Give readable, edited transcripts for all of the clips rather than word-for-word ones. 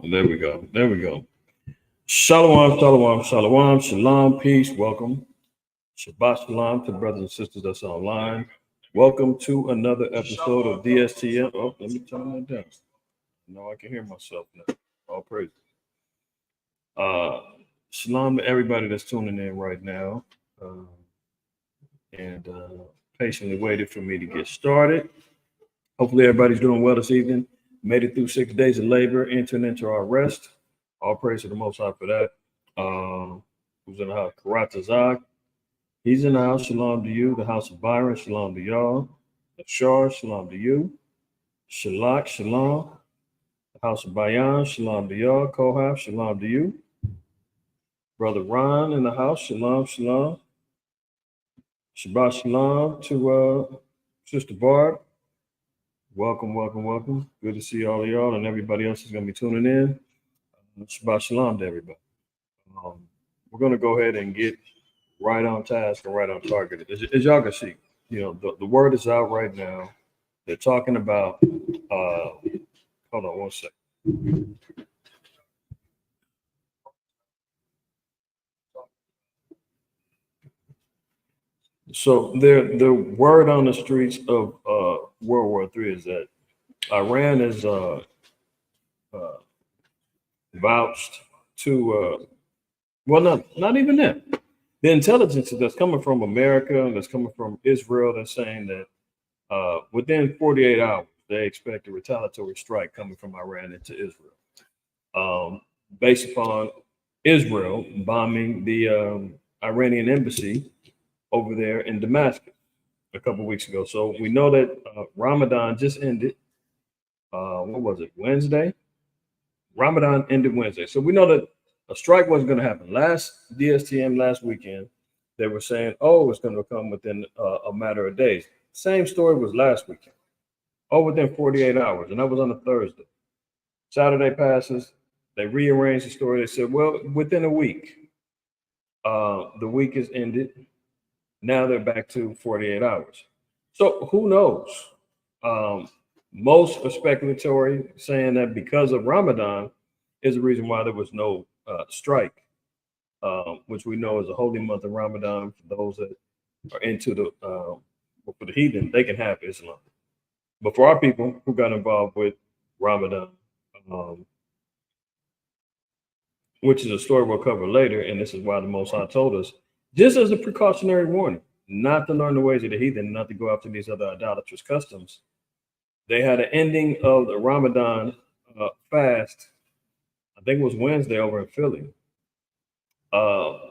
There we go. There we go. Shalom, shalom, shalom, shalom, peace. Welcome. Shabbat shalom to the brothers and sisters that's online. Welcome to another episode of DSTM. Oh, let me turn that down. Now I can hear myself now. All praise. Uh, Shalom to everybody that's tuning in right now, and patiently waited for me to get started. Hopefully, everybody's doing well this evening. Made it through 6 days of labor, entering into our rest. All praise to the Most High for that. Who's in the house? Karatazak. He's in the house. Shalom to you. The house of Byron. Shalom to y'all. Ashar. Shalom to you. Shalak. Shalom. The house of Bayan. Shalom to y'all. Kohath. Shalom to you. Brother Ron in the house. Shalom. Shalom. Shabbat shalom to Sister Barb. Welcome, welcome, welcome. Good to see all of y'all and everybody else is going to be tuning in. Shabbat shalom to everybody. We're going to go ahead and get right on task and right on target. As y'all can see, the word is out right now. They're talking about, hold on one second. So the word on the streets of World War III is that Iran is vouched to, well, not even that. The intelligence that's coming from America and that's coming from Israel, they're saying that within 48 hours, they expect a retaliatory strike coming from Iran into Israel, based upon Israel bombing the Iranian embassy over there in Damascus a couple of weeks ago. So we know that Ramadan just ended. What was it? Wednesday? Ramadan ended Wednesday. So we know that a strike wasn't going to happen. Last DSTM last weekend, they were saying, oh, it's going to come within a matter of days. Same story was last weekend. Oh, within 48 hours. And that was on a Thursday. Saturday passes. They rearranged the story. They said, well, within a week. The week is ended. Now they're back to 48 hours. So who knows? Most are speculatory, saying that because of Ramadan is the reason why there was no strike, which we know is a holy month of Ramadan. For those that are into for the heathen, they can have Islam. But for our people who got involved with Ramadan, which is a story we'll cover later, and this is why the Most High told us, just as a precautionary warning, not to learn the ways of the heathen, not to go after these other idolatrous customs. They had an ending of the Ramadan fast, I think it was Wednesday over in Philly.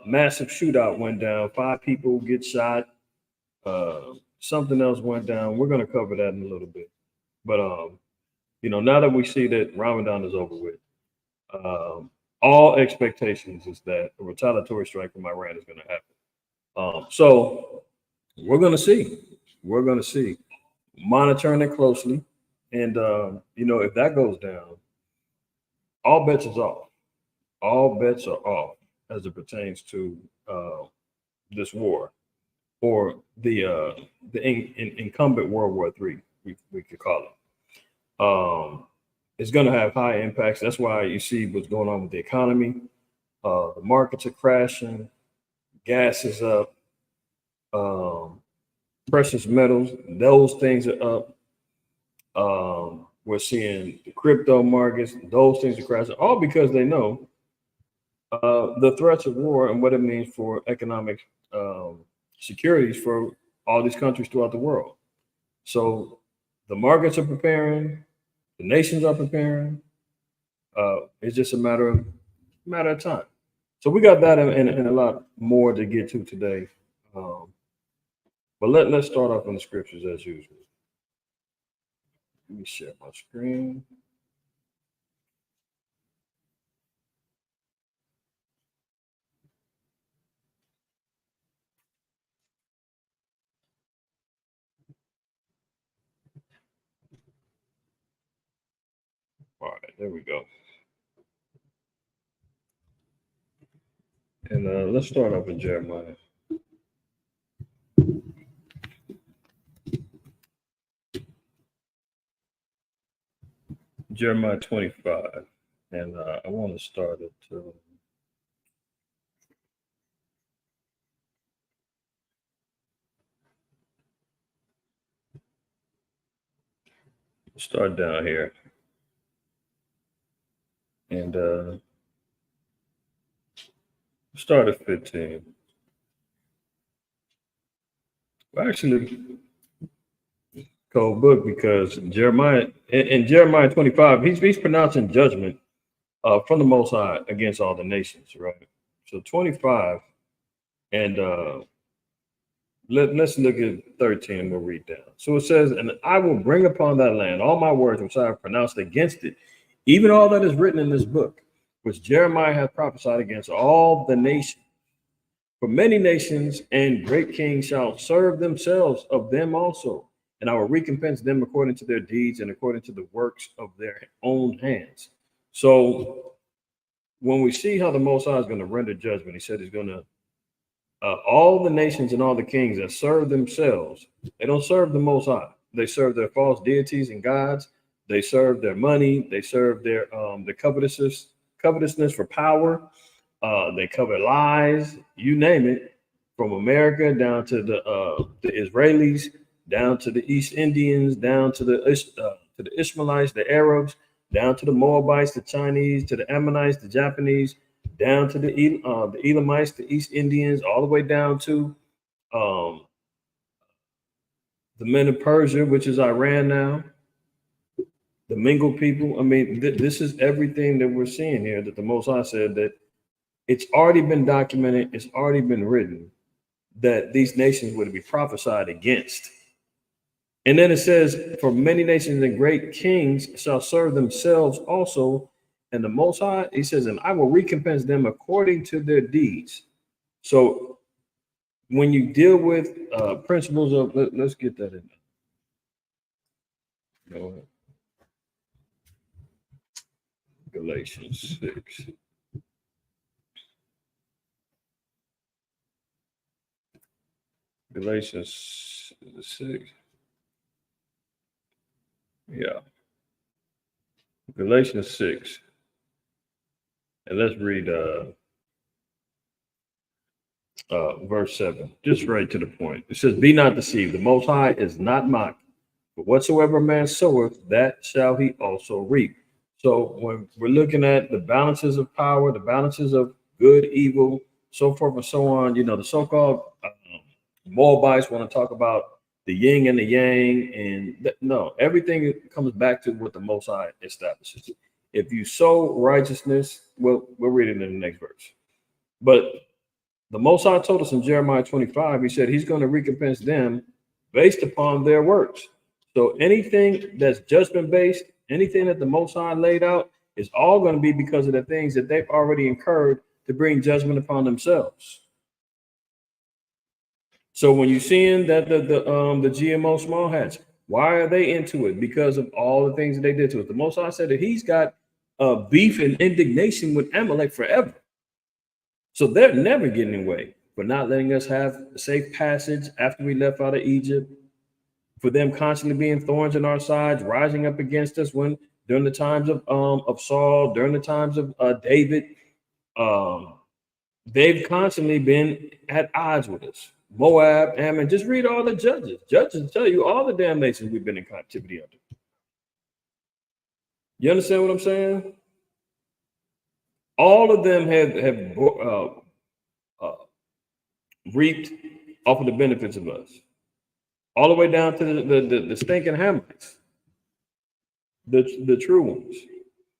Massive shootout went down. 5 people get shot. Something else went down. We're going to cover that in a little bit. But, now that we see that Ramadan is over with, all expectations is that a retaliatory strike from Iran is going to happen. So we're going to see. We're going to see. Monitoring it closely. And, if that goes down, all bets is off. All bets are off as it pertains to this war, or the incumbent World War III, we could call it. It's going to have high impacts. That's why you see what's going on with the economy. The markets are crashing. Gas is up. Precious metals, those things are up. We're seeing the crypto markets, those things are crashing, all because they know the threats of war and what it means for economic securities for all these countries throughout the world. So the markets are preparing, the nations are preparing. It's just a matter of time. So we got that and a lot more to get to today. But let's start off in the scriptures as usual. Let me share my screen. All right, there we go. And let's start off with Jeremiah. Jeremiah 25. And I want to start it. Start down here. And start at 15. Actually, cold book because Jeremiah in Jeremiah 25, he's pronouncing judgment from the Most High against all the nations, right? So 25, and let's look at 13. We'll read down. So it says, "And I will bring upon that land all my words which I have pronounced against it, even all that is written in this book, which Jeremiah hath prophesied against all the nations. For many nations and great kings shall serve themselves of them also, and I will recompense them according to their deeds and according to the works of their own hands." So when we see how the Most High is going to render judgment, he said he's going to all the nations and all the kings that serve themselves, they don't serve the Most High. They serve their false deities and gods. They serve their money. They serve their covetousness for power. They cover lies, you name it, from America down to the Israelis, down to the East Indians, down to the Ishmaelites, the Arabs, down to the Moabites, the Chinese, to the Ammonites, the Japanese, down to the Elamites, the East Indians, all the way down to um, the men of Persia, which is Iran now, the Mingle people. I mean, this is everything that we're seeing here that the Most High said that it's already been documented, it's already been written that these nations would be prophesied against. And then it says, "For many nations and great kings shall serve themselves also, and the Most High," he says, "and I will recompense them according to their deeds." So when you deal with principles of, let's get that in. Go ahead. Galatians 6. Galatians 6. Yeah. Galatians 6. And let's read verse 7. Just right to the point. It says, "Be not deceived. The Most High is not mocked. But whatsoever a man soweth, that shall he also reap." So when we're looking at the balances of power, the balances of good, evil, so forth and so on, the so-called Moabites want to talk about the yin and the yang, and no, everything comes back to what the Most High establishes. If you sow righteousness, well, we'll read it in the next verse. But the Most High told us in Jeremiah 25, he said he's going to recompense them based upon their works. So anything that's judgment based, anything that the Most High laid out, is all going to be because of the things that they've already incurred to bring judgment upon themselves. So when you're seeing that the GMO small hats, why are they into it? Because of all the things that they did to us. The Most High said that he's got beef and indignation with Amalek forever. So they're never getting away for not letting us have safe passage after we left out of Egypt, for them constantly being thorns in our sides, rising up against us during the times of Saul, during the times of David. They've constantly been at odds with us. Moab, Ammon, just read all the judges. Judges tell you all the damn nations we've been in captivity under. You understand what I'm saying? All of them have reaped off of the benefits of us, all the way down to the stinking Hamites, the true ones.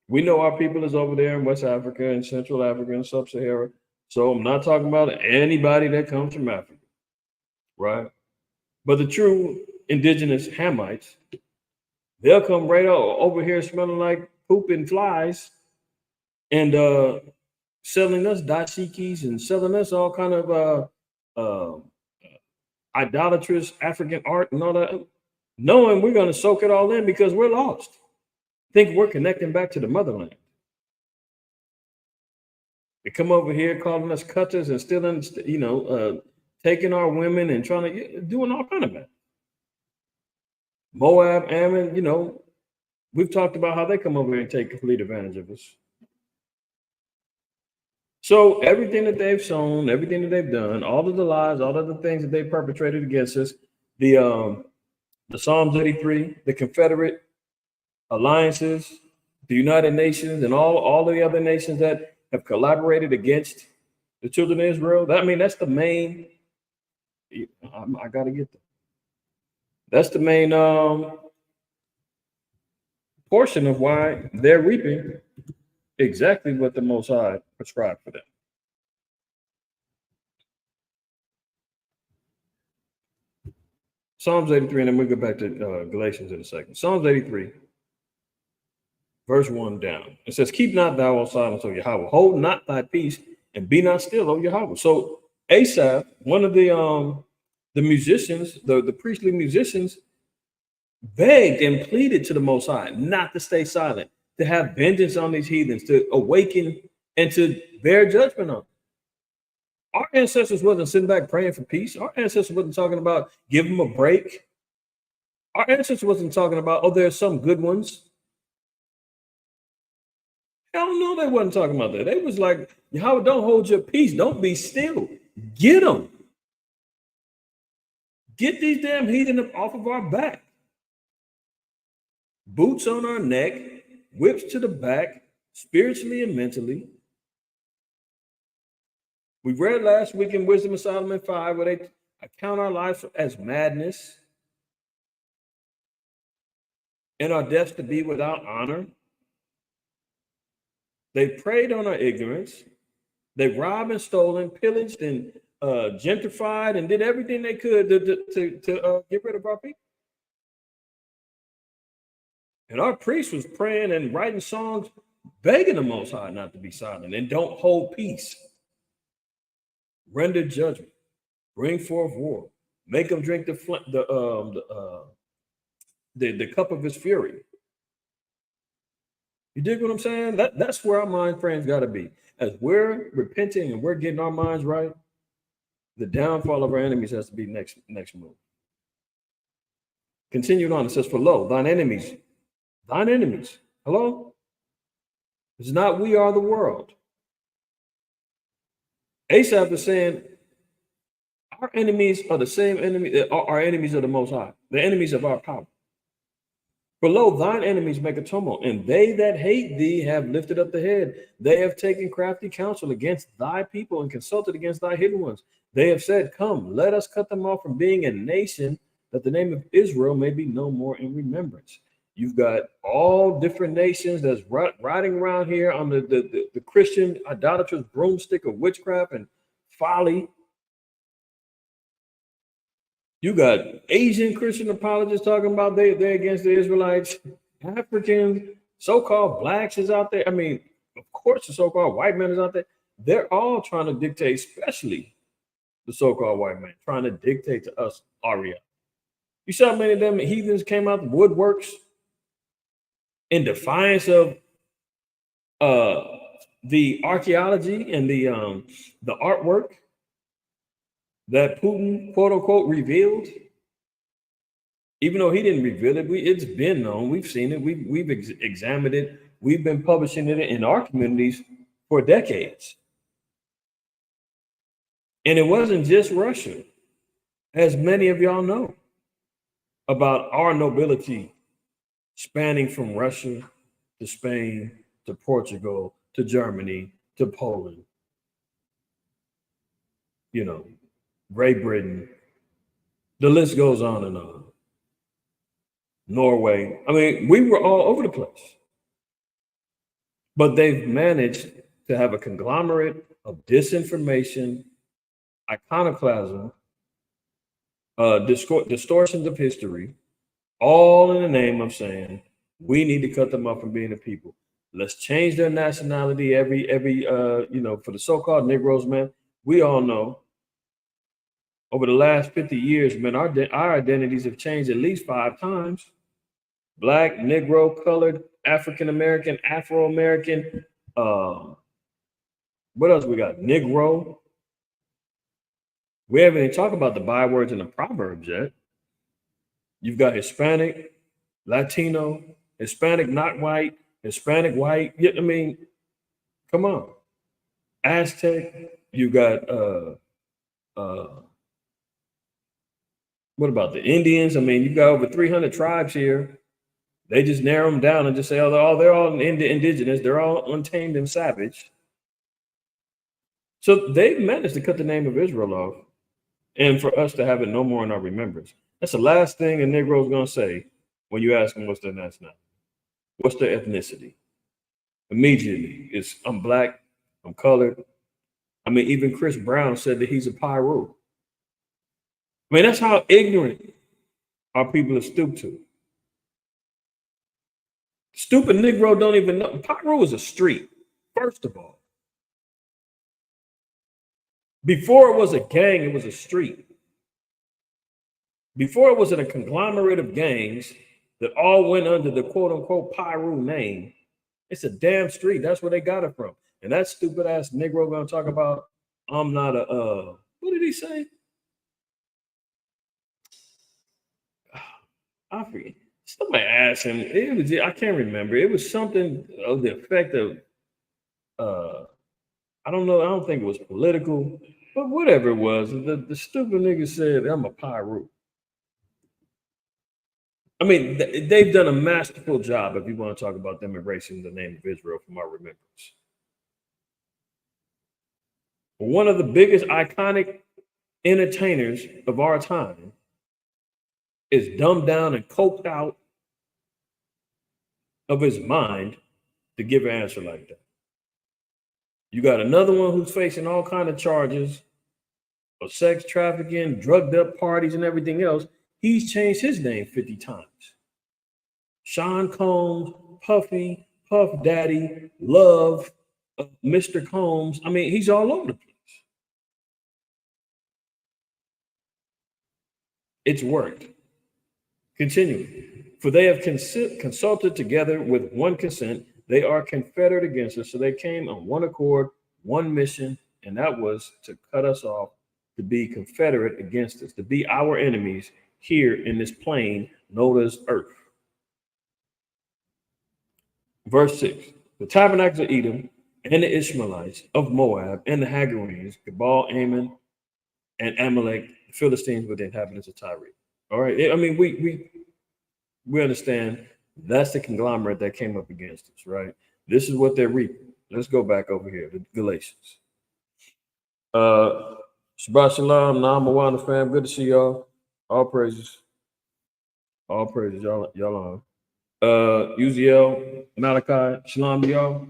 We know our people is over there in West Africa and Central Africa and Sub-Sahara. So I'm not talking about anybody that comes from Africa, right? But the true indigenous Hamites, they'll come right over here smelling like poop and flies, and selling us dashikis and selling us all kind of idolatrous African art and all that, knowing we're going to soak it all in because we're lost. Think we're connecting back to the motherland. They come over here calling us cutters and stealing, taking our women and trying to doing all kind of bad. Moab, Ammon, we've talked about how they come over here and take complete advantage of us. So everything that they've sown, everything that they've done, all of the lies, all of the things that they perpetrated against us, the Psalms 83, the Confederate alliances, the United Nations, and all of the other nations that have collaborated against the children of Israel. That, I mean, that's the main. I got to get that. That's the main portion of why they're reaping exactly what the Most High prescribed for them. Psalms 83, and then we'll go back to Galatians in a second. Psalms 83, verse 1 down. It says, keep not thou all silence, O Yahweh. Hold not thy peace, and be not still, O Yahweh. So Asaph, one of the musicians, the priestly musicians, begged and pleaded to the Most High not to stay silent, to have vengeance on these heathens, to awaken and to bear judgment on them. Our ancestors wasn't sitting back praying for peace. Our ancestors wasn't talking about give them a break. Our ancestors wasn't talking about, oh, there's some good ones. Hell no, they wasn't talking about that. They was like, Yahweh, don't hold your peace. Don't be still. Get them. Get these damn heathen up off of our back. Boots on our neck, whips to the back, spiritually and mentally. We read last week in Wisdom of Solomon 5 where they account our lives as madness and our deaths to be without honor. They preyed on our ignorance. They robbed and stole and pillaged and gentrified and did everything they could to get rid of our people. And our priest was praying and writing songs, begging the Most High not to be silent and don't hold peace. Render judgment, bring forth war, make them drink the cup of his fury. You dig what I'm saying? That's where our mind frames got to be. As we're repenting and we're getting our minds right, the downfall of our enemies has to be next move. Continuing on, it says, for lo, thine enemies, hello? It's not we are the world. Asaph is saying our enemies are the same enemy, our enemies are the Most High, the enemies of our power. For lo, thine enemies make a tumult, and they that hate thee have lifted up the head. They have taken crafty counsel against thy people and consulted against thy hidden ones. They have said, come, let us cut them off from being a nation, that the name of Israel may be no more in remembrance. You've got all different nations that's riding around here on the Christian idolatrous broomstick of witchcraft and folly. You got Asian Christian apologists talking about they're against the Israelites. Africans, so-called blacks is out there. I mean, of course, the so-called white man is out there. They're all trying to dictate, especially the so-called white man, trying to dictate to us our reality. You saw how many of them heathens came out the woodworks in defiance of the archaeology and the artwork that Putin, quote unquote, revealed. Even though he didn't reveal it, it's been known. We've seen it. We've examined it. We've been publishing it in our communities for decades. And it wasn't just Russia, as many of y'all know, about our nobility spanning from Russia to Spain to Portugal to Germany to Poland, you know, Great Britain. The list goes on and on. Norway. I mean, we were all over the place. But they've managed to have a conglomerate of disinformation, iconoclasm, distortions of history, all in the name of saying we need to cut them off from being a people. Let's change their nationality every for the so-called Negroes, man. We all know over the last 50 years, man, our identities have changed at least 5 times. Black, Negro, colored, African-American, Afro-American. What else we got? Negro. We haven't even talked about the bywords and the proverbs yet. You've got Hispanic, Latino, Hispanic not white, Hispanic white. I mean, come on. Aztec, you got what about the Indians? I mean, you got over 300 tribes here. They just narrow them down and just say, oh, they're all indigenous. They're all untamed and savage. So they've managed to cut the name of Israel off, and for us to have it no more in our remembrance. That's the last thing a Negro is going to say when you ask them what's their nationality, what's their ethnicity. Immediately, it's I'm black, I'm colored. I mean, even Chris Brown said that he's a Pyro. I mean, that's how ignorant our people are stooped to. Stupid Negro don't even know. Pyro is a street, first of all. Before it was a gang, it was a street. Before it was a conglomerate of gangs that all went under the quote unquote Pyro name, it's a damn street. That's where they got it from. And that stupid ass Negro gonna talk about, I'm not a, what did he say? I forget. Somebody asked him, it was, I can't remember. It was something of the effect of, I don't know, I don't think it was political, but whatever it was, the stupid nigga said, I'm a Pyro. I mean, they've done a masterful job if you want to talk about them erasing the name of Israel from our remembrance. One of the biggest iconic entertainers of our time is dumbed down and coked out of his mind to give an answer like that. You got another one who's facing all kind of charges of sex trafficking, drugged up parties, and everything else. He's changed his name 50 times. Sean Combs, Puffy, Puff Daddy, Love, Mr. Combs. I mean, he's all over the place. It's worked. Continuing. For they have consulted together with one consent. They are confederate against us. So they came on one accord, one mission, and that was to cut us off, to be confederate against us, to be our enemies here in this plane known as Earth. Verse 6, the tabernacles of Edom and the Ishmaelites of Moab and the Hagarenes, Gebal, Ammon, and Amalek, the Philistines with the inhabitants of Tyre. All right. I mean, we understand that's the conglomerate that came up against us, right? This is what they're reaping. Let's go back over here to Galatians. Shabbat Shalom, Nam Awana fam. Good to see y'all. All praises. All praises. Y'all on. Uziel, Malachi, Shalom to y'all.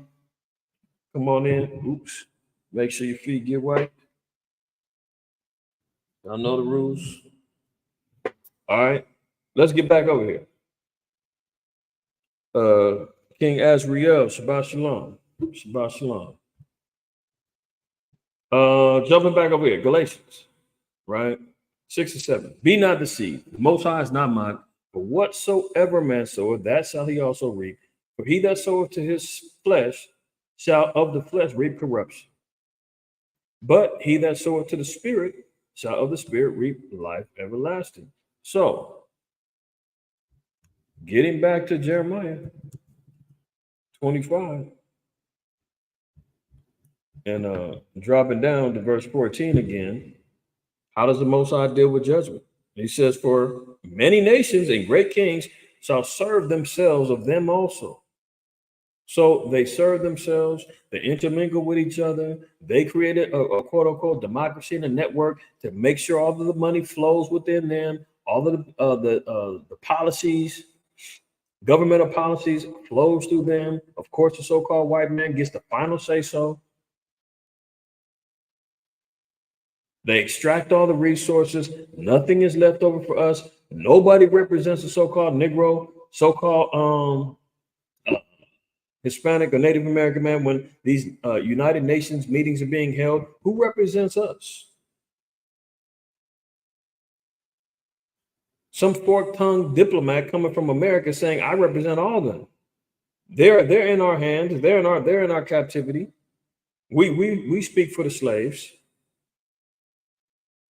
Come on in. Oops. Make sure your feet get wiped. Y'all know the rules. All right. Let's get back over here. King Azriel, Shabbat Shalom. Shabbat Shalom. Jumping back over here, Galatians, right? 6 and 7. Be not deceived. The Most High is not mocked, but whatsoever man soweth, that shall he also reap. For he that soweth to his flesh shall of the flesh reap corruption. But he that soweth to the Spirit shall of the Spirit reap life everlasting. So, getting back to Jeremiah 25 and dropping down to verse 14 again, how does the Most High deal with judgment? He says, for many nations and great kings shall serve themselves of them also. So they serve themselves, they intermingle with each other. They created a quote unquote democracy and a network to make sure all of the money flows within them, all of the policies, governmental policies flows through them. Of course, the so-called white man gets the final say so. They extract all the resources. Nothing is left over for us. Nobody represents the so-called Negro, so-called Hispanic or Native American man when these United Nations meetings are being held. Who represents us? Some fork-tongued diplomat coming from America saying, I represent all of them. They're in our hands. They're in our captivity. We speak for the slaves.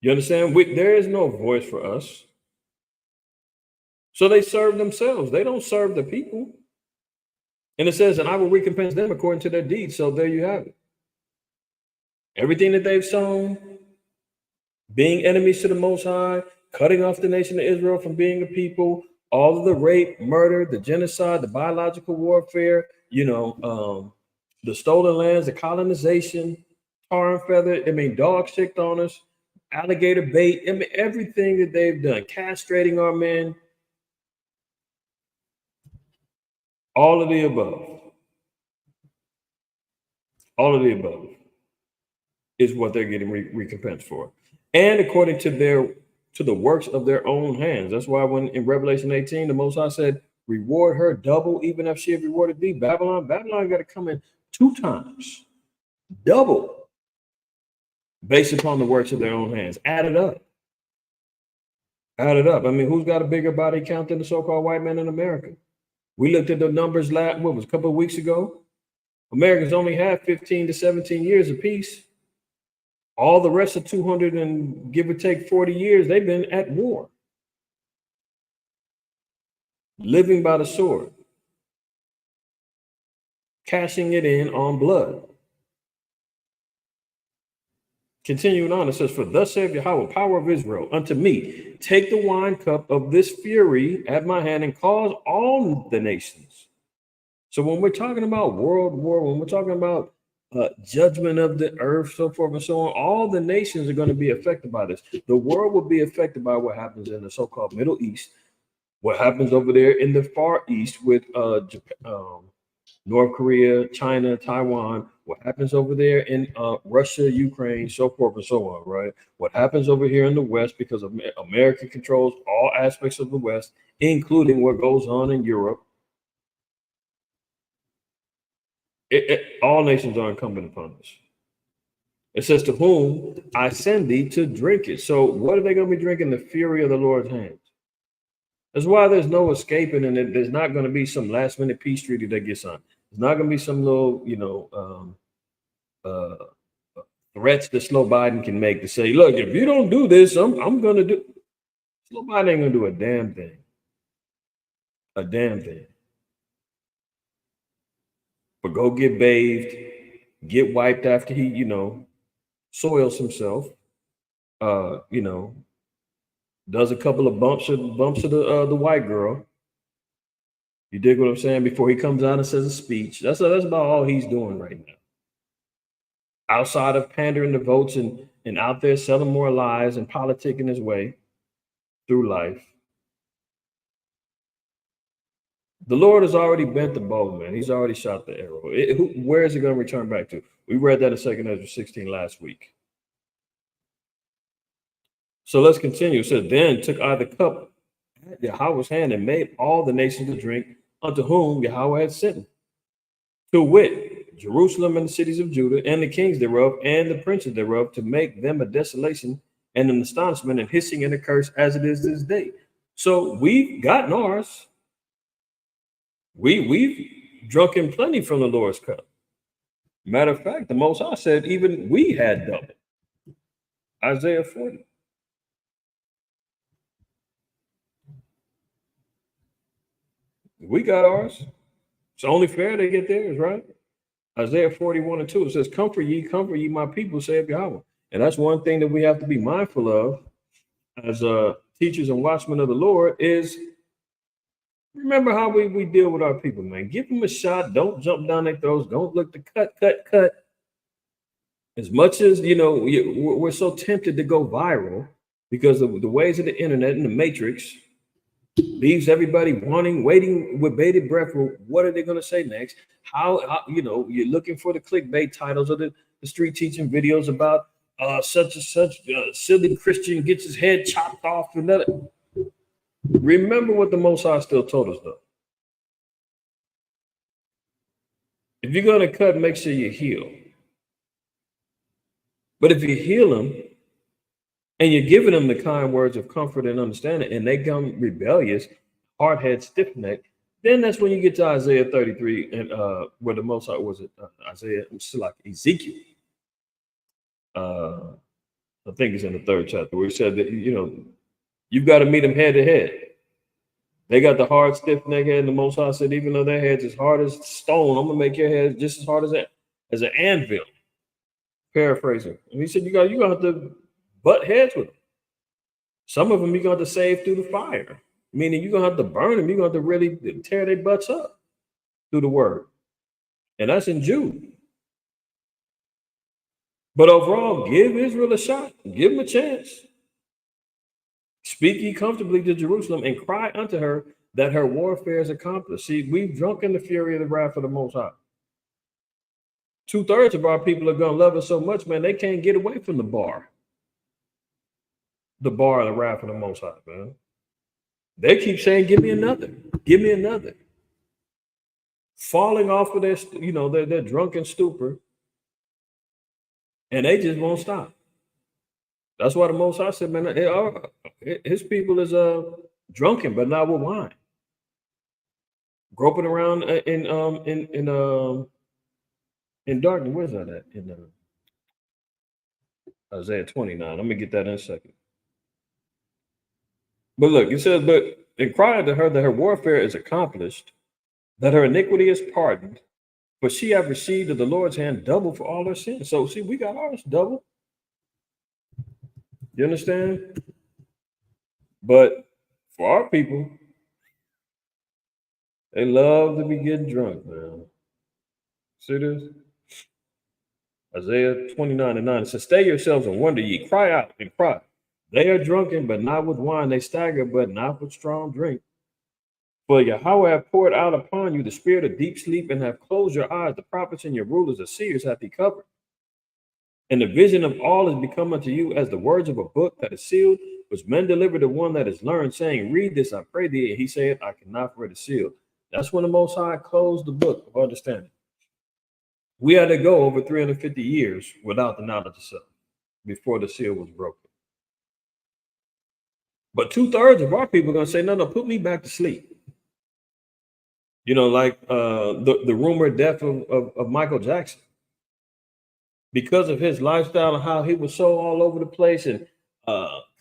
You understand? There is no voice for us. So they serve themselves. They don't serve the people. And it says, and I will recompense them according to their deeds. So there you have it. Everything that they've sown, being enemies to the Most High, cutting off the nation of Israel from being a people, all of the rape, murder, the genocide, the biological warfare, the stolen lands, the colonization, tar and feather. I mean, dog shit on us, alligator bait. I mean, everything that they've done, castrating our men, all of the above. All of the above is what they're getting recompensed for, and according to the works of their own hands. That's why when in Revelation 18, the Most High said, "Reward her double, even if she had rewarded thee." Babylon got to come in 2 times, double, based upon the works of their own hands. Add it up. Add it up. I mean, who's got a bigger body count than the so-called white man in America? We looked at the numbers a couple of weeks ago. Americans only have 15 to 17 years apiece. All the rest of 200 and give or take 40 years, they've been at war, living by the sword, cashing it in on blood. Continuing on, it says, "For thus saith Yahweh, power of Israel, unto me, take the wine cup of this fury at my hand and cause all the nations." So when we're talking about world war, when we're talking about judgment of the earth, so forth and so on, all the nations are going to be affected by this. The world will be affected by what happens in the so-called Middle East, what happens over there in the Far East with Japan, North Korea, China, Taiwan, what happens over there in Russia, Ukraine, so forth and so on, right? What happens over here in the West, because America controls all aspects of the West, including what goes on in Europe. All nations are incumbent upon us. It says, "To whom I send thee to drink it." So what are they going to be drinking? The fury of the Lord's hands. That's why there's no escaping, and there's not going to be some last minute peace treaty that gets signed. There's not going to be some little, threats that Slow Biden can make to say, "Look, if you don't do this, I'm going to do." Slow Biden ain't going to do a damn thing. A damn thing. But go get bathed, get wiped after he, soils himself. Does a couple of bumps of the white girl. You dig what I'm saying? Before he comes out and says a speech. That's about all he's doing right now. Outside of pandering the votes and out there selling more lies and politicking his way through life. The Lord has already bent the bow, man. He's already shot the arrow. Where is it going to return back to? We read that in 2 Ezra 16 last week. So let's continue. It says, "Then took I the cup at Yahweh's hand and made all the nations to drink unto whom Yahweh had sent him, to wit, Jerusalem and the cities of Judah and the kings thereof and the princes thereof, to make them a desolation and an astonishment and hissing and a curse as it is this day." So we've gotten ours. We've drunken plenty from the Lord's cup. Matter of fact, the Most High said even we had double. Isaiah 40. We got ours. It's only fair they get theirs, right? Isaiah 41:2. It says, comfort ye my people, saith Yahweh. And that's one thing that we have to be mindful of as teachers and watchmen of the Lord is remember how we deal with our people, man. Give them a shot. Don't jump down their throats. Don't look to cut. As much as, we're so tempted to go viral because of the ways of the internet and the matrix leaves everybody waiting with bated breath for what are they going to say next? How you're looking for the clickbait titles or the street teaching videos about such and such silly Christian gets his head chopped off and that. Remember what the Most High still told us, though. If you're going to cut, make sure you heal. But if you heal them and you're giving them the kind words of comfort and understanding, and they come rebellious, hard-head, stiff-necked, then that's when you get to Isaiah 33 and where the Most High was it? Isaiah, it's like Ezekiel. I think it's in the 3rd chapter where he said that, you've got to meet them head to head. They got the hard, stiff neck head, and the Most High said, even though their head's as hard as stone, I'm gonna make your head just as hard as an anvil. Paraphrasing. And he said, you're going to have to butt heads with them. Some of them you're going to have to save through the fire, meaning you're going to have to burn them. You're going to have to really tear their butts up through the word. And that's in Jude. But overall, give Israel a shot. Give them a chance. Speak ye comfortably to Jerusalem and cry unto her that her warfare is accomplished. See, we've drunk in the fury of the wrath of the Most High. 2/3 of our people are going to love us so much, man, they can't get away from the bar. The bar of the wrath of the Most High, man. They keep saying, give me another. Give me another. Falling off of their, their drunken stupor. And they just won't stop. That's why the Most High said, man, his people is drunken, but not with wine. Groping around in darkness. Where's that at? In Isaiah 29. I'm gonna get that in a second. But look, it says, but and cry unto her that her warfare is accomplished, that her iniquity is pardoned, for she have received of the Lord's hand double for all her sins. So see, we got ours double. You understand? But for our people, they love to be getting drunk, man. See this? Isaiah 29:9. It says, stay yourselves and wonder ye, cry out and cry. They are drunken, but not with wine. They stagger, but not with strong drink. For Yahweh hath poured out upon you the spirit of deep sleep and have closed your eyes. The prophets and your rulers, the seers, hath he covered. And the vision of all is become unto you as the words of a book that is sealed, which men deliver to one that is learned, saying, read this, I pray thee. And he said, I cannot read the seal. That's when the Most High closed the book of understanding. We had to go over 350 years without the knowledge of self before the seal was broken. But 2/3 of our people are going to say, no, put me back to sleep. Like the rumored death of Michael Jackson. Because of his lifestyle and how he was so all over the place and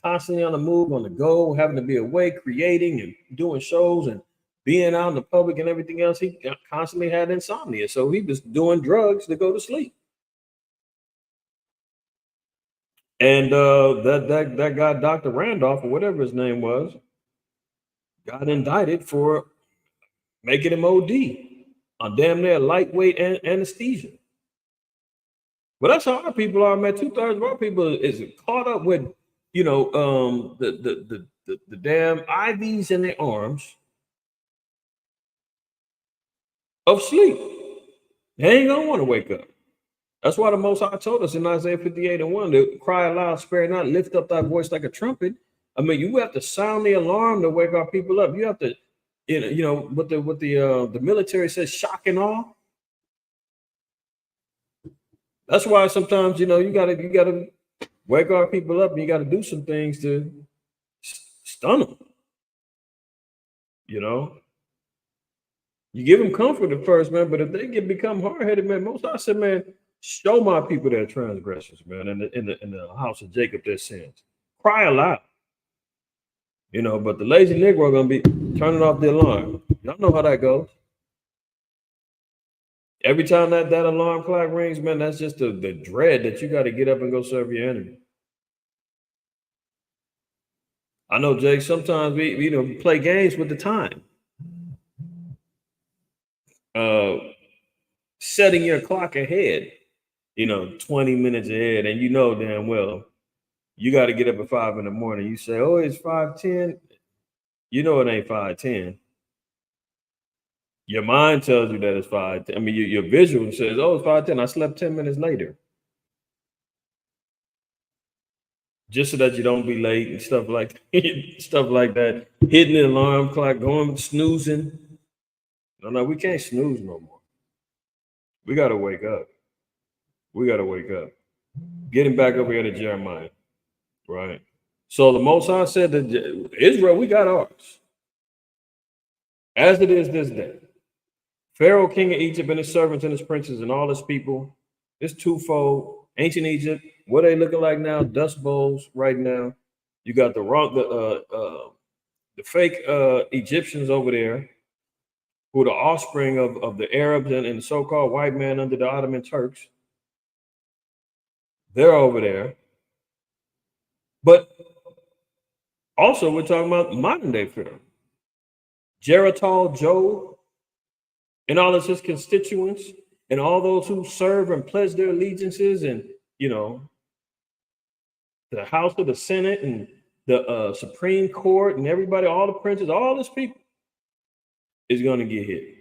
constantly on the move, on the go, having to be awake, creating and doing shows and being out in the public and everything else, he constantly had insomnia. So he was doing drugs to go to sleep. And that guy, Dr. Randolph, or whatever his name was, got indicted for making him OD on damn near lightweight anesthesia. But that's how our people are, man. 2/3 of our people is caught up with, the damn IVs in their arms of sleep. They ain't gonna want to wake up. That's why the Most High told us in Isaiah 58:1 to cry aloud, spare not, lift up thy voice like a trumpet. I mean, you have to sound the alarm to wake our people up. You have to, what the military says, shock and awe. That's why sometimes you gotta wake our people up, and you gotta do some things to stun them. You give them comfort at first, man, but if they become hard-headed, man, Most I said, man, show my people their transgressions, man, in the house of Jacob their sins. Cry aloud. But the lazy Negro are gonna be turning off the alarm. Y'all know how that goes. Every time that alarm clock rings, man, that's just the dread that you got to get up and go serve your enemy. I know, Jake, sometimes we play games with the time. Setting your clock ahead, 20 minutes ahead, and damn well you got to get up at 5 in the morning. You say, oh, it's 5:10. It ain't 5:10. Your mind tells you that it's 5:10. I mean, your visual says, oh, it's 5:10. I slept 10 minutes later. Just so that you don't be late and stuff like that. Hitting the alarm clock, going snoozing. No, we can't snooze no more. We got to wake up. Getting back over here to Jeremiah, right? So the Most High said that Israel, we got ours. As it is this day. Pharaoh, king of Egypt, and his servants and his princes and all his people. It's twofold. Ancient Egypt, what they looking like now? Dust bowls right now. You got the fake Egyptians over there, who are the offspring of the Arabs and the so-called white man under the Ottoman Turks. They're over there. But also, we're talking about modern day Pharaoh. Geritol, Job, and all of his constituents, and all those who serve and pledge their allegiances, and you know, the House of the Senate and the Supreme Court, and everybody, all the princes, all this people is going to get hit.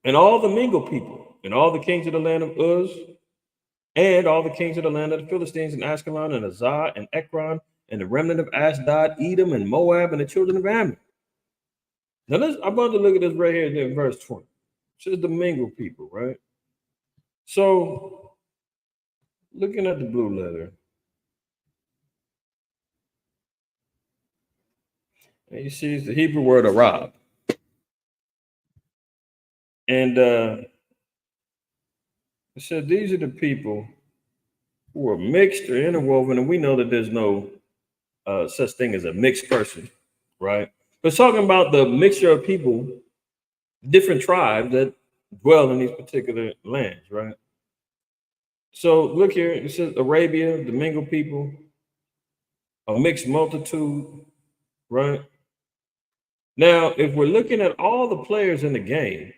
And all the mingle people, and all the kings of the land of Uz, and all the kings of the land of the Philistines, and Ashkelon, and Azar, and Ekron, and the remnant of Ashdod, Edom, and Moab, and the children of Ammon. Now, I'm about to look at this right here in verse 20. It says the mingle people, right? So, looking at the blue letter, and you see it's the Hebrew word Arab. And it said these are the people who are mixed or interwoven, and we know that there's no such thing as a mixed person, right? But it's talking about the mixture of people, different tribes that dwell in these particular lands, right? So look here, it says Arabia, the mingled people, a mixed multitude, right? Now, if we're looking at all the players in the game,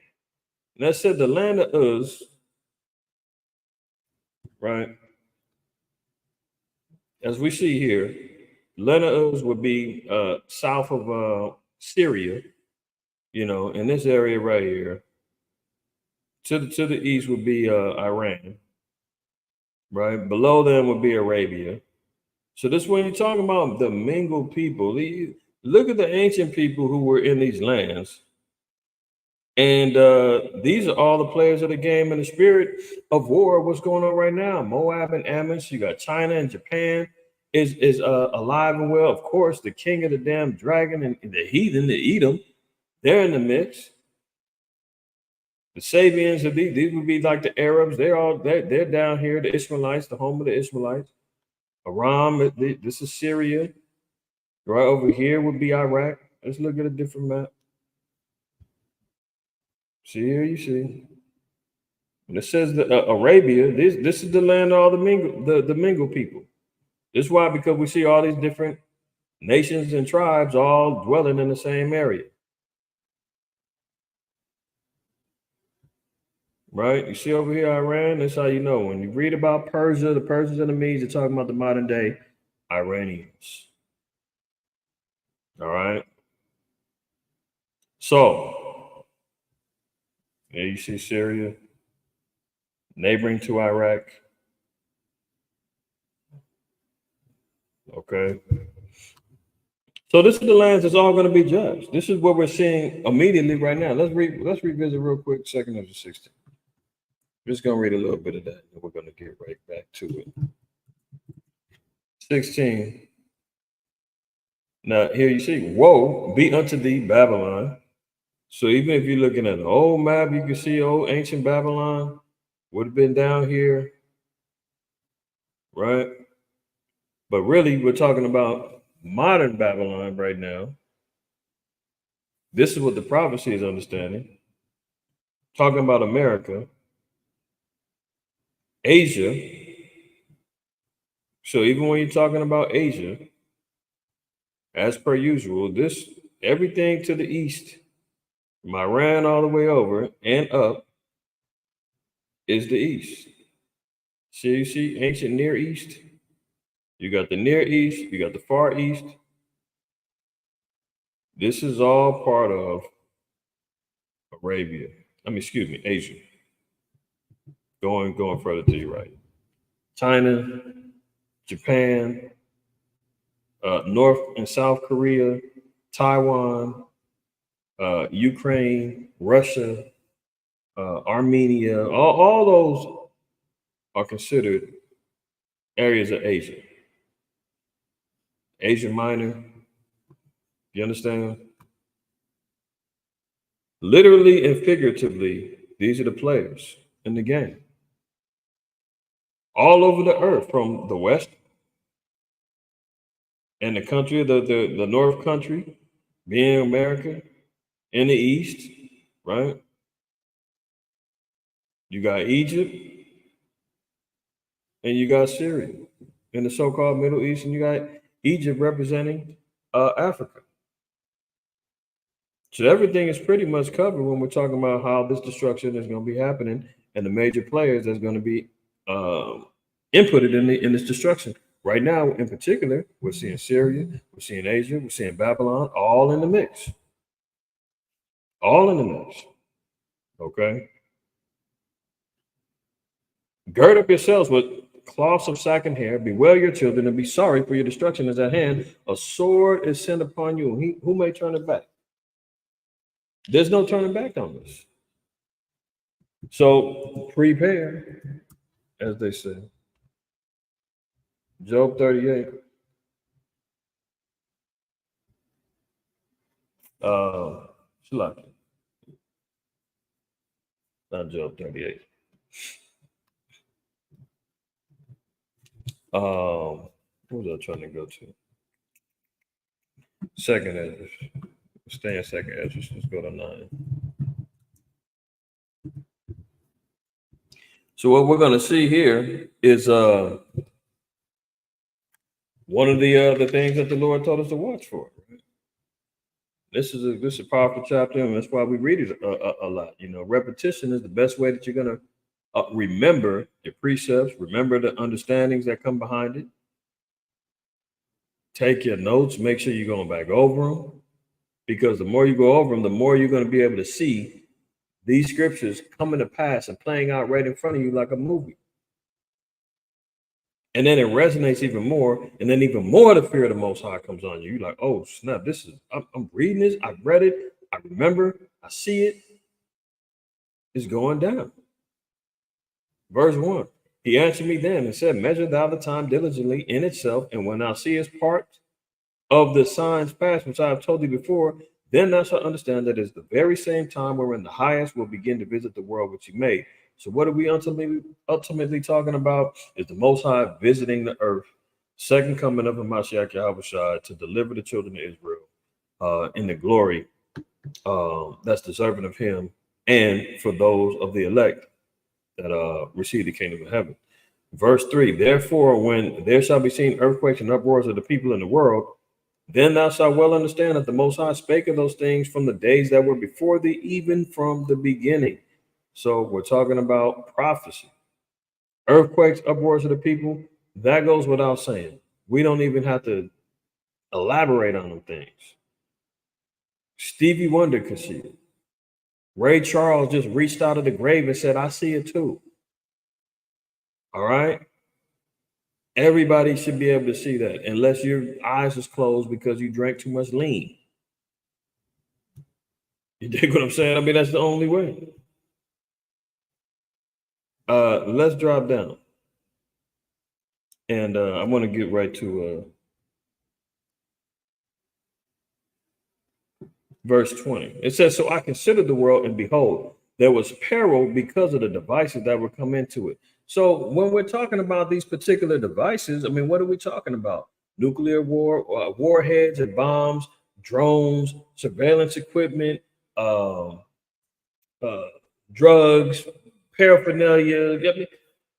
and that said the land of Uz, right? As we see here, land of Uz would be south of Syria, you know, in this area right here. To the east would be Iran, right? Below them would be Arabia. So this when you're talking about the mingled people, look at the ancient people who were in these lands. And these are all the players of the game in the spirit of war. What's going on right now? Moab and Ammon. You got China and Japan is alive and well. Of course, the king of the damn dragon and the heathen, the Edom, they're in the mix. The Sabians of these would be like the Arabs. They're down here. The Ishmaelites, the home of the Ishmaelites. Aram, this is Syria. Right over here would be Iraq. Let's look at a different map. See here, you see. And it says that Arabia, this is the land of all the mingle people. This is why, because we see all these different nations and tribes all dwelling in the same area. Right? You see over here, Iran, that's how you know. When you read about Persia, the Persians and the Medes, they're talking about the modern day Iranians. All right. So, yeah, you see Syria, neighboring to Iraq. Okay. So this is the lands that's all going to be judged. This is what we're seeing immediately right now. Let's revisit real quick 2nd 16. I'm just going to read a little bit of that, and we're going to get right back to it. 16. Now here you see, woe be unto thee, Babylon. So even if you're looking at an old map, you can see old ancient Babylon would have been down here, right? But really, we're talking about modern Babylon right now. This is what the prophecy is understanding. Talking about America, Asia. So even when you're talking about Asia, as per usual, this everything to the east, from Iran all the way over and up, is the east. So you see ancient Near East. You got the Near East, you got the Far East. This is all part of Arabia. Asia. Going further to your right. China, Japan, North and South Korea, Taiwan, Ukraine, Russia, Armenia, all those are considered areas of Asia. Asia Minor, you understand? Literally and figuratively, these are the players in the game. All over the earth, from the West and the country, the North country, being America, in the East, right? You got Egypt, and you got Syria in the so-called Middle East, and you got Egypt representing Africa. So everything is pretty much covered when we're talking about how this destruction is going to be happening and the major players that's going to be inputted in this destruction. Right now, in particular, we're seeing Syria, we're seeing Asia, we're seeing Babylon, all in the mix. All in the mix. Okay. Gird up yourselves with cloths of sack and hair, bewail your children, and be sorry, for your destruction is at hand. A sword is sent upon you. Who may turn it back? There's no turning back on this. So prepare, as they say. Job 38. Shalaki. Not Job 38. What was I trying to go to? Second Ezra. Stay in second Ezra. Let's go to 9. So what we're going to see here is one of the things that the Lord told us to watch for. Right? This is a powerful chapter, and that's why we read it a lot. You know, repetition is the best way that you're going to remember your precepts, remember the understandings that come behind it. Take your notes, make sure you're going back over them, because the more you go over them, the more you're going to be able to see these scriptures coming to pass and playing out right in front of you like a movie. And then it resonates even more, and then even more the fear of the Most High comes on you. You're like, oh snap, I'm reading this, I read it, I remember, I see it. It's going down. Verse 1. He answered me then and said, measure thou the time diligently in itself, and when thou seest part of the signs past, which I have told thee before, then thou shalt understand that it is the very same time wherein the highest will begin to visit the world which he made. So what are we ultimately talking about? Is the Most High visiting the earth, second coming of Mashiach Yahweh to deliver the children of Israel in the glory that's deserving of him, and for those of the elect that receive the kingdom of heaven. Verse 3, therefore, when there shall be seen earthquakes and uproars of the people in the world, then thou shalt well understand that the Most High spake of those things from the days that were before thee, even from the beginning. So we're talking about prophecy. Earthquakes, uproars of the people, that goes without saying. We don't even have to elaborate on them things. Stevie Wonder could see it. Ray Charles just reached out of the grave and said, I see it too. All right? Everybody should be able to see that, unless your eyes is closed because you drank too much lean. You dig what I'm saying? I mean, that's the only way. Let's drop down. And I want to get right to verse 20. It says, so I considered the world, and behold, there was peril because of the devices that would come into it. So when we're talking about these particular devices, I mean, what are we talking about? Nuclear war, warheads and bombs, drones, surveillance equipment, drugs, paraphernalia.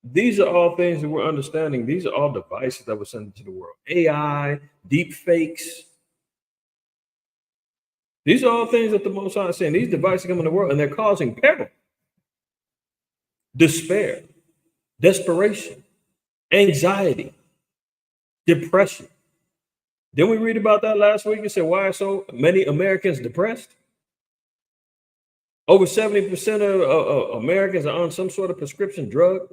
These are all things that we're understanding. These are all devices that were sent into the world. AI, deep fakes. These are all things that the Most High is saying. These devices come in the world and they're causing peril, despair, desperation, anxiety, depression. Didn't we read about that last week? It said, why are so many Americans depressed? Over 70% of Americans are on some sort of prescription drug.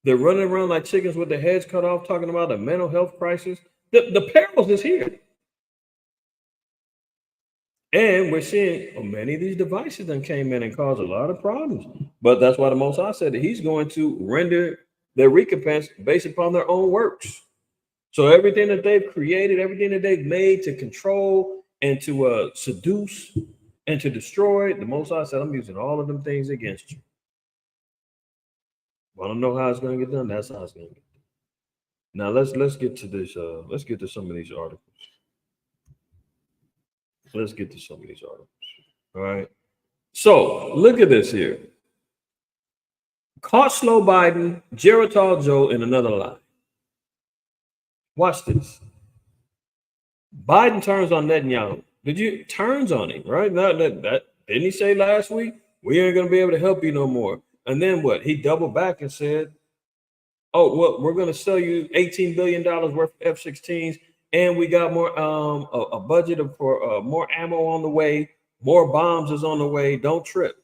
They're running around like chickens with their heads cut off, talking about a mental health crisis. The perils is here. And we're seeing many of these devices that came in and caused a lot of problems. But that's why the Most High said that he's going to render their recompense based upon their own works. So everything that they've created, everything that they've made to control and to seduce and to destroy, the Most High said, I'm using all of them things against you. Want to know how it's going to get done? That's how it's going to get done. Now let's get to this. Let's get to some of these articles. Let's get to some of these articles. All right. So look at this here. Caught slow Biden, Geritol Joe in another lie. Watch this. Biden turns on Netanyahu. Turns on him, right? Not that didn't he say last week? We ain't gonna be able to help you no more. And then what? He doubled back and said, oh, well, we're gonna sell you $18 billion worth of F-16s, and we got more a budget for more ammo on the way, more bombs is on the way. Don't trip.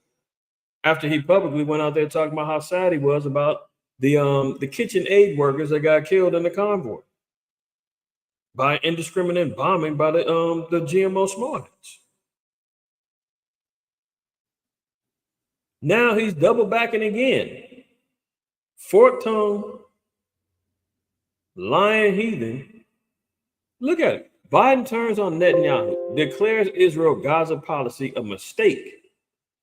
After he publicly went out there talking about how sad he was about the kitchen aid workers that got killed in the convoy by indiscriminate bombing by the GMO smallheads. Now he's double backing again. Fork tongue, lying heathen. Look at it. Biden turns on Netanyahu, declares Israel Gaza policy a mistake,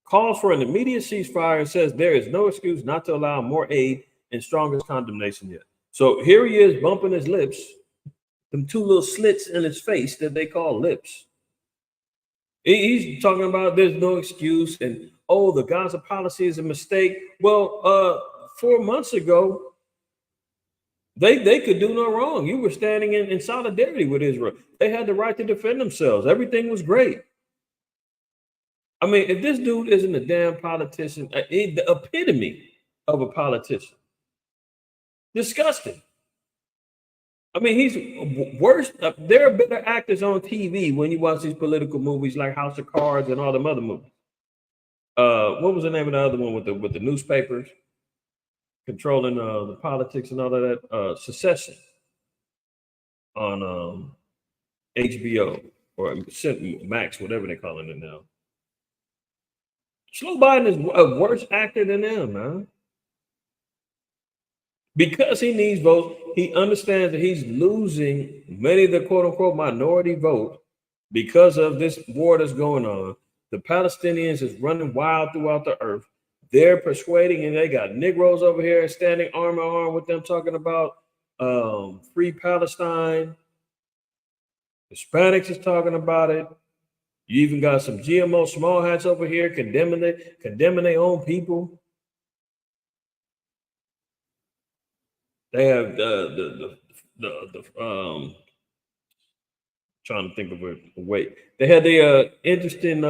calls for an immediate ceasefire, and says there is no excuse not to allow more aid, and strongest condemnation yet. So here he is bumping his lips, them two little slits in his face that they call lips. He's talking about there's no excuse, and oh, the Gaza policy is a mistake. Well, 4 months ago, they could do no wrong. You were standing in solidarity with Israel. They had the right to defend themselves. Everything was great. I mean, if this dude isn't a damn politician, the epitome of a politician, disgusting. I mean, he's worse. There are better actors on TV when you watch these political movies like House of Cards and all them other movies. What was the name of the other one with the newspapers controlling the politics and all of that? Secession on HBO or Max, whatever they're calling it now. Joe Biden is a worse actor than them, man. Because he needs votes, he understands that he's losing many of the quote unquote minority vote because of this war that's going on. The Palestinians is running wild throughout the earth. They're persuading, and they got Negroes over here standing arm in arm with them, talking about free Palestine. Hispanics is talking about it. You even got some GMO small hats over here condemning their own people. They have trying to think of a way. They had the interesting.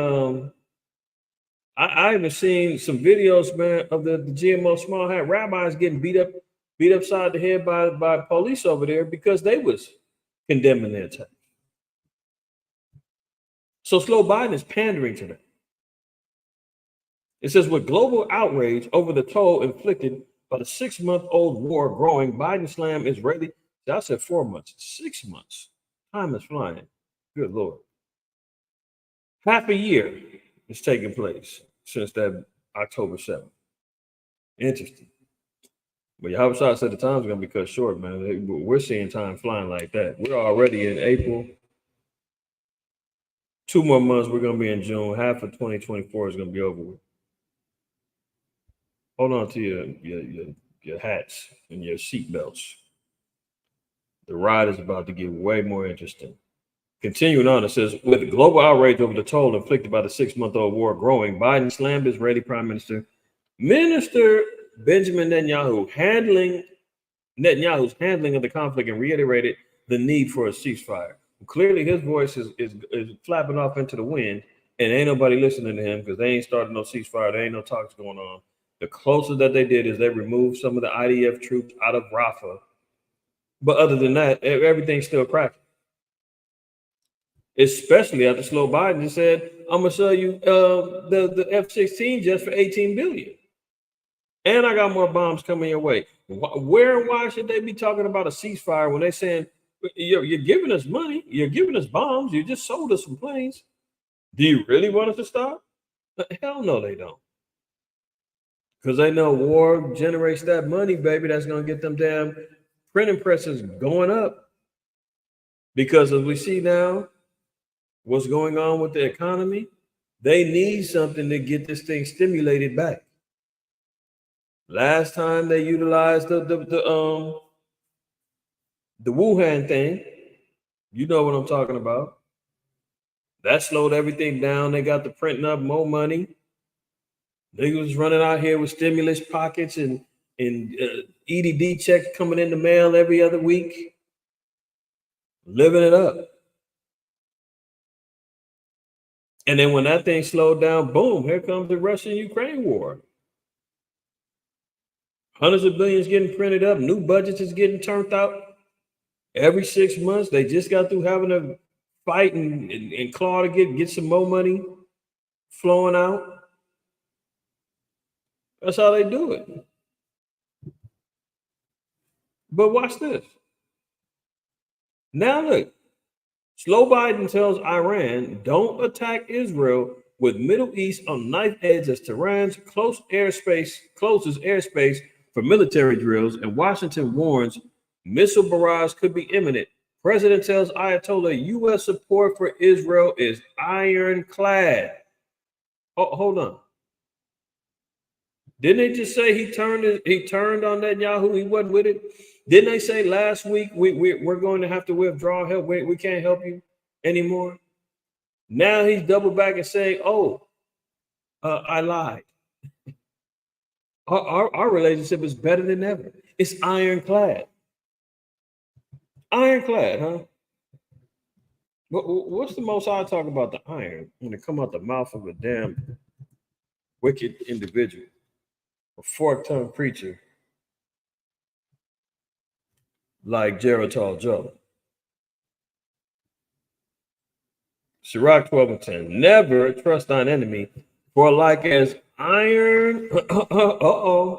I even seen some videos, man, of the GMO small hat rabbis getting beat upside the head by police over there because they was condemning their attack. So slow Biden is pandering to them. It says with global outrage over the toll inflicted by the 6-month-old war growing, Biden slammed Israeli. I said 4 months, 6 months. Time is flying. Good Lord. Half a year is taking place since that October 7th. Interesting. But Yahweh said the time's going to be cut short, man. We're seeing time flying like that. We're already in April. 2 more months, we're going to be in June. Half of 2024 is going to be over with. Hold on to your hats and your seat belts. The ride is about to get way more interesting. Continuing on, it says, with global outrage over the toll inflicted by the 6-month-old war growing, Biden slammed Israeli Prime Minister Benjamin Netanyahu's handling of the conflict and reiterated the need for a ceasefire. Clearly, his voice is flapping off into the wind, and ain't nobody listening to him because they ain't starting no ceasefire. There ain't no talks going on. The closest that they did is they removed some of the IDF troops out of Rafah. But other than that, everything's still cracking. Especially after slow Biden just said, I'm going to sell you the F-16 just for $18 billion. And I got more bombs coming your way. Where and why should they be talking about a ceasefire when they're saying, you're giving us money, you're giving us bombs, you just sold us some planes. Do you really want us to stop? Hell no, they don't. Because they know war generates that money, baby. That's going to get them damn printing presses going up. Because as we see now, what's going on with the economy, they need something to get this thing stimulated back. Last time they utilized the Wuhan thing, you know what I'm talking about. That slowed everything down. They got the printing up more money. They was running out here with stimulus pockets and EDD checks coming in the mail every other week, living it up. And then when that thing slowed down, boom, here comes the Russian-Ukraine war. Hundreds of billions getting printed up, new budgets is getting turned out every 6 months. They just got through having a fight and claw to get some more money flowing out. That's how they do it. But watch this. Now look, Slow Biden tells Iran, don't attack Israel with Middle East on knife edge as Tehran's closes airspace for military drills, and Washington warns missile barrage could be imminent. President tells Ayatollah U.S. support for Israel is ironclad. Oh, hold on. Didn't they just say he turned on Netanyahu? He wasn't with it. Didn't they say last week we're going to have to withdraw help? We can't help you anymore. Now he's double back and saying, "Oh, I lied." Our relationship is better than ever. It's ironclad. Ironclad, huh? What's the most I talk about the iron when it come out the mouth of a damn wicked individual, a fork-tongued preacher like Geritol Joe? Sirach 12:10. Never trust thine enemy, for like as iron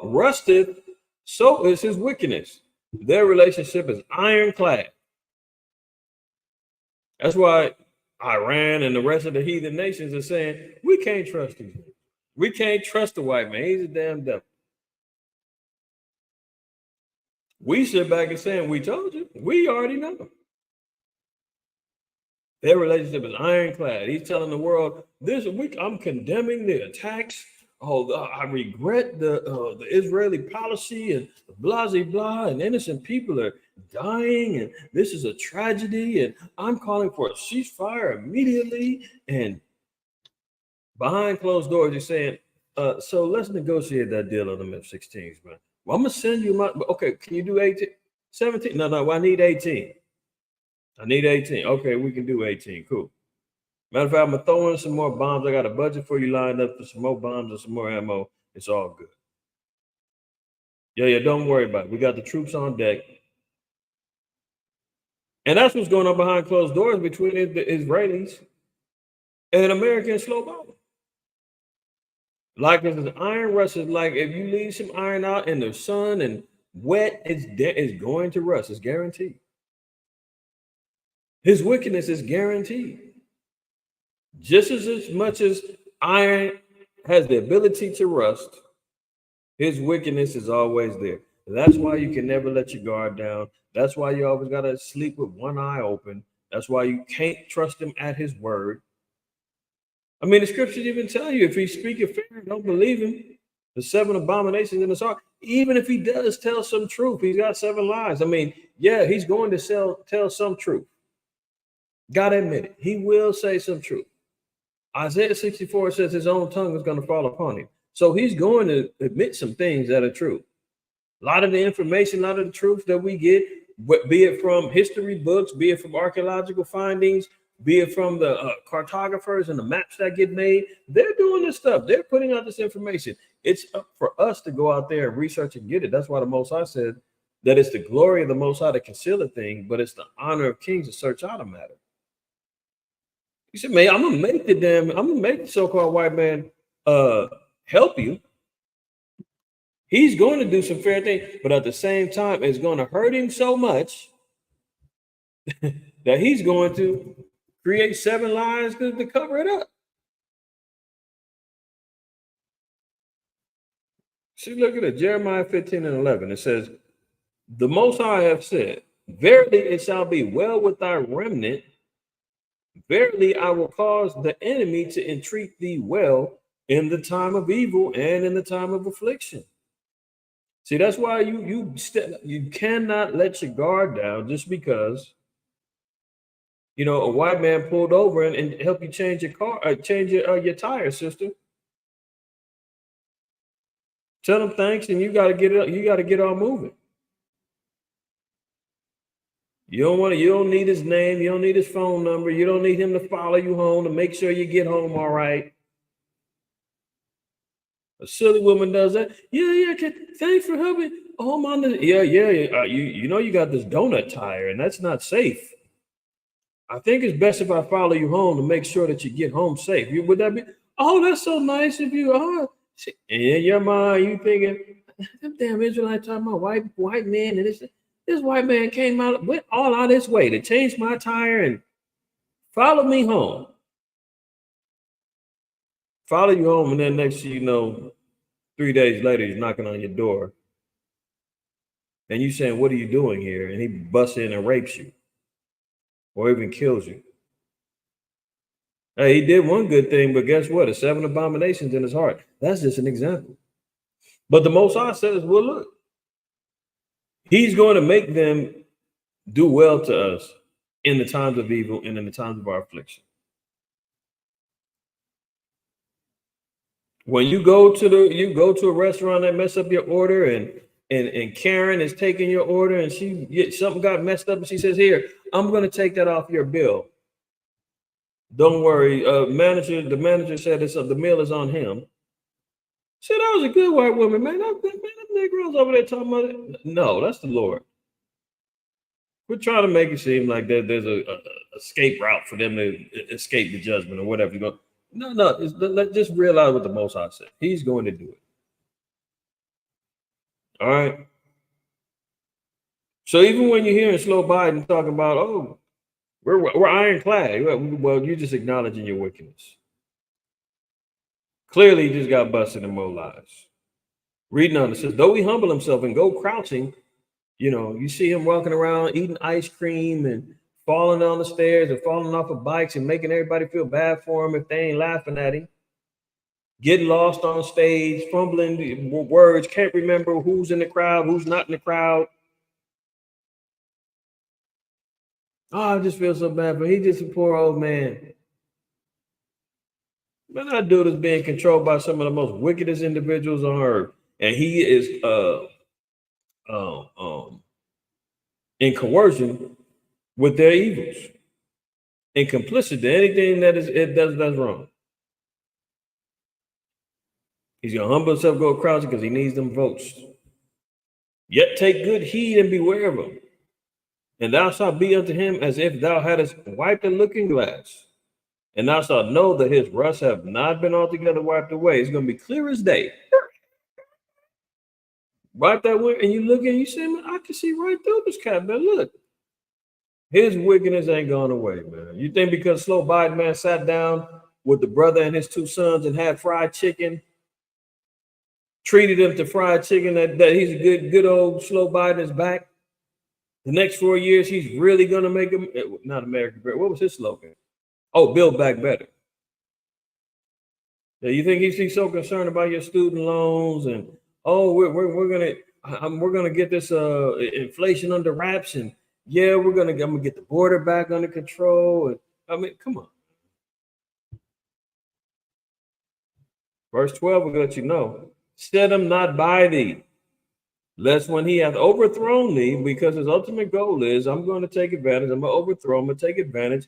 rusted, so is his wickedness. Their relationship is ironclad. That's why Iran and the rest of the heathen nations are saying, we can't trust him. We can't trust the white man. He's a damn devil. We sit back and saying, we told you. We already know. Their relationship is ironclad. He's telling the world, this week I'm condemning the attacks. Oh, I regret the Israeli policy and blah, blah, blah, and innocent people are dying, and this is a tragedy, and I'm calling for a ceasefire immediately. And behind closed doors, he's saying, so let's negotiate that deal on the F-16s, man. Well, I'm going to send you my, okay, can you do 18? 17? No, I need 18. I need 18. Okay, we can do 18. Cool. Matter of fact, I'm going to throw in some more bombs. I got a budget for you lined up for some more bombs and some more ammo. It's all good. Yeah, don't worry about it. We got the troops on deck. And that's what's going on behind closed doors between the Israelis and American slow bomb. Like this iron rust is like if you leave some iron out in the sun and wet, it's going to rust. It's guaranteed. His wickedness is guaranteed. Just as much as iron has the ability to rust, his wickedness is always there. That's why you can never let your guard down. That's why you always got to sleep with one eye open. That's why you can't trust him at his word. I mean, the scriptures even tell you if he speaketh fair, don't believe him. The 7 abominations in his heart. Even if he does tell some truth, he's got 7 lies. I mean, yeah, he's going to tell some truth. Gotta admit it. He will say some truth. Isaiah 64 says his own tongue is going to fall upon him. So he's going to admit some things that are true. A lot of the information, a lot of the truth that we get, be it from history books, be it from archaeological findings, be it from the cartographers and the maps that get made, they're doing this stuff. They're putting out this information. It's up for us to go out there and research and get it. That's why the Most High said that it's the glory of the Most High to conceal a thing, but it's the honor of kings to search out a matter. He said, man, I'm gonna make the so-called white man help you. He's going to do some fair things, but at the same time, it's going to hurt him so much that he's going to create 7 lies to cover it up. See, look at it, Jeremiah 15:11. It says, the Most High have said, verily it shall be well with thy remnant. Verily, I will cause the enemy to entreat thee well in the time of evil and in the time of affliction. See, that's why you cannot let your guard down just because a white man pulled over and help you change your car, change your tire, sister. Tell him thanks, and you got to get it. You got to get on moving. You don't want to. You don't need his name. You don't need his phone number. You don't need him to follow you home to make sure you get home all right. A silly woman does that. Yeah. Thanks for helping. Oh my. Yeah. You know you got this donut tire, and that's not safe. I think it's best if I follow you home to make sure that you get home safe. Would that be? Oh, that's so nice of you. Oh, and in your mind, you thinking, them damn Israelites talking about white man, and this white man came went all out this way to change my tire and follow me home. Follow you home, and then next thing you know, 3 days later, he's knocking on your door, and you saying, "What are you doing here?" And he busts in and rapes you, or even kills you. Hey, he did one good thing, but guess what? There's 7 abominations in his heart. That's just an example. But the Most High says, well, look, he's going to make them do well to us in the times of evil and in the times of our affliction. When you go to a restaurant and mess up your order, and Karen is taking your order, and something got messed up, and she says, "Here, I'm going to take that off your bill. Don't worry." The manager said the meal is on him. See, that was a good white woman, man. That Negroes over there talking about it. No, that's the Lord. We're trying to make it seem like there's a escape route for them to escape the judgment or whatever. You go, no. Let's just realize what the Most High said. He's going to do it. All right. So even when you're hearing Slow Biden talking about, oh, we're ironclad, well, you're just acknowledging your wickedness. Clearly, he just got busted in more lies. Reading on it says, though he humble himself and go crouching, you see him walking around eating ice cream and falling down the stairs and falling off of bikes and making everybody feel bad for him if they ain't laughing at him. Getting lost on stage, fumbling words, can't remember who's in the crowd, who's not in the crowd. Oh, I just feel so bad, but he's just a poor old man. Man, that dude is being controlled by some of the most wickedest individuals on earth, and he is in coercion with their evils, and complicit to anything that's wrong. He's gonna humble himself, go crouching because he needs them votes. Yet take good heed and beware of him, and thou shalt be unto him as if thou hadst wiped a looking glass, and thou shalt know that his rust have not been altogether wiped away. It's gonna be clear as day. Right that way, and you look and you say, man, I can see right through this cat, man. Look, his wickedness ain't gone away, man. You think because Slow Biden, man, sat down with the brother and his 2 sons and had fried chicken, treated him to fried chicken, that he's a good old Slow Biden is back. The next 4 years, he's really gonna make him not American great. What was his slogan? Oh, Build Back Better. Yeah, you think he's so concerned about your student loans and we're gonna get this inflation under wraps, and yeah, I'm gonna get the border back under control. And I mean, come on. Verse 12 will let you know, set him not by thee, lest when he hath overthrown thee, because his ultimate goal is, I'm going to take advantage, I'm going to overthrow, I'm going to take advantage,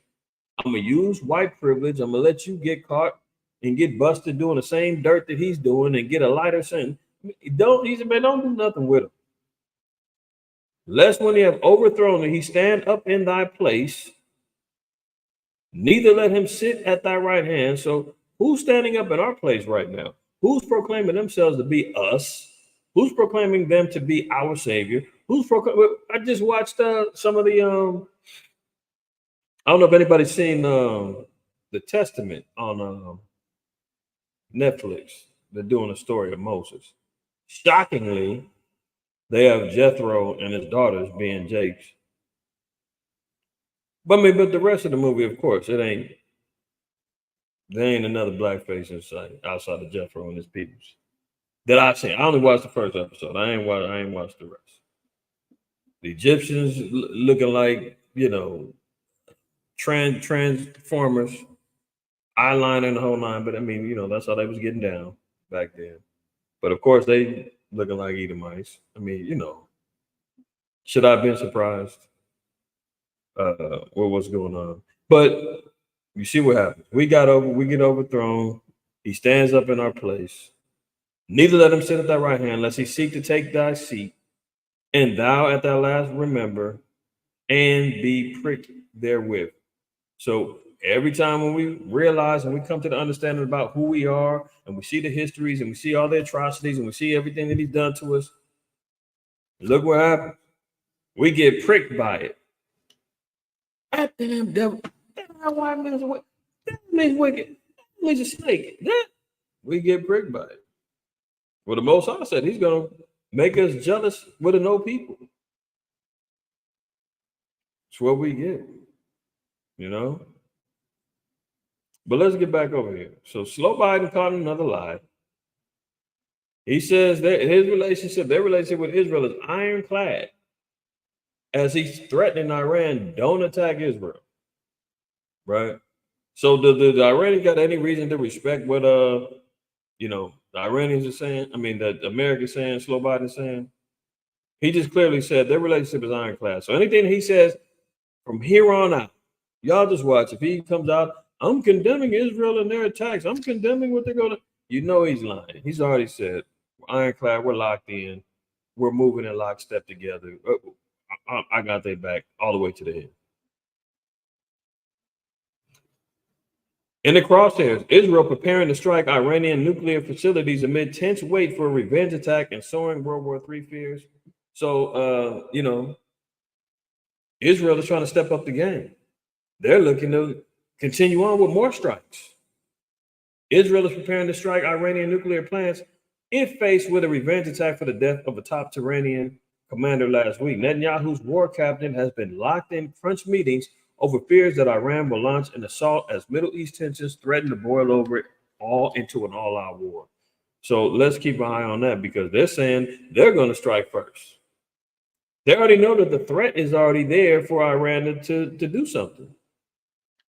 I'm going to use white privilege, I'm going to let you get caught and get busted doing the same dirt that he's doing and get a lighter sentence. Don't do nothing with him. Lest when he have overthrown thee, he stand up in thy place, neither let him sit at thy right hand. So who's standing up in our place right now? Who's proclaiming themselves to be us? Who's proclaiming them to be our savior? I just watched some of the I don't know if anybody's seen the Testament on Netflix. They're doing a story of Moses. Shockingly, they have Jethro and his daughters being Jakes. But the rest of the movie, of course, there ain't another blackface inside outside of Jethro and his peoples that I've seen. I only watched the first episode. I ain't watched the rest. The Egyptians looking like, transformers, eyeliner and the whole nine. But I mean, that's how they was getting down back then. But of course, they looking like Edomites. I mean, should I have been surprised with what's going on? But you see what happens. We get overthrown. He stands up in our place. Neither let him sit at thy right hand, lest he seek to take thy seat. And thou at thy last remember, and be pricked therewith. So every time when we realize and we come to the understanding about who we are, and we see the histories, and we see all the atrocities, and we see everything that he's done to us, look what happens. We get pricked by it. That damn devil, that white man's wicked. That man's wicked. That man's a snake. We get pricked by it. Well, the Most High said he's going to make us jealous with a no people. It's what we get, But let's get back over here. So Slow Biden caught another lie. He says that their relationship with Israel is ironclad, as he's threatening Iran, don't attack Israel. Right? So the Iranians got any reason to respect what the Iranians are saying? I mean, the Americans saying, Slow Biden is saying? He just clearly said their relationship is ironclad. So anything he says from here on out, y'all just watch. If he comes out, I'm condemning Israel and their attacks. I'm condemning what they're going to. He's lying. He's already said, ironclad, we're locked in. We're moving in lockstep together. I got their back all the way to the end. In the crosshairs, Israel preparing to strike Iranian nuclear facilities amid tense wait for a revenge attack and soaring World War III fears. So, Israel is trying to step up the game. They're looking to continue on with more strikes. Israel is preparing to strike Iranian nuclear plants if faced with a revenge attack for the death of a top Iranian commander last week. Netanyahu's war cabinet has been locked in crunch meetings over fears that Iran will launch an assault as Middle East tensions threaten to boil over into an all-out war. So let's keep an eye on that, because they're saying they're going to strike first. They already know that the threat is already there for Iran to do something.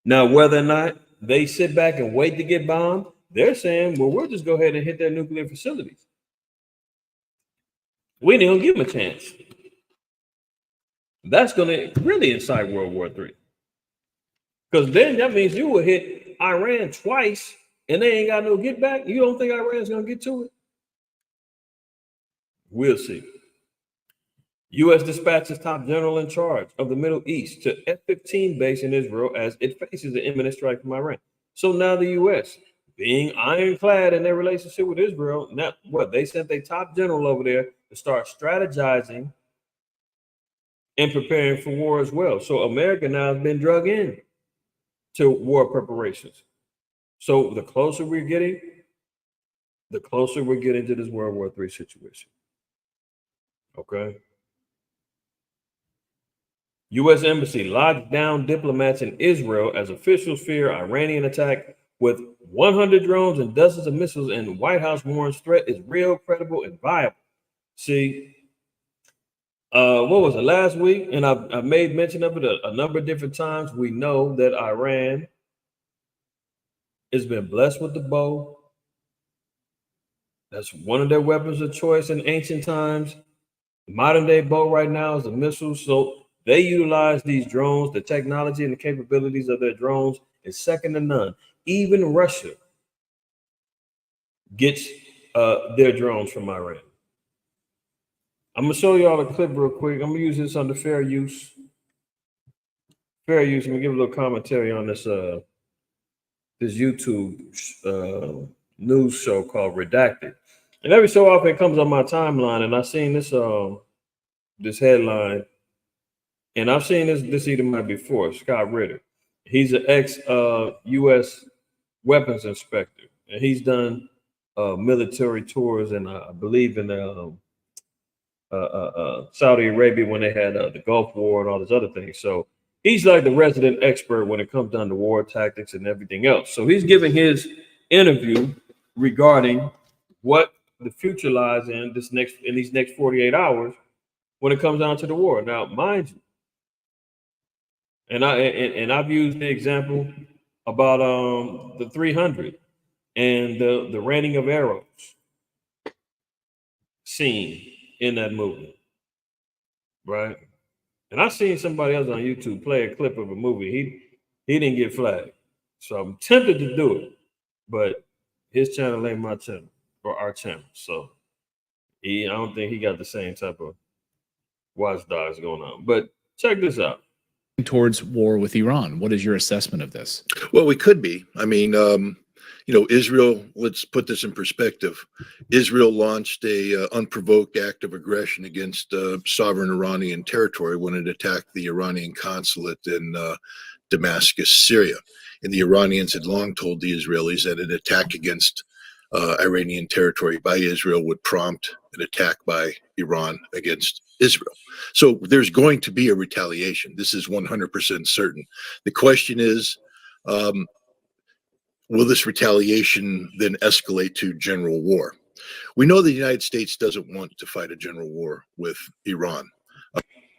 Now, whether or not they sit back and wait to get bombed, they're saying, well, we'll just go ahead and hit their nuclear facilities. We ain't gonna give them a chance. That's going to really incite World War III. Because then that means you will hit Iran twice and they ain't got no get back. You don't think Iran's going to get to it? We'll see. U.S. dispatches top general in charge of the Middle East to F-15 base in Israel as it faces an imminent strike from Iran. So now the U.S., being ironclad in their relationship with Israel, now what? They sent their top general over there to start strategizing and preparing for war as well. So America now has been drug in to war preparations. So the closer we're getting to this World War III situation. Okay. U.S. Embassy locked down diplomats in Israel as officials fear Iranian attack with 100 drones and dozens of missiles, and White House warns threat is real, credible, and viable. See, what was it, last week? And I've made mention of it a number of different times. We know that Iran has been blessed with the bow. That's one of their weapons of choice in ancient times. The modern day bow right now is a missile. So they utilize these drones. The technology and the capabilities of their drones is second to none. Even Russia gets their drones from Iran. I'm going to show y'all a clip real quick. I'm going to use this under fair use. Fair use. I'm going to give a little commentary on this this YouTube news show called Redacted. And every so often it comes on my timeline, and I've seen this this headline, and I've seen this Edomite before, Scott Ritter. He's an ex-U.S. weapons inspector, and he's done military tours, and I believe in Saudi Arabia when they had the Gulf War and all those other things. So he's like the resident expert when it comes down to war tactics and everything else. So he's giving his interview regarding what the future lies in these next 48 hours when it comes down to the war. Now, mind you, and I've used the example about the 300 and the raining of arrows. scene in that movie, right? And I seen somebody else on YouTube play a clip of a movie. He didn't get flagged, so I'm tempted to do it, but his channel ain't my channel or our channel, so I don't think he got the same type of watchdogs going on. But check this out. Towards war with Iran. What is your assessment of this? Well, we could be. I mean, Israel, let's put this in perspective. Israel launched a unprovoked act of aggression against sovereign Iranian territory when it attacked the Iranian consulate in Damascus, Syria. And the Iranians had long told the Israelis that an attack against Iranian territory by Israel would prompt an attack by Iran against Israel. So there's going to be a retaliation. This is 100% certain. The question is, will this retaliation then escalate to general war? We know the United States doesn't want to fight a general war with Iran.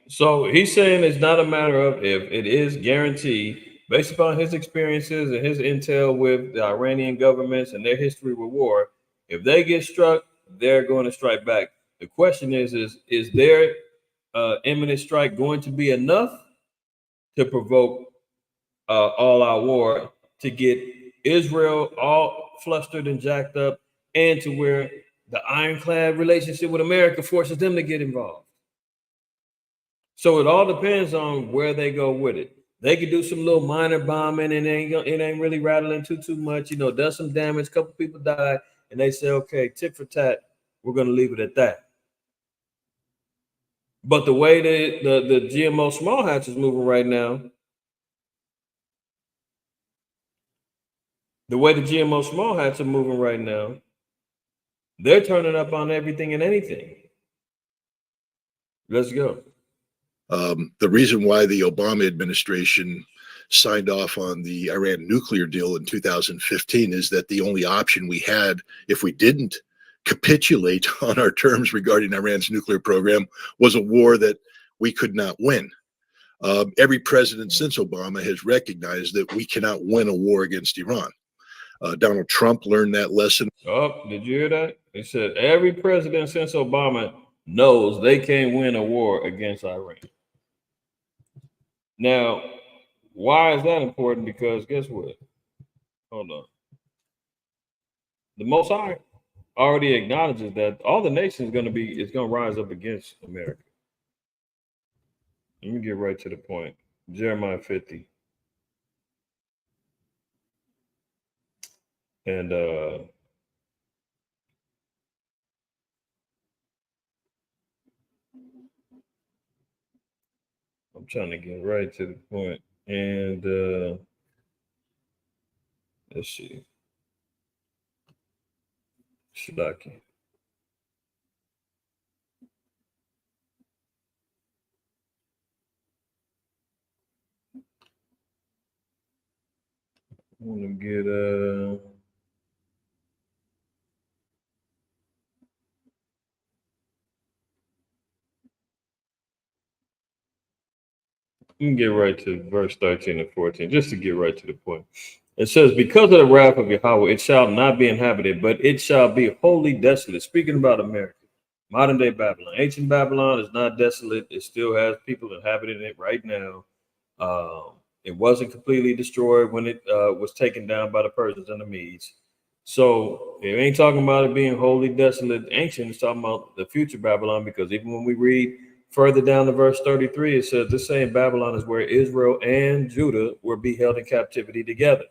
So he's saying it's not a matter of if, it is guaranteed based upon his experiences and his intel with the Iranian governments and their history with war. If they get struck, they're going to strike back. The question is their imminent strike going to be enough to provoke all-out war to get Israel all flustered and jacked up, and to where the ironclad relationship with America forces them to get involved? So it all depends on where they go with it. They could do some little minor bombing and it ain't really rattling too much, does some damage, a couple people die, and they say, okay, tit for tat, we're going to leave it at that. But the way the GMO small hatch is moving right now, they're turning up on everything and anything. Let's go. The reason why the Obama administration signed off on the Iran nuclear deal in 2015 is that the only option we had, if we didn't capitulate on our terms regarding Iran's nuclear program, was a war that we could not win. Every president since Obama has recognized that we cannot win a war against Iran. Donald Trump learned that lesson. Oh, did you hear that? He said every president since Obama knows they can't win a war against Iran. Now, why is that important? Because guess what? Hold on. The Most High already acknowledges that all the nations is going to rise up against America. Let me get right to the point. Jeremiah 50. And I'm trying to get right to the point. And let's see. Shadaki. I want to get let me get right to verse 13 and 14, just to get right to the point. It says, because of the wrath of Yahweh, it shall not be inhabited, but it shall be wholly desolate. Speaking about America, modern day Babylon. Ancient Babylon is not desolate. It still has people inhabiting it right now. It wasn't completely destroyed when it was taken down by the Persians and the Medes. So it ain't talking about it being wholly desolate. Ancient is talking about the future Babylon, because even when we read further down to verse 33, it says this same Babylon is where Israel and Judah were beheld in captivity together.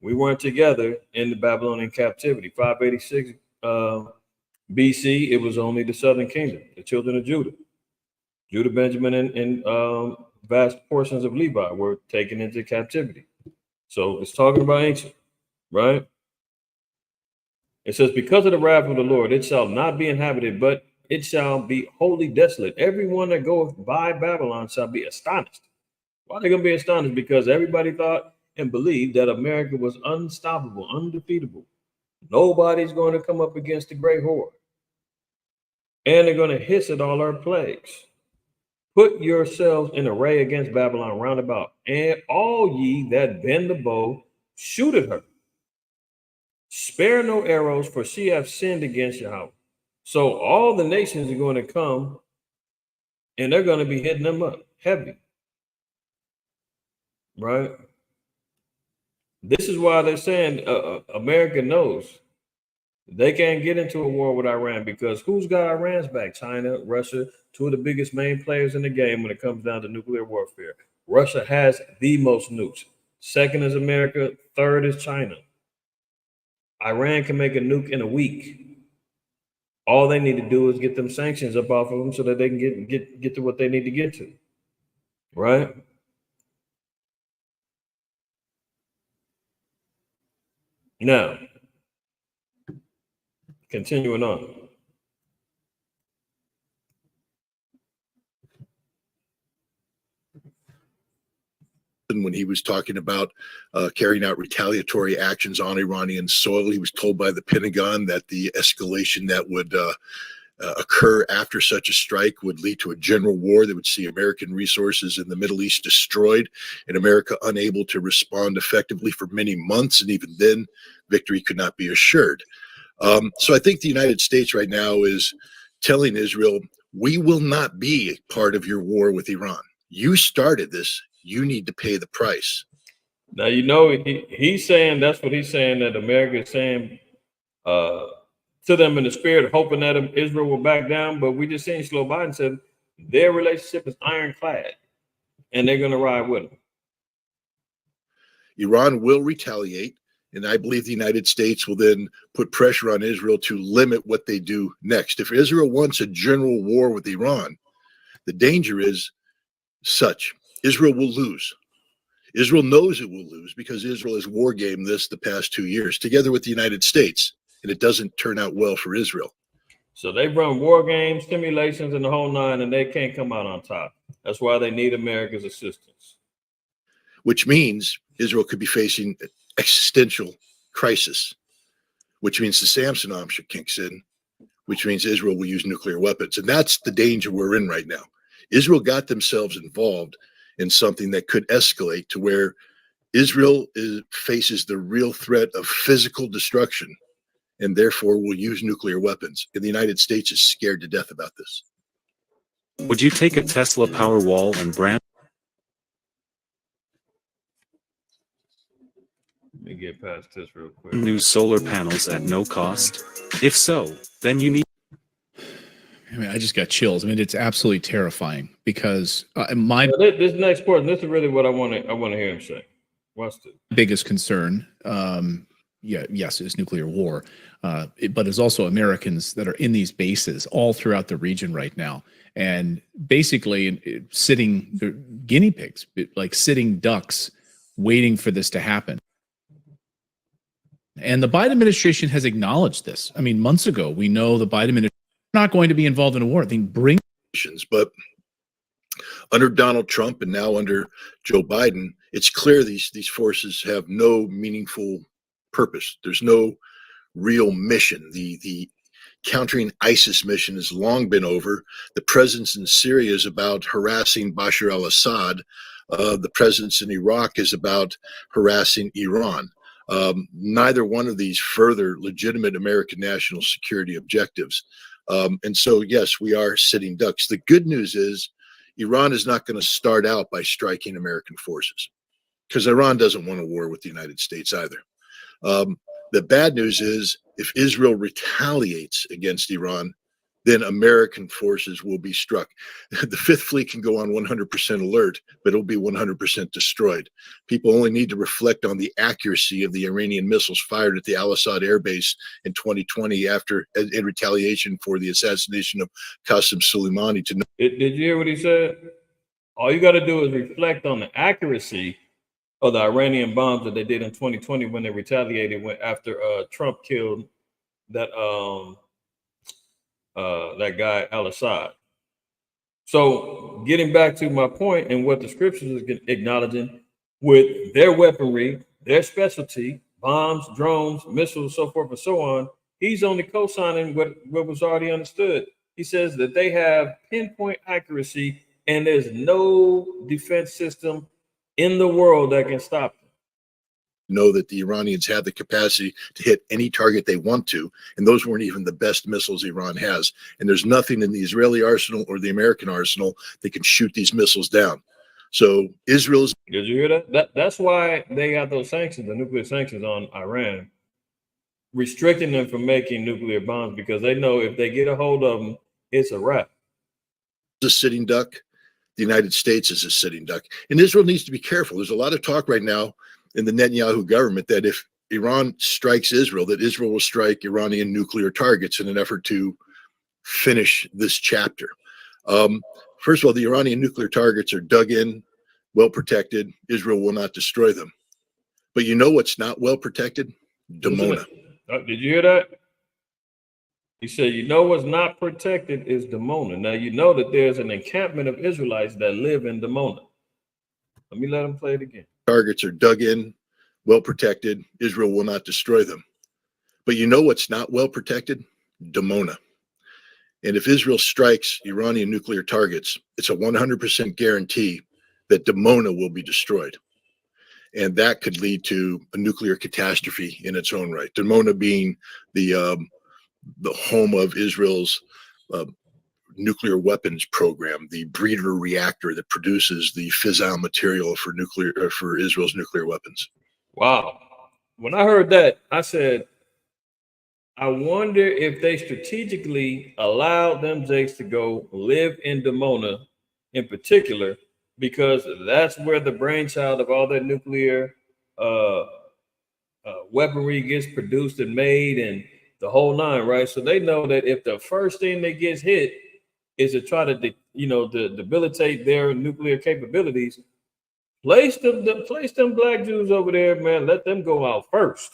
We weren't together in the Babylonian captivity. 586 BC, it was only the southern kingdom, the children of Judah. Judah, Benjamin, and vast portions of Levi were taken into captivity. So it's talking about ancient, right? It says, because of the wrath of the Lord, it shall not be inhabited, but it shall be wholly desolate. Everyone that goeth by Babylon shall be astonished. Why are they going to be astonished? Because everybody thought and believed that America was unstoppable, undefeatable. Nobody's going to come up against the great horde. And they're going to hiss at all our plagues. Put yourselves in array against Babylon round about, and all ye that bend the bow, shoot at her. Spare no arrows, for she hath sinned against Yahweh. So all the nations are going to come and they're going to be hitting them up heavy, right? This is why they're saying America knows they can't get into a war with Iran, because who's got Iran's back? China, Russia, two of the biggest main players in the game when it comes down to nuclear warfare. Russia has the most nukes. Second is America. Third is China. Iran can make a nuke in a week. All they need to do is get them sanctions up off of them so that they can get to what they need to get to. Right? Now, continuing on. When he was talking about carrying out retaliatory actions on Iranian soil, he was told by the Pentagon that the escalation that would occur after such a strike would lead to a general war that would see American resources in the Middle East destroyed and America unable to respond effectively for many months. And even then, victory could not be assured. So I think the United States right now is telling Israel, we will not be a part of your war with Iran. You started this. You need to pay the price. Now, you know, he's saying, that's what he's saying, that America is saying to them in the spirit, hoping that Israel will back down. But we just seen Joe Biden said their relationship is ironclad and they're going to ride with him. Iran will retaliate. And I believe the United States will then put pressure on Israel to limit what they do next. If Israel wants a general war with Iran, the danger is such. Israel will lose. Israel knows it will lose because Israel has war gamed this the past 2 years together with the United States, and it doesn't turn out well for Israel. So they run war games, simulations, and the whole nine, and they can't come out on top. That's why they need America's assistance. Which means Israel could be facing existential crisis, which means the Samson option kicks in, which means Israel will use nuclear weapons. And that's the danger we're in right now. Israel got themselves involved in something that could escalate to where Israel faces the real threat of physical destruction and therefore will use nuclear weapons. And the United States is scared to death about this. Would you take a Tesla Powerwall and brand Let me get past this real quick. new solar panels at no cost? If so, then you need. I mean, I just got chills. I mean, it's absolutely terrifying because This next part, this is really what I want to hear him say. Watch this. biggest concern, yes, is nuclear war, but it's also Americans that are in these bases all throughout the region right now, and basically sitting guinea pigs, like sitting ducks, waiting for this to happen. And the Biden administration has acknowledged this. I mean, months ago, we know the Biden administration is not going to be involved in a war. I think but under Donald Trump and now under Joe Biden, it's clear these forces have no meaningful purpose. There's no real mission. The countering ISIS mission has long been over. The presence in Syria is about harassing Bashar al-Assad. The presence in Iraq is about harassing Iran. Neither one of these further legitimate American national security objectives. And so, yes, we are sitting ducks. The good news is Iran is not going to start out by striking American forces because Iran doesn't want a war with the United States either. The bad news is if Israel retaliates against Iran, then American forces will be struck. The Fifth Fleet can go on 100% alert, but it'll be 100% destroyed. People only need to reflect on the accuracy of the Iranian missiles fired at the Al-Assad Air Base in 2020 in retaliation for the assassination of Qasem Soleimani. Did you hear what he said? All you got to do is reflect on the accuracy of the Iranian bombs that they did in 2020 when they retaliated after Trump killed that guy Al-Assad. So getting back to my point and what the scriptures is acknowledging with their weaponry, their specialty, bombs, drones, missiles, so forth and so on, he's only co-signing what was already understood. He says that they have pinpoint accuracy and there's no defense system in the world that can stop them. know that the Iranians have the capacity to hit any target they want to, and those weren't even the best missiles Iran has. And there's nothing in the Israeli arsenal or the American arsenal that can shoot these missiles down. So Israel's. Did you hear that? That's why they got those sanctions, the nuclear sanctions on Iran, restricting them from making nuclear bombs, because they know if they get a hold of them, it's a wrap. A sitting duck. The United States is a sitting duck. And Israel needs to be careful. There's a lot of talk right now in the Netanyahu government that if Iran strikes Israel, that Israel will strike Iranian nuclear targets in an effort to finish this chapter. First of all, the Iranian nuclear targets are dug in, well protected. Israel will not destroy them. But you know what's not well protected? Dimona. Did you hear that? He said, you know what's not protected is Dimona. Now, you know that there's an encampment of Israelites that live in Dimona. Let me let him play it again. Targets are dug in, well protected. Israel will not destroy them. But you know what's not well protected? Dimona. And if Israel strikes Iranian nuclear targets, it's a 100% guarantee that Dimona will be destroyed. And that could lead to a nuclear catastrophe in its own right. Dimona being the home of Israel's nuclear weapons program, the breeder reactor that produces the fissile material for Israel's nuclear weapons. Wow. When I heard that, I said, I wonder if they strategically allowed them Jakes to go live in Dimona in particular, because that's where the brainchild of all that nuclear weaponry gets produced and made, and the whole nine, right? So they know that if the first thing that gets hit is to try to, debilitate their nuclear capabilities, place them black Jews over there, man. Let them go out first.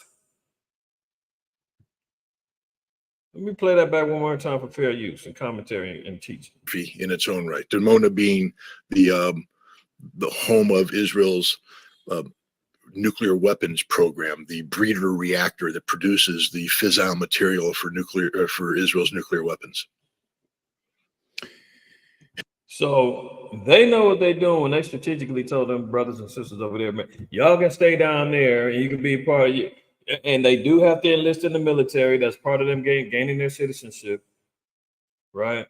Let me play that back one more time for fair use and commentary and teaching. In its own right, Dimona being the home of Israel's nuclear weapons program, the breeder reactor that produces the fissile material for Israel's nuclear weapons. So they know what they're doing when they strategically told them brothers and sisters over there, man, y'all can stay down there and you can be a part of you. And they do have to enlist in the military. That's part of them gaining their citizenship, right?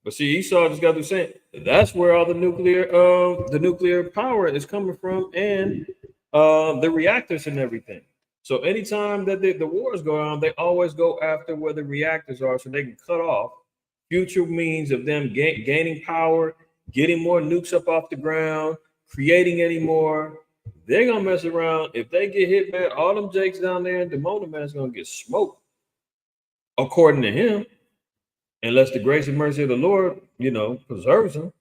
But see, Esau just got to say that's where all the nuclear power is coming from, and the reactors and everything. So anytime that the wars go on, they always go after where the reactors are, so they can cut off future means of them gaining power, getting more nukes up off the ground, creating any more. They're gonna mess around. If they get hit, man, all them Jakes down there in Dimona, man, is gonna get smoked, according to him, unless the grace and mercy of the Lord, preserves them.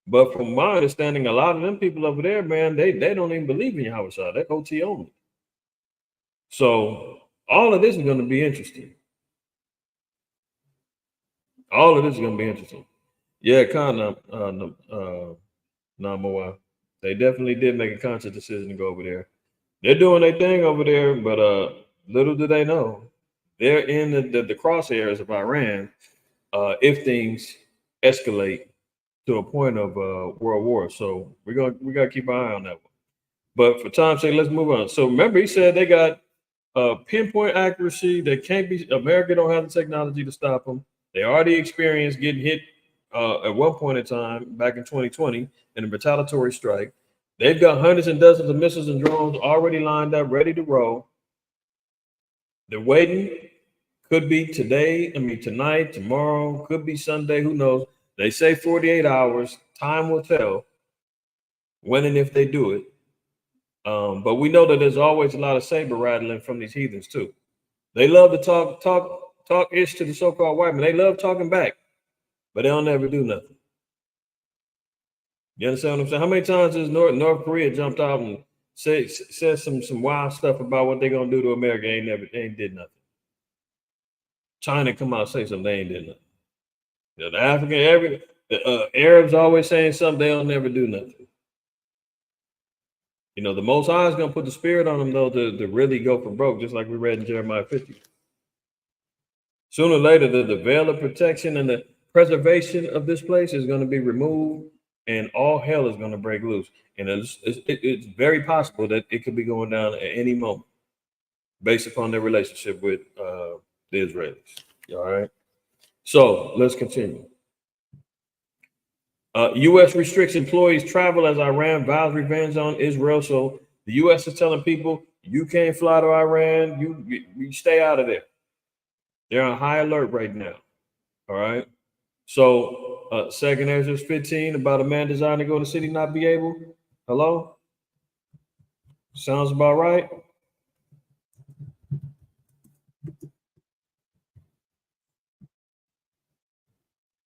But from my understanding, a lot of them people over there, man, they don't even believe in Yahweh. They're OT only. So all of this is going to be interesting. All of this is going to be interesting. Yeah, kind of, Namoa. They definitely did make a conscious decision to go over there. They're doing their thing over there, but little do they know, they're in the crosshairs of Iran if things escalate to a point of world war. So we gotta keep an eye on that one. But for time's sake, let's move on. So remember, he said they got pinpoint accuracy. They can't be. America don't have the technology to stop them. They already experienced getting hit at one point in time back in 2020 in a retaliatory strike. They've got hundreds and dozens of missiles and drones already lined up, ready to roll. They're waiting. Could be today. Tonight, tomorrow. Could be Sunday. Who knows? They say 48 hours. Time will tell when and if they do it. But we know that there's always a lot of saber rattling from these heathens too. They love to talk ish to the so-called white men. They love talking back, but they don't ever do nothing. You understand what I'm saying? How many times has North Korea jumped out and said some wild stuff about what they're gonna do to America? They ain't did nothing. China come out and say something, they ain't did nothing. The Arabs always saying something, they don't never do nothing. The Most High is going to put the spirit on them, though, to really go for broke, just like we read in Jeremiah 50. Sooner or later, the veil of protection and the preservation of this place is going to be removed, and all hell is going to break loose. And it's very possible that it could be going down at any moment based upon their relationship with the Israelis. All right. So let's continue. U.S. restricts employees' travel as Iran vows revenge on Israel. So the U.S. is telling people, you can't fly to Iran. You stay out of there. They're on high alert right now. All right. So second Ezra 15 about a man desiring to go to the city not be able. Hello? Sounds about right.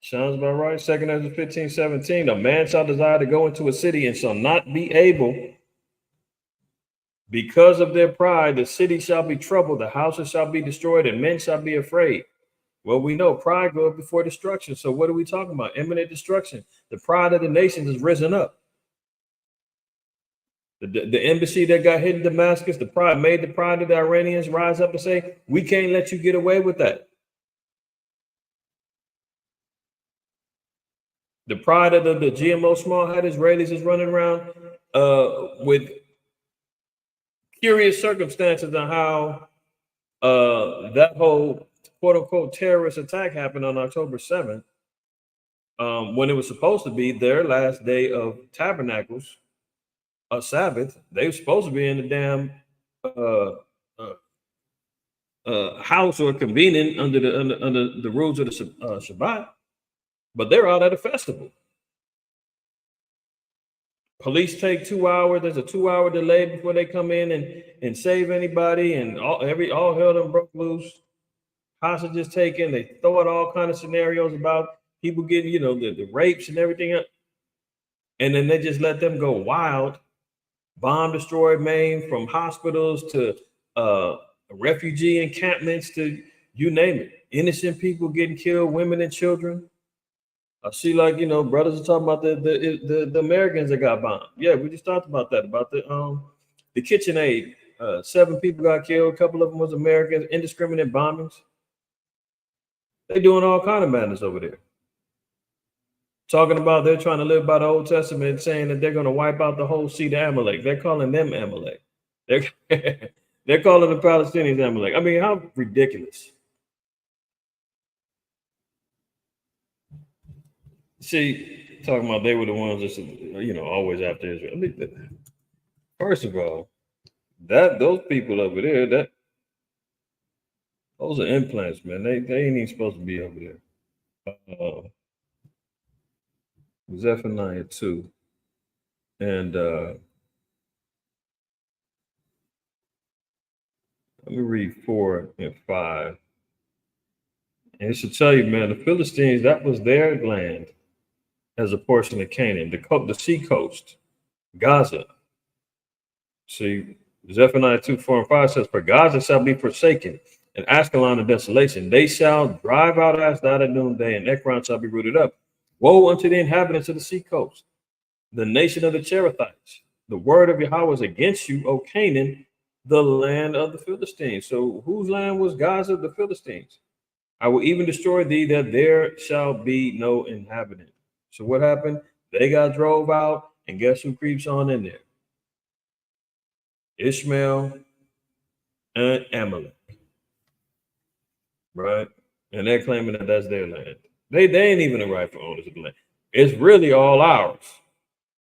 Sounds about right. Second Ezra 15:17. A man shall desire to go into a city and shall not be able. Because of their pride, the city shall be troubled, the houses shall be destroyed, and men shall be afraid. Well, we know pride goes before destruction. So what are we talking about? Imminent destruction. The pride of the nations has risen up. The embassy that got hit in Damascus, the pride made the pride of the Iranians rise up and say, we can't let you get away with that. The pride of the GMO small-hat Israelis is running around with curious circumstances on how that whole quote-unquote terrorist attack happened on October 7th, when it was supposed to be their last day of tabernacles, a Sabbath. They were supposed to be in the damn house or convening under the rules of the Shabbat, but they're out at a festival. Police take 2 hours. There's a 2-hour delay before they come in and save anybody, and all hell done broke loose. Hostages taken. They throw out all kind of scenarios about people getting, the rapes and everything else. And then they just let them go wild. Bomb destroyed Maine, from hospitals to refugee encampments to you name it. Innocent people getting killed, women and children. I see, brothers are talking about the Americans that got bombed. Yeah, we just talked about that, about the KitchenAid. 7 people got killed. A couple of them was Americans. Indiscriminate bombings. They're doing all kind of madness over there. Talking about they're trying to live by the Old Testament, saying that they're going to wipe out the whole seed of Amalek. They're calling them Amalek. They're calling the Palestinians Amalek. I mean, how ridiculous. See, talking about they were the ones that's, always after Israel. I mean, first of all, those people over there, those are implants, man. They ain't even supposed to be over there. Zephaniah 2. And let me read 4 and 5. And it should tell you, man, the Philistines, that was their land as a portion of Canaan, the sea coast, Gaza. See, Zephaniah 2, 4 and 5 says, for Gaza shall be forsaken, and Ashkelon a desolation. They shall drive out Ashdod at noonday, and Ekron shall be rooted up. Woe unto the inhabitants of the sea coast, the nation of the Cherethites. The word of Yahweh is against you, O Canaan, the land of the Philistines. So whose land was Gaza? The Philistines. I will even destroy thee, that there shall be no inhabitant. So what happened? They got drove out, and guess who creeps on in there? Ishmael and Amalek. Right? And they're claiming that that's their land. They ain't even the rightful owners of the land. It's really all ours.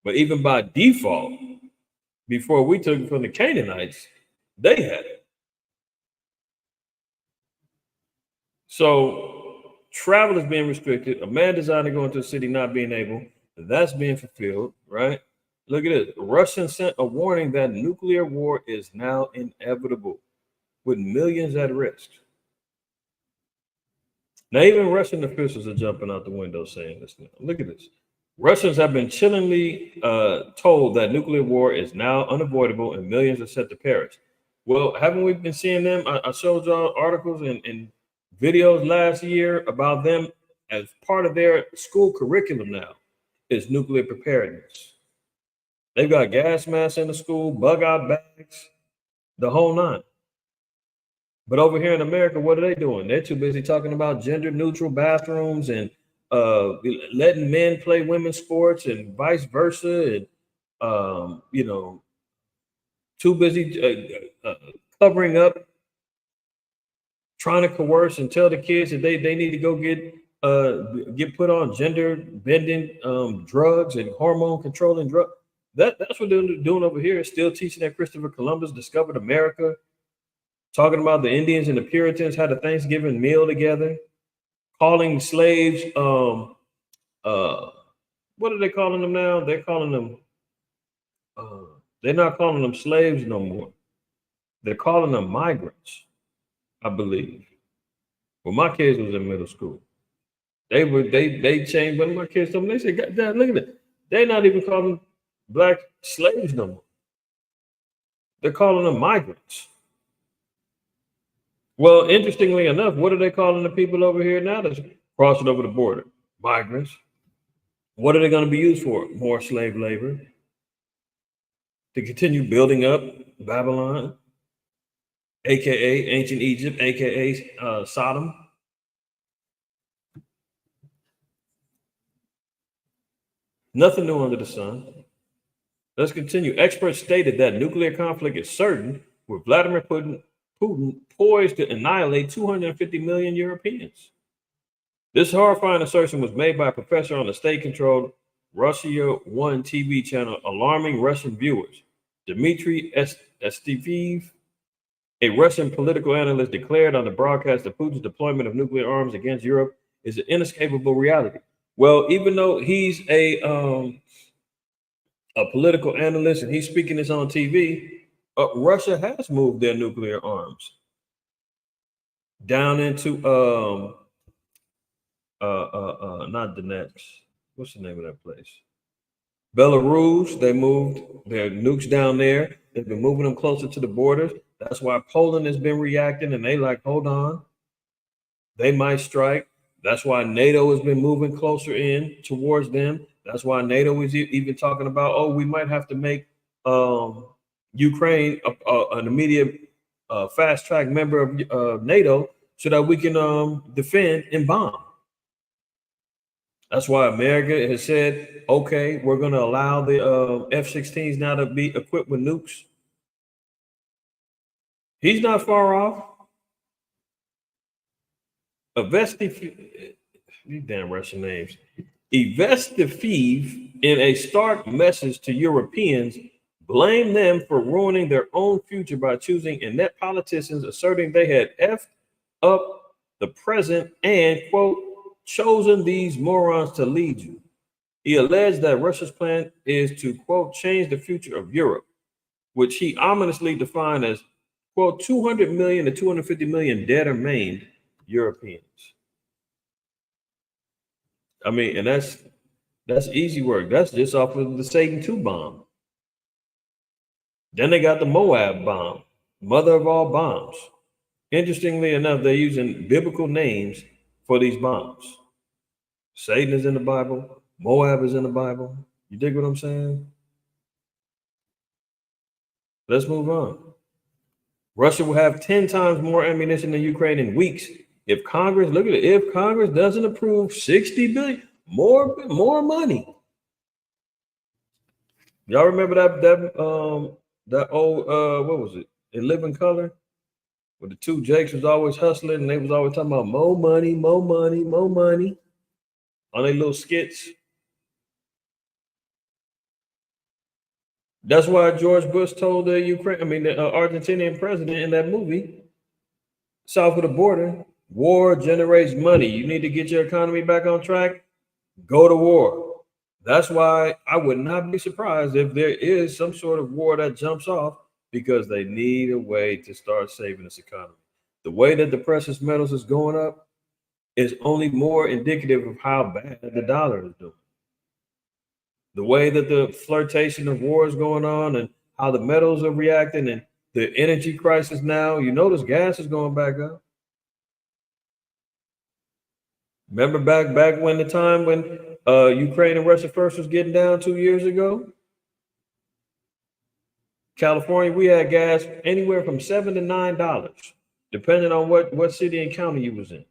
But even by default, before we took it from the Canaanites, they had it. So travel is being restricted. A man desiring to go into a city not being able, that's being fulfilled, right? Look at this. Russia sent a warning that nuclear war is now inevitable, with millions at risk. Now, even Russian officials are jumping out the window saying this now. Look at this. Russians have been chillingly told that nuclear war is now unavoidable and millions are set to perish. Well, haven't we been seeing them? I showed y'all articles and videos last year about them as part of their school curriculum now is nuclear preparedness. They've got gas masks in the school, bug out bags, the whole nine. But over here in America, what are they doing? They're too busy talking about gender neutral bathrooms and letting men play women's sports and vice versa, and you know, too busy covering up, trying to coerce and tell the kids that they need to go get put on gender bending drugs and hormone controlling drugs. That's what they're doing over here. Still teaching that Christopher Columbus discovered America, talking about the Indians and the Puritans had a Thanksgiving meal together, calling slaves what are they calling them now? They're calling them they're not calling them slaves no more. They're calling them migrants, I believe. When my kids was in middle school, they changed. One of my kids told me, they said, "God damn, look at it. They're not even calling black slaves no more. They're calling them migrants." Well, interestingly enough, what are they calling the people over here now that's crossing over the border? Migrants. What are they going to be used for? More slave labor to continue building up Babylon, aka ancient Egypt, aka Sodom. Nothing new under the sun. Let's continue. Experts stated that nuclear conflict is certain, with Vladimir Putin poised to annihilate 250 million Europeans. This horrifying assertion was made by a professor on the state-controlled Russia One TV channel, alarming Russian viewers. Dmitry Esteev, a Russian political analyst, declared on the broadcast that Putin's deployment of nuclear arms against Europe is an inescapable reality. Well, even though he's a political analyst and he's speaking this on TV, Russia has moved their nuclear arms down into not Donetsk. What's the name of that place? Belarus. They moved their nukes down there. They've been moving them closer to the borders. That's why Poland has been reacting, and they like, hold on, they might strike. That's why NATO has been moving closer in towards them. That's why NATO is even talking about, oh, we might have to make Ukraine an immediate fast track member of NATO so that we can defend and bomb. That's why America has said, okay, we're going to allow the F-16s now to be equipped with nukes. He's not far off. These damn Russian names. Ivestifeev, in a stark message to Europeans, blamed them for ruining their own future by choosing inept politicians, asserting they had effed up the present and, quote, chosen these morons to lead you. He alleged that Russia's plan is to, quote, change the future of Europe, which he ominously defined as, quote, 200 million to 250 million dead or maimed Europeans. I mean, and that's easy work. That's just off of the Satan 2 bomb. Then they got the Moab bomb, mother of all bombs. Interestingly enough, they're using biblical names for these bombs. Satan is in the Bible. Moab is in the Bible. You dig what I'm saying? Let's move on. Russia will have 10 times more ammunition than Ukraine in weeks if Congress, look at it, if Congress doesn't approve 60 billion, more money. Y'all remember that old what was it? In Living Color? Where the two Jakes was always hustling and they was always talking about more money, more money, more money on their little skits. That's why George Bush told the Argentinian president in that movie, south of the border, war generates money. You need to get your economy back on track, go to war. That's why I would not be surprised if there is some sort of war that jumps off, because they need a way to start saving this economy. The way that the precious metals is going up is only more indicative of how bad the dollar is doing. The way that the flirtation of war is going on and how the metals are reacting and the energy crisis now, you notice gas is going back up. Remember back when the time when Ukraine and Russia first was getting down 2 years ago? California, we had gas anywhere from $7 to $9, depending on what city and county you was in.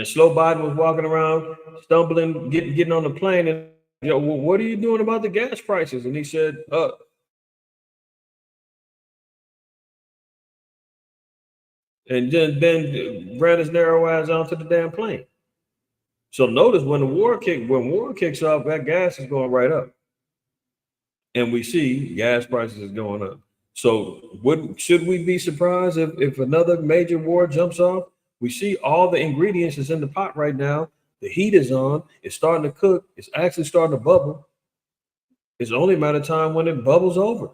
And Slow Biden was walking around, stumbling, getting on the plane, and well, what are you doing about the gas prices? And he said, and then ran his narrow ass onto the damn plane. So notice when war kicks off, that gas is going right up, and we see gas prices is going up. So should we be surprised if another major war jumps off? We see all the ingredients is in the pot right now. The heat is on. It's starting to cook. It's actually starting to bubble. It's only a matter of time when it bubbles over.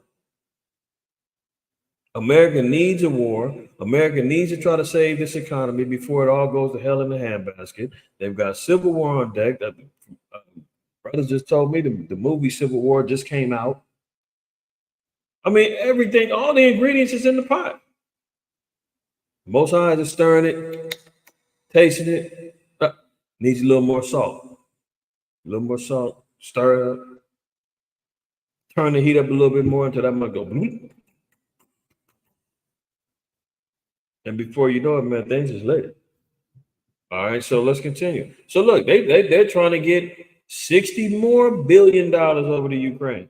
America needs a war. America needs to try to save this economy before it all goes to hell in the handbasket. They've got civil war on deck. Brothers just told me the movie Civil War just came out. I mean, everything, all the ingredients is in the pot. Most High is stirring it, tasting it. Needs a little more salt. A little more salt. Stir it up. Turn the heat up a little bit more until that might go bloop. And before you know it, man, things is lit. All right, so let's continue. So look, they're trying to get $60 more billion over to Ukraine.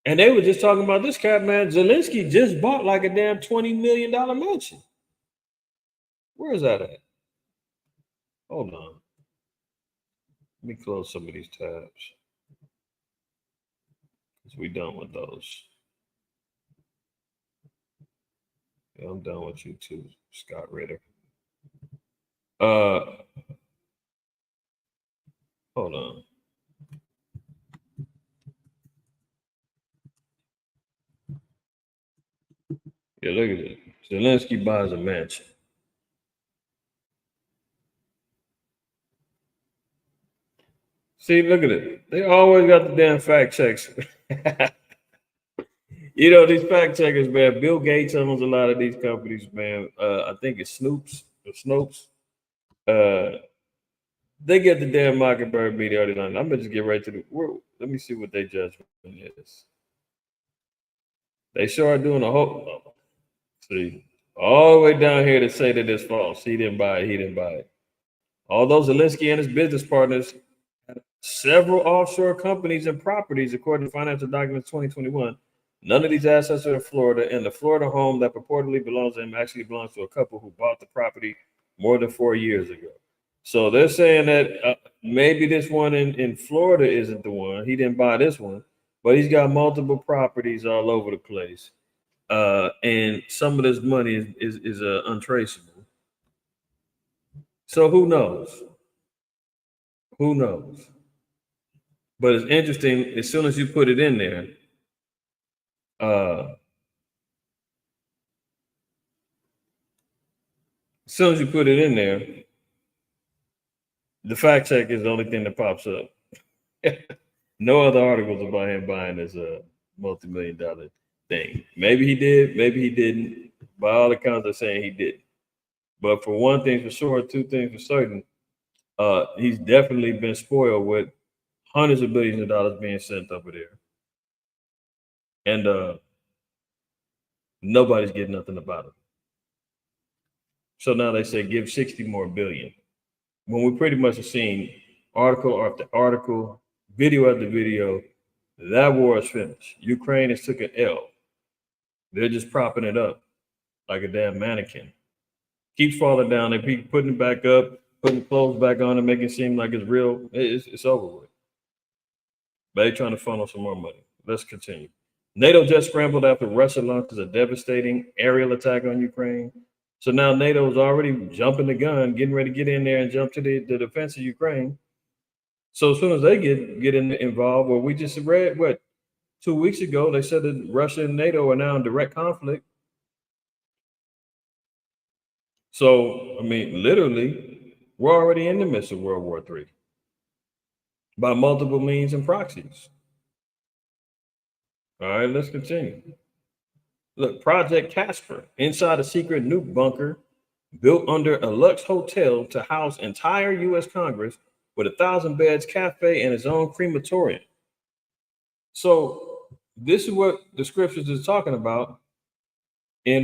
And they were just talking about this cat, man. Zelensky just bought like a damn $20 million mansion. Where is that at? Hold on. Let me close some of these tabs. Because we done with those. Yeah, I'm done with you too, Scott Ritter. Hold on. Yeah, look at it. Zelensky buys a mansion. See, look at it. They always got the damn fact checks. You know, these fact checkers, man. Bill Gates owns a lot of these companies, man. I think it's Snopes. They get the damn Mockingbird media. I'm gonna just get right to the world. Let me see what their judgment is. They sure are doing a whole. See, all the way down here to say that it's false. He didn't buy it. He didn't buy it. Although Zelensky and his business partners had several offshore companies and properties, according to financial documents 2021, none of these assets are in Florida, and the Florida home that purportedly belongs to him actually belongs to a couple who bought the property more than 4 years ago. So they're saying that maybe this one in Florida isn't the one. He didn't buy this one, but he's got multiple properties all over the place. And some of this money is untraceable. So who knows? Who knows? But it's interesting. As soon as you put it in there, as soon as you put it in there, the fact check is the only thing that pops up. No other articles about him buying this multi-million-dollar thing. Maybe he did, maybe he didn't. By all accounts, they're saying he didn't. But for one thing for sure, two things for certain, he's definitely been spoiled with hundreds of billions of dollars being sent over there. And nobody's getting nothing about it. So now they say give 60 more billion. When we pretty much have seen article after article, video after video, that war is finished. Ukraine has took an L. They're just propping it up like a damn mannequin. Keeps falling down. They keep putting it back up, putting clothes back on and making it seem like it's real. It's over with. But they're trying to funnel some more money. Let's continue. NATO just scrambled after Russia launches a devastating aerial attack on Ukraine. So now NATO is already jumping the gun, getting ready to get in there and jump to the defense of Ukraine. So as soon as they get involved, well, we just read 2 weeks ago, they said that Russia and NATO are now in direct conflict. So, I mean, literally, we're already in the midst of World War III by multiple means and proxies. All right, let's continue. Look, Project Casper, inside a secret nuke bunker built under a Lux hotel to house entire U.S. Congress with 1,000 beds, cafe, and its own crematorium. So this is what the scriptures is talking about in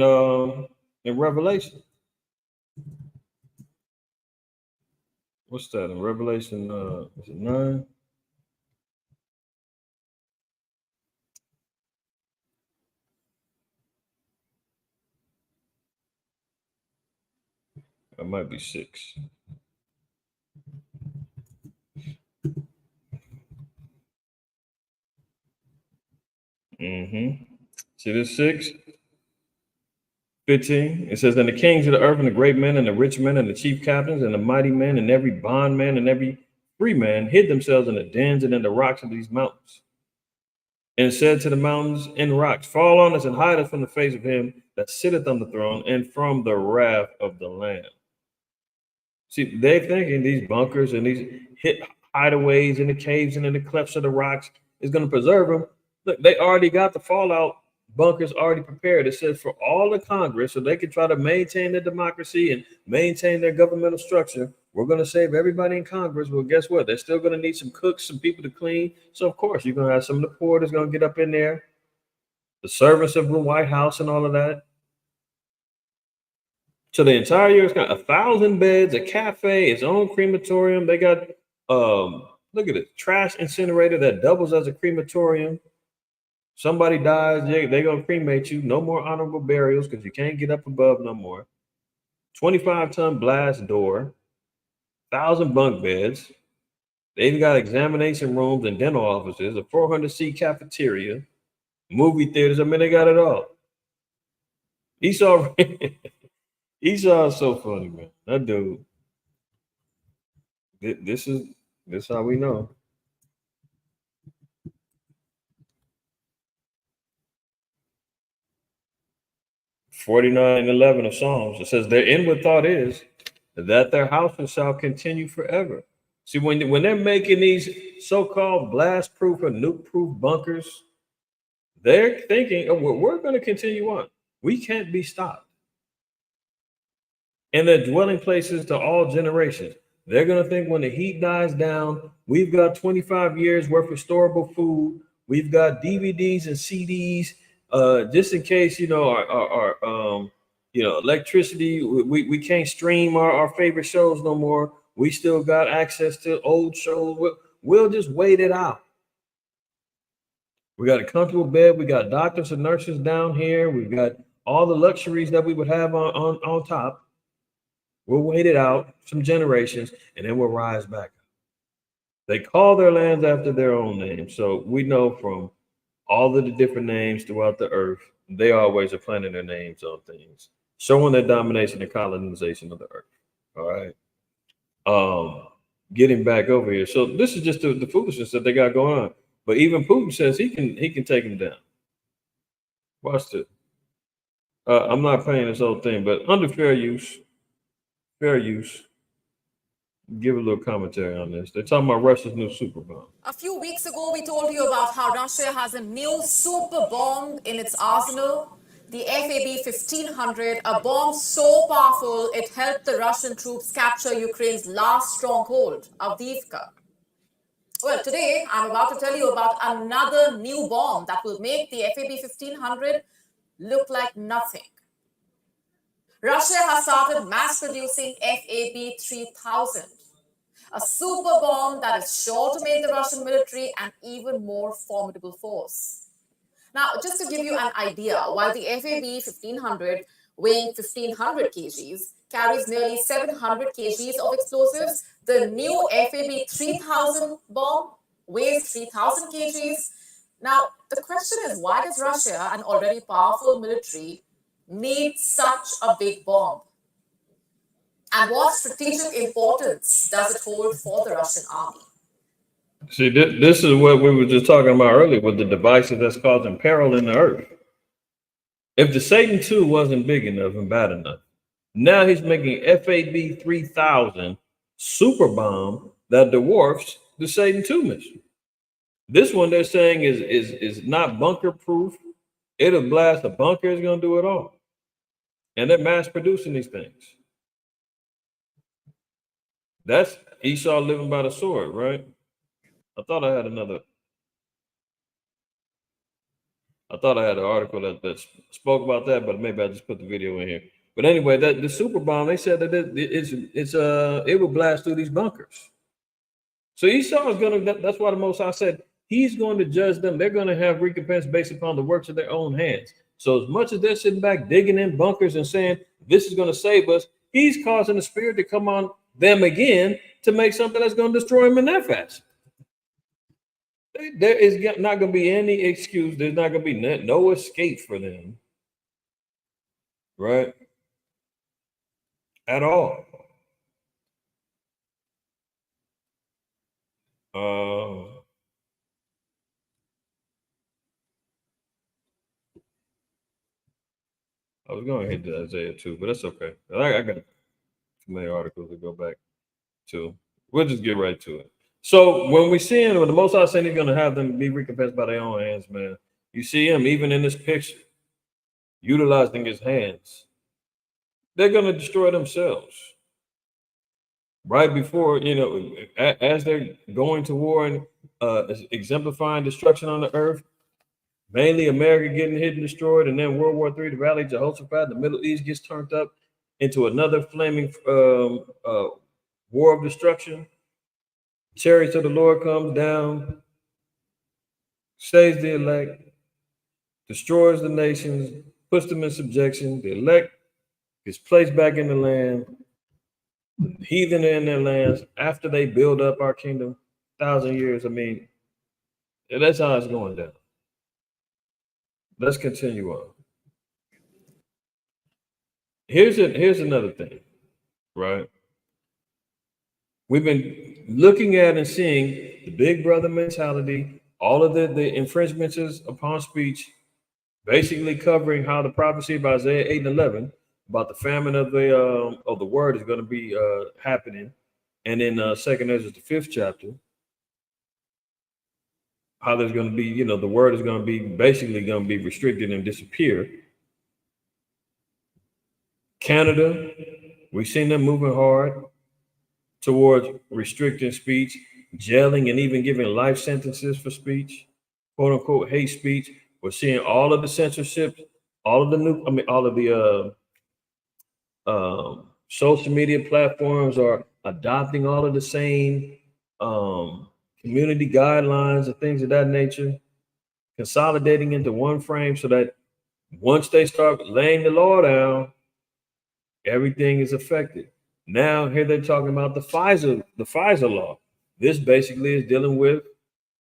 Revelation. What's that in Revelation? Is it 9? It might be 6. See this 6? 15. It says, and the kings of the earth and the great men and the rich men and the chief captains and the mighty men and every bondman and every free man hid themselves in the dens and in the rocks of these mountains, and said to the mountains and rocks, fall on us and hide us from the face of him that sitteth on the throne and from the wrath of the Lamb. See, they're thinking these bunkers and these hideaways in the caves and in the clefts of the rocks is going to preserve them. Look, they already got the fallout bunkers already prepared. It says for all the Congress, so they can try to maintain their democracy and maintain their governmental structure. We're going to save everybody in Congress. Well, guess what? They're still going to need some cooks, some people to clean. So, of course, you're going to have some of the poor that's going to get up in there, the servants of the White House and all of that. So the entire year, it's got 1,000 beds, a cafe, its own crematorium. They got, look at it, trash incinerator that doubles as a crematorium. Somebody dies, they're going to cremate you. No more honorable burials because you can't get up above no more. 25-ton blast door, 1,000 bunk beds. They even got examination rooms and dental offices, a 400-seat cafeteria, movie theaters. I mean, they got it all. Esau is so funny, man. That dude. This is how we know. 49:11 of Psalms. It says their inward thought is that their houses shall continue forever. See, when they're making these so-called blast-proof or nuke-proof bunkers, they're thinking, oh, well, we're going to continue on. We can't be stopped. And they're dwelling places to all generations. They're going to think when the heat dies down, we've got 25 years worth of storable food. We've got DVDs and CDs, just in case, our electricity, we can't stream our favorite shows no more. We still got access to old shows. We'll just wait it out. We got a comfortable bed. We got doctors and nurses down here. We've got all the luxuries that we would have on top. We'll wait it out some generations, and then we'll rise back. They call their lands after their own name. So we know from all of the different names throughout the earth, they always are planting their names on things, showing their domination and colonization of the earth. All right. Getting back over here. So this is just the foolishness that they got going on. But even Putin says he can take them down. Watch this. I'm not playing this whole thing, but under fair use, give a little commentary on this. They're talking about Russia's new super bomb. A few weeks ago, we told you about how Russia has a new super bomb in its arsenal, the FAB 1500, a bomb so powerful it helped the Russian troops capture Ukraine's last stronghold, Avdiivka. Well, today, I'm about to tell you about another new bomb that will make the FAB 1500 look like nothing. Russia has started mass producing FAB 3000, a super bomb that is sure to make the Russian military an even more formidable force. Now, just to give you an idea, while the FAB 1500, weighing 1500 kgs, carries nearly 700 kgs of explosives, the new FAB 3000 bomb weighs 3000 kgs. Now, the question is, why does Russia, an already powerful military, need such a big bomb? And what strategic importance does it hold for the Russian army? See, this is what we were just talking about earlier with the devices that's causing peril in the earth. If the Satan II wasn't big enough and bad enough, now he's making FAB 3000 super bomb that dwarfs the Satan II mission. This one they're saying is not bunker proof. It'll blast a bunker. It's going to do it all. And they're mass producing these things. That's Esau living by the sword, right? I thought I had an article that spoke about that, but maybe I just put the video in here. But anyway, that the super bomb, they said that it will blast through these bunkers. So Esau is going to, that's why the Most High said he's going to judge them. They're going to have recompense based upon the works of their own hands. So as much as they're sitting back digging in bunkers and saying this is going to save us, he's causing the spirit to come on them again to make something that's going to destroy them in that fashion. There is not going to be any excuse. There's not going to be no escape for them, right? At all. I was going to hit the Isaiah too, but that's okay. I got too many articles to go back to. We'll just get right to it. So when we see him, when the Most High saying he's going to have them be recompensed by their own hands, man, you see him even in this picture, utilizing his hands. They're going to destroy themselves. Right before, as they're going to war and exemplifying destruction on the earth, mainly America getting hit and destroyed, and then World War III, the Valley of Jehoshaphat, the Middle East gets turned up into another flaming war of destruction. Chariots of the Lord comes down, saves the elect, destroys the nations, puts them in subjection. The elect is placed back in the land. The heathen are in their lands after they build up our kingdom, 1,000 years. I mean, that's how it's going down. Let's continue on. Here's another thing, right? We've been looking at and seeing the big brother mentality, all of the infringements upon speech, basically covering how the prophecy of Isaiah 8 and 11 about the famine of the word is going to be happening, and in 2nd Ezra, the 5th chapter, how there's going to be, the word is going to be basically going to be restricted and disappear. Canada, we've seen them moving hard towards restricting speech, jailing, and even giving life sentences for speech, quote unquote hate speech. We're seeing all of the censorship, all of the social media platforms are adopting all of the same community guidelines and things of that nature, consolidating into one frame so that once they start laying the law down, everything is affected. Now here they're talking about the FISA law. This basically is dealing with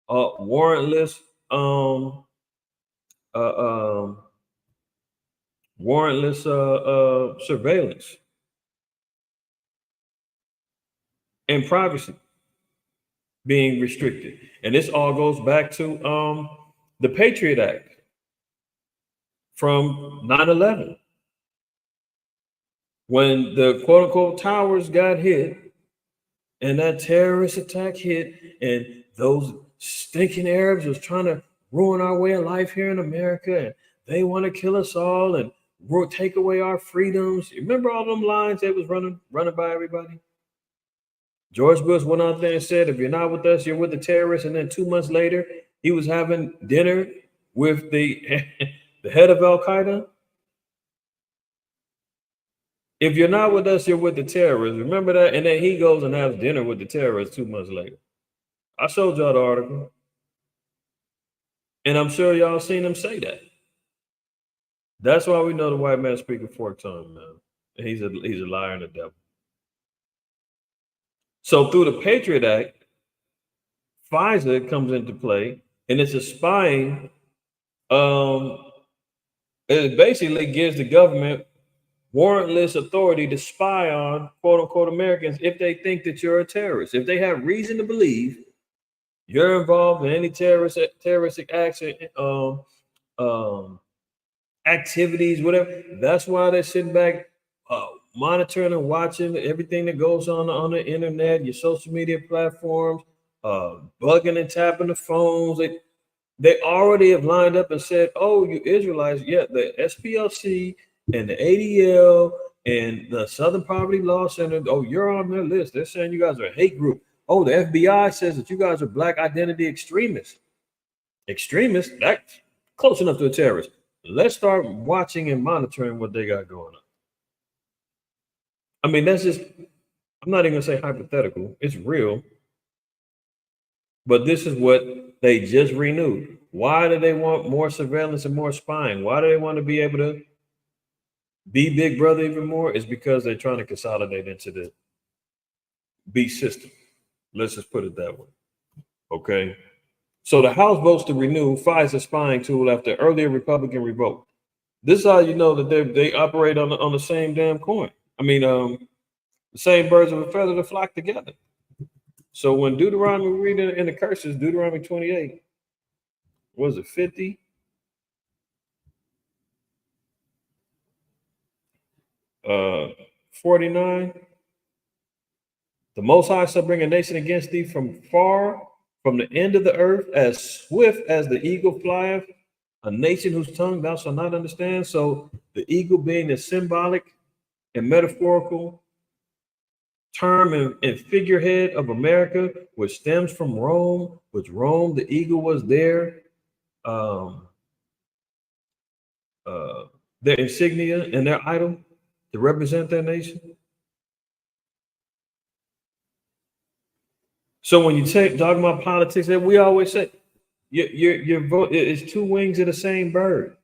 warrantless surveillance and privacy being restricted. And this all goes back to the Patriot Act from 9/11. When the quote unquote towers got hit and that terrorist attack hit, and those stinking Arabs was trying to ruin our way of life here in America, and they want to kill us all and take away our freedoms. You remember all them lines that was running by everybody? George Bush went out there and said, if you're not with us, you're with the terrorists. And then 2 months later, he was having dinner with the head of Al-Qaeda. If you're not with us, you're with the terrorists. Remember that? And then he goes and has dinner with the terrorists 2 months later. I showed y'all the article. And I'm sure y'all seen him say that. That's why we know the white man speaking forked tongue, man. He's a liar and a devil. So through the Patriot Act, FISA comes into play, and it's a spying. It basically gives the government warrantless authority to spy on quote unquote Americans if they think that you're a terrorist. If they have reason to believe you're involved in any terroristic action, activities, whatever. That's why they're sitting back, monitoring and watching everything that goes on the internet, your social media platforms, bugging and tapping the phones. They already have lined up and said, oh, you Israelites, yeah, the SPLC and the ADL and the Southern Poverty Law Center, oh, you're on their list. They're saying you guys are a hate group. Oh, the FBI says that you guys are black identity extremists. Extremists? That's close enough to a terrorist. Let's start watching and monitoring what they got going on. I mean, that's just, I'm not even gonna say hypothetical. It's real. But this is what they just renewed. Why do they want more surveillance and more spying? Why do they want to be able to be Big Brother even more? It's because they're trying to consolidate into the B system. Let's just put it that way. Okay. So the House votes to renew FISA spying tool after earlier Republican revoke. This is how you know that they operate on the same damn coin. I mean, the same birds of a feather to flock together. So when Deuteronomy, we read in the curses, Deuteronomy 28, was it 50? 49. The Most High shall bring a nation against thee from far, from the end of the earth, as swift as the eagle flieth, a nation whose tongue thou shalt not understand. So the eagle being a symbolic and metaphorical term and figurehead of America, which stems from Rome, which Rome, the eagle was their insignia and their idol to represent their nation. So when you talk about politics, that we always say your vote is two wings of the same bird.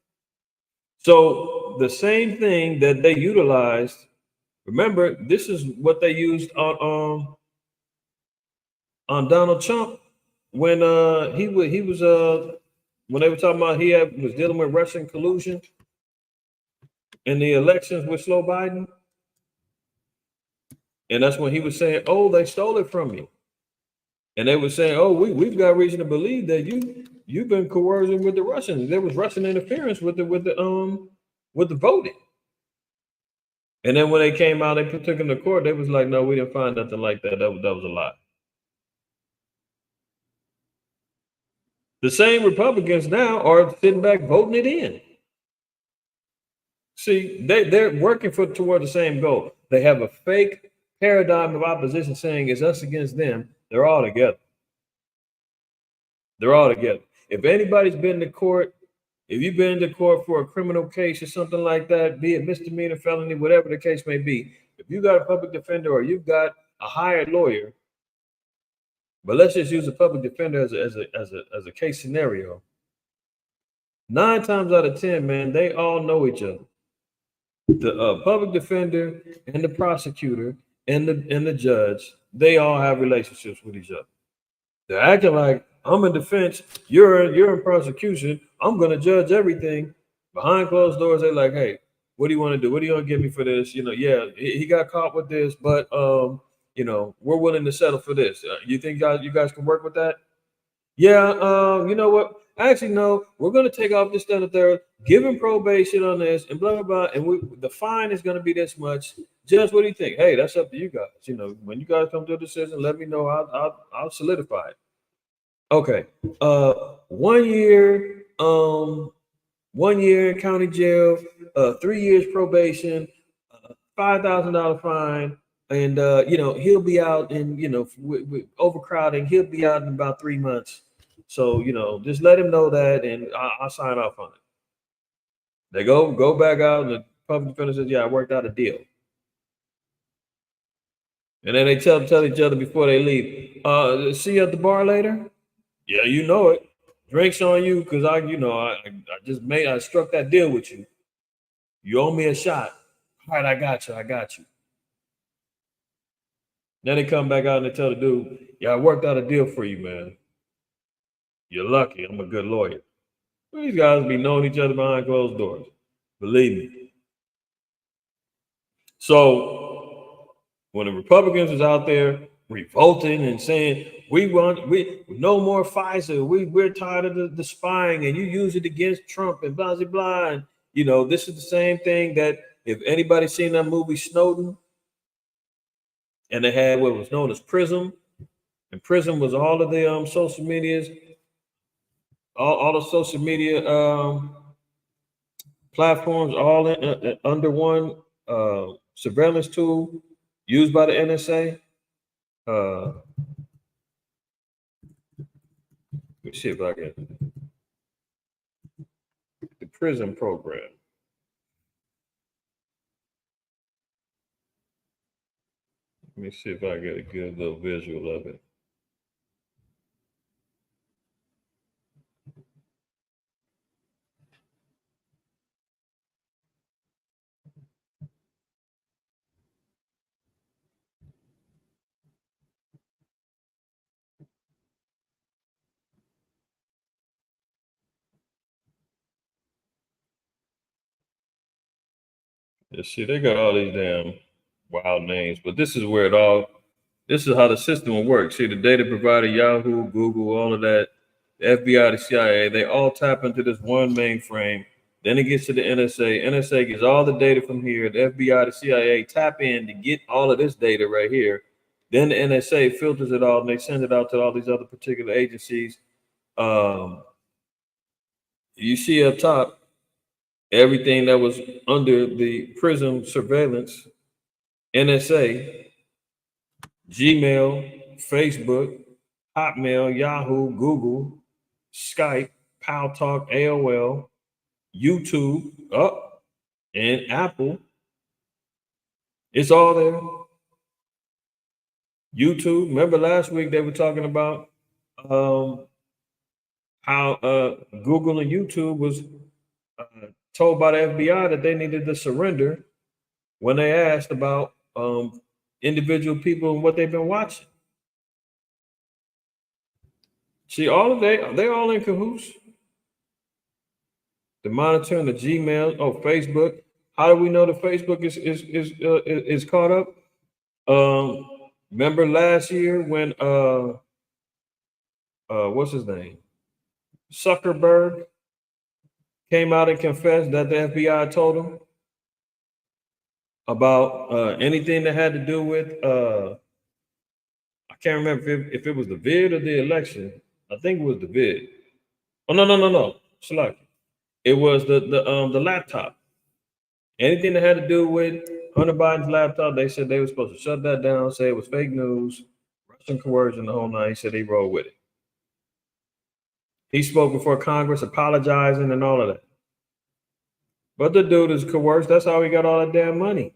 So the same thing that they utilized. Remember, this is what they used on Donald Trump when he was when they were talking about was dealing with Russian collusion in the elections with Slow Biden, and that's when he was saying, "Oh, they stole it from you," and they were saying, "Oh, we've got reason to believe that you've been coercing with the Russians. There was Russian interference with the voting." And then when they came out, they took him to court. They was like, "No, we didn't find nothing like that. That was a lie." The same Republicans now are sitting back voting it in. See, they're working toward the same goal. They have a fake paradigm of opposition saying it's us against them. They're all together. They're all together. If anybody's been to court, if you've been to court for a criminal case or something like that, be it misdemeanor, felony, whatever the case may be, if you got a public defender or you've got a hired lawyer, but let's just use a public defender as a case scenario. 9 times out of 10, man, they all know each other. The public defender and the prosecutor and the judge, they all have relationships with each other. They're acting like I'm in defense, you're in prosecution. I'm gonna judge everything. Behind closed doors, they're like, "Hey, what do you want to do? What do you want to give me for this? Yeah, he got caught with this, but we're willing to settle for this. You think you guys can work with that? Yeah, you know what? Actually, no, we're going to take off this, that, and the third, give him probation on this, and blah, blah, blah. And the fine is going to be this much. Just what do you think? Hey, that's up to you guys. When you guys come to a decision, let me know. I'll solidify it. Okay. 1 year, 1 year in county jail, 3 years probation, $5,000 fine. And, he'll be out in, with overcrowding, he'll be out in about 3 months. So, just let him know that and I'll sign off on it. They go back out and the public defender says, "Yeah, I worked out a deal." And then they tell each other before they leave, "See you at the bar later?" "Yeah, you know it. Drinks on you because I struck that deal with you. You owe me a shot. All right, I got you. Then they come back out and they tell the dude, "Yeah, I worked out a deal for you, man. You're lucky. I'm a good lawyer." These guys be knowing each other behind closed doors. Believe me. So when the Republicans is out there revolting and saying, we no more FISA, we're tired of the spying and you use it against Trump and blah, blah, blah. And, this is the same thing that if anybody's seen that movie Snowden, and they had what was known as Prism, and Prism was all of the social medias, all the social media platforms, all under one surveillance tool used by the NSA. Let me see if I can. The Prism program. Let me see if I get a good little visual of it. You see, they got all these damn wild names, but this is where this is how the system works. See, the data provider, Yahoo, Google, all of that, the FBI, the CIA, they all tap into this one mainframe. Then it gets to the NSA. NSA gets all the data from here. The FBI, the CIA tap in to get all of this data right here. Then the NSA filters it all and they send it out to all these other particular agencies. You see up top, everything that was under the PRISM surveillance, NSA, Gmail, Facebook, Hotmail, Yahoo, Google, Skype, Paltalk, AOL, YouTube, and Apple. It's all there. YouTube. Remember last week they were talking about how Google and YouTube was told by the FBI that they needed to surrender when they asked about individual people and what they've been watching. See, all of they all in cahoots. The monitoring the Gmail, Facebook. How do we know that Facebook is caught up? Remember last year when what's his name? Zuckerberg came out and confessed that the FBI told him about anything that had to do with I can't remember if it was the vid or the election. I think it was the vid. Oh no. Select. It was the laptop. Anything that had to do with Hunter Biden's laptop, they said they were supposed to shut that down, say it was fake news, Russian coercion, the whole nine. He said he rolled with it. He spoke before Congress, apologizing and all of that. But the dude is coerced. That's how he got all that damn money.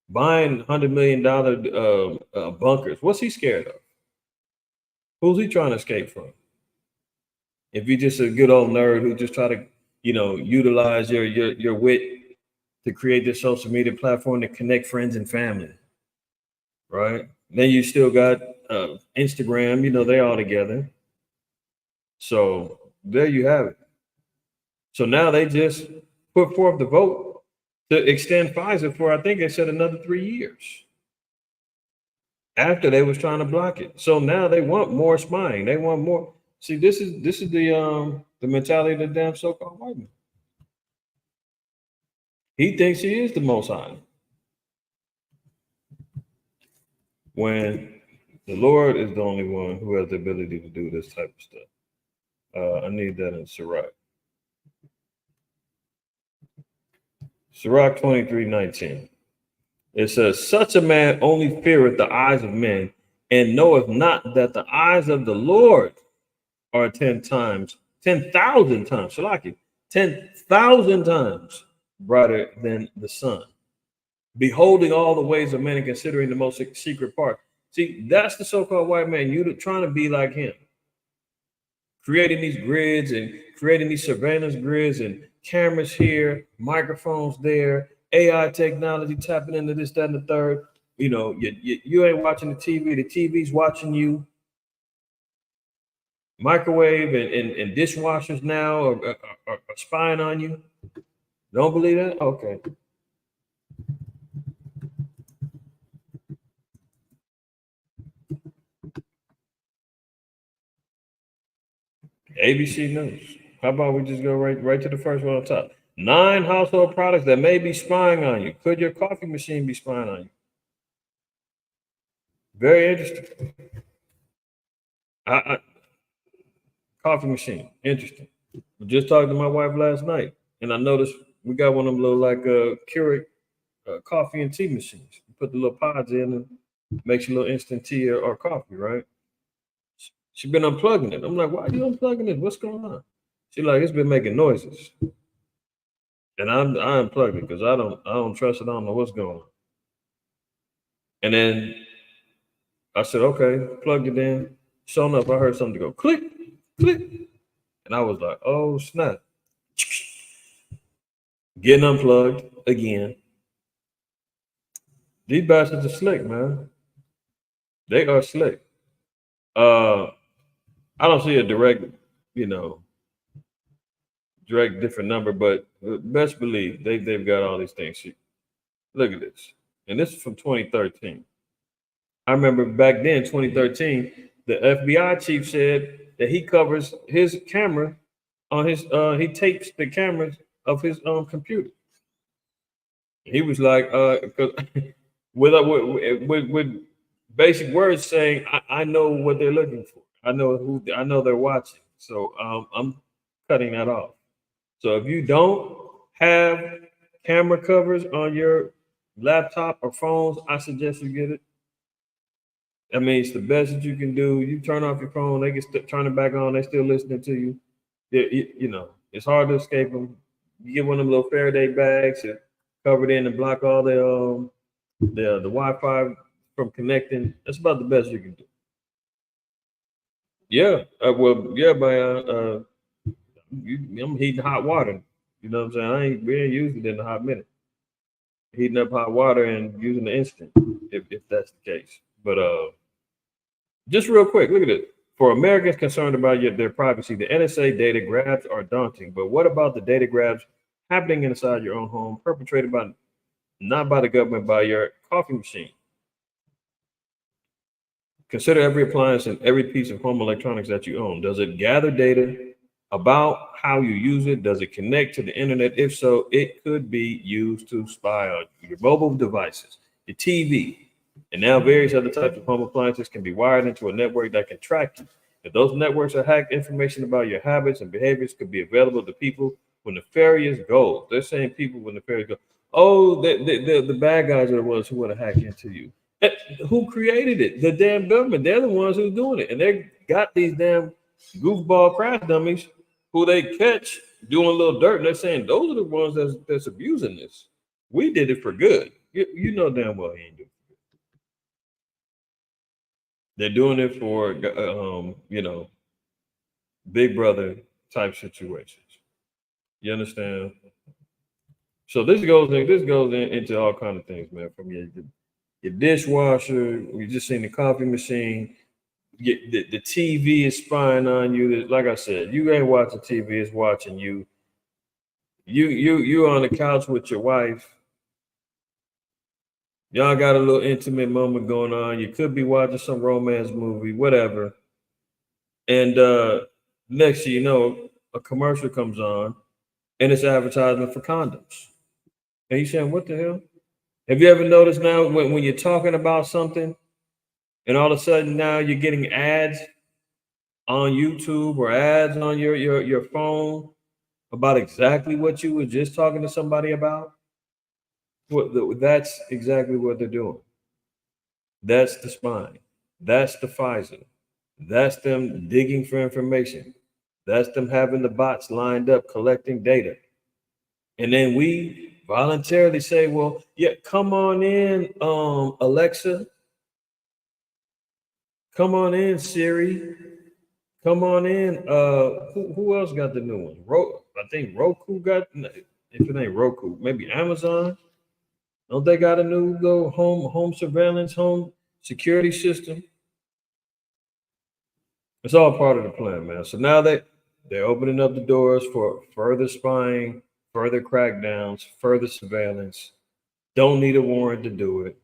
Buying $100 million bunkers. What's he scared of? Who's he trying to escape from? If you're just a good old nerd who just try to, utilize your wit to create this social media platform to connect friends and family, right? Then you still got Instagram, they all together. So there you have it. So now they just put forth the vote to extend Pfizer for, I think they said, another 3 years after they was trying to block it. So now they want more spying. They want more. See, this is the mentality of the damn so-called white man. He thinks he is the Most High, when the Lord is the only one who has the ability to do this type of stuff. I need that in Sirach. Sirach 23:19. It says, such a man only feareth the eyes of men, and knoweth not that the eyes of the Lord are 10,000 times, Shalaki, 10,000 times brighter than the sun, beholding all the ways of men and considering the most secret part. See, that's the so-called white man. You're trying to be like him, creating these grids and creating these surveillance grids and cameras here, microphones there, AI technology tapping into this, that, and the third. You ain't watching the TV. The TV's watching you. Microwave and dishwashers now are spying on you. Don't believe that? Okay. ABC News. How about we just go right to the first one on top? 9 household products that may be spying on you. Could your coffee machine be spying on you? Very interesting. Coffee machine, interesting. I just talked to my wife last night, and I noticed we got one of them little Keurig coffee and tea machines. You put the little pods in and makes you a little instant tea or coffee, right? She's been unplugging it. I'm like, why are you unplugging it? What's going on? She's like, it's been making noises. And I unplugged it because I don't trust it. I don't know what's going on. And then I said, okay, plugged it in. Sure enough, I heard something go click, click. And I was like, oh, snap. Getting unplugged again. These bastards are slick, man. They are slick. I don't see a direct, direct different number, but best believe they've got all these things. Look at this. And this is from 2013. I remember back then, 2013, the FBI chief said that he covers his camera on his he tapes the cameras of his computer. He was like, with basic words saying, I know what they're looking for. I know they're watching. So I'm cutting that off. So if you don't have camera covers on your laptop or phones, I suggest you get it. I mean, it's the best that you can do. You turn off your phone, they can turn it back on. They still listening to you. It's hard to escape them. You get one of them little Faraday bags and cover it in and block all the Wi-Fi from connecting. That's about the best you can do. Yeah, man. I'm heating hot water. You know what I'm saying? We ain't used it in a hot minute. Heating up hot water and using the instant, if that's the case. But just real quick, look at it. For Americans concerned about their privacy, the NSA data grabs are daunting. But what about the data grabs happening inside your own home, perpetrated not by the government, by your coffee machine? Consider every appliance and every piece of home electronics that you own. Does it gather data about how you use it? Does it connect to the internet? If so, it could be used to spy on your mobile devices, your TV, and now various other types of home appliances can be wired into a network that can track you. If those networks are hacked, information about your habits and behaviors could be available to people with nefarious goals. They're saying people with nefarious goals. Oh, the bad guys are the ones who want to hack into you. Who created it? The damn government. They're the ones who's doing it. And they got these damn goofball crash dummies who they catch doing a little dirt. And they're saying those are the ones that's abusing this. We did it for good. You know damn well he ain't doing it. They're doing it for, big brother type situations. You understand? So this goes into all kind of things, man. From your dishwasher, we just seen the coffee machine. The TV is spying on you. Like I said, you ain't watching TV; it's watching you. You on the couch with your wife. Y'all got a little intimate moment going on. You could be watching some romance movie, whatever. And next thing you know, a commercial comes on, and it's advertisement for condoms. And you saying, what the hell? Have you ever noticed now when you're talking about something and all of a sudden now you're getting ads on YouTube or ads on your phone about exactly what you were just talking to somebody about? That's exactly what they're doing. That's the spying. That's the Pfizer. That's them digging for information. That's them having the bots lined up collecting data. And then we voluntarily say, well, yeah, come on in, Alexa. Come on in, Siri. Come on in. Who else got the new one? I think Roku got, if it ain't Roku, maybe Amazon. Don't they got a new little home surveillance, home security system? It's all part of the plan, man. So now they're opening up the doors for further spying, further crackdowns, further surveillance. Don't need a warrant to do it,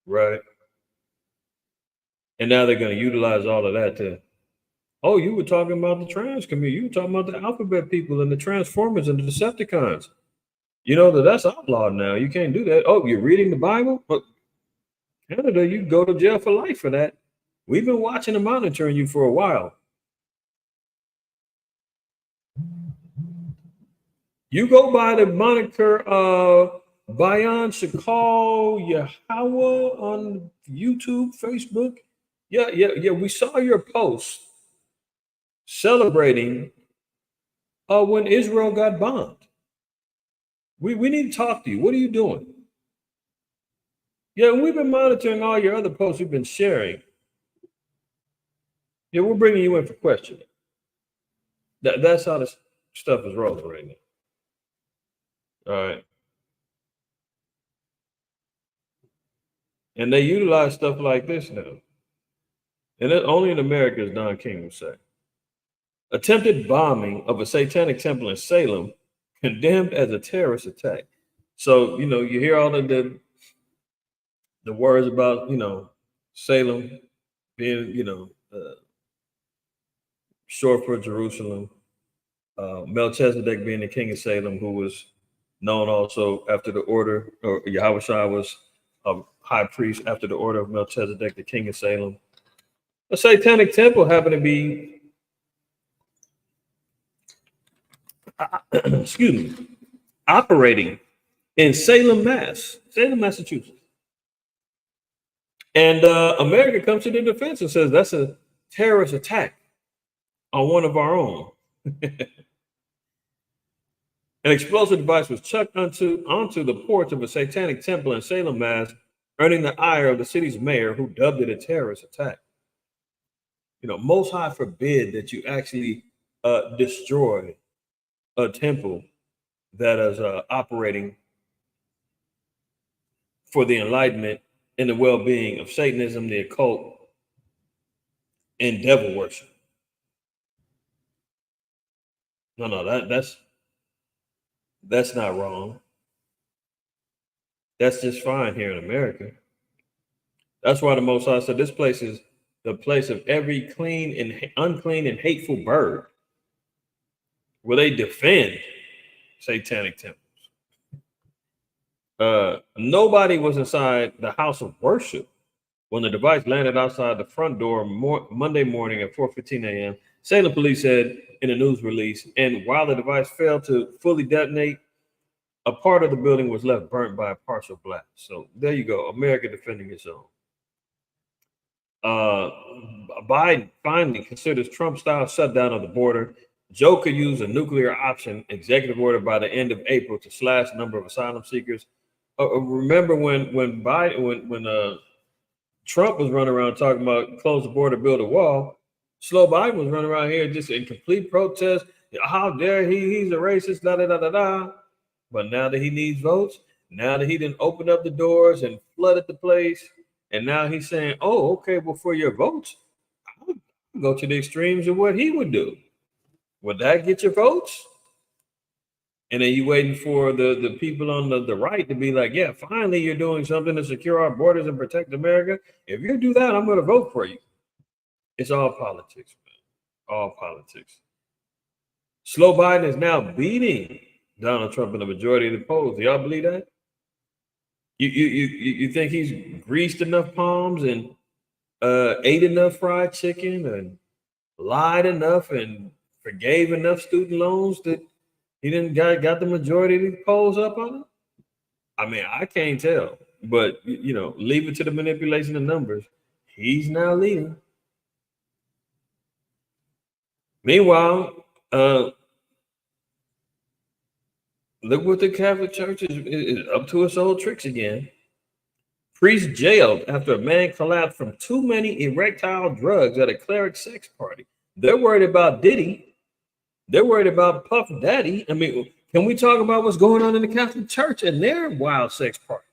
right? And now they're going to utilize all of that to, oh, you were talking about the trans community. You were talking about the alphabet people and the Transformers and the Decepticons. You know that's outlawed now. You can't do that. Oh, you're reading the Bible? But Canada, you go to jail for life for that. We've been watching and monitoring you for a while. You go by the moniker Bayan Shakal Yahweh on YouTube, Facebook. Yeah. We saw your post celebrating when Israel got bombed. We need to talk to you. What are you doing? Yeah, we've been monitoring all your other posts you've been sharing. Yeah, we're bringing you in for questioning. That's how this stuff is rolling right now. All right. And they utilize stuff like this now. And it, only in America, as Don King would say. Attempted bombing of a satanic temple in Salem condemned as a terrorist attack. So, you hear all of the words about, Salem being, short for Jerusalem. Melchizedek being the king of Salem, who was known also after the order, or Yahweh Shai was a high priest after the order of Melchizedek, the king of Salem. A satanic temple happened to be, excuse me, operating in Salem, Massachusetts. And America comes to the defense and says that's a terrorist attack on one of our own. An explosive device was chucked onto the porch of a satanic temple in Salem, Mass, earning the ire of the city's mayor, who dubbed it a terrorist attack. Most High forbid that you actually destroy a temple that is operating for the enlightenment and the well-being of Satanism, the occult, and devil worship. No, that's not wrong. That's just fine here in America. That's why the Most High said this place is the place of every clean and unclean and hateful bird, where they defend satanic temples. Nobody was inside the house of worship when the device landed outside the front door Monday morning at 4:15 a.m. Salem police said in a news release. And while the device failed to fully detonate, a part of the building was left burnt by a partial blast. So there you go, America defending its own. Biden finally considers Trump-style shutdown of the border. Joe could use a nuclear option executive order by the end of April to slash the number of asylum seekers. Remember when Trump was running around talking about close the border, build a wall. Slow Biden was running around here just in complete protest. How dare he? He's a racist, da da da da da. But now that he needs votes, now that he didn't open up the doors and flooded the place, and now he's saying, oh, okay, well, for your votes, I'll go to the extremes of what he would do. Would that get your votes? And then you waiting for the people on the right to be like, yeah, finally you're doing something to secure our borders and protect America. If you do that, I'm going to vote for you. It's all politics, man. All politics. Slow Biden is now beating Donald Trump in the majority of the polls. Do y'all believe that? You think he's greased enough palms and ate enough fried chicken and lied enough and forgave enough student loans that he didn't got the majority of the polls up on it? I mean, I can't tell, but leave it to the manipulation of numbers. He's now leading. Meanwhile, look what the Catholic Church is up to its old tricks again. Priest jailed after a man collapsed from too many erectile drugs at a cleric sex party. They're worried about Diddy. They're worried about Puff Daddy. I mean, can we talk about what's going on in the Catholic Church and their wild sex parties?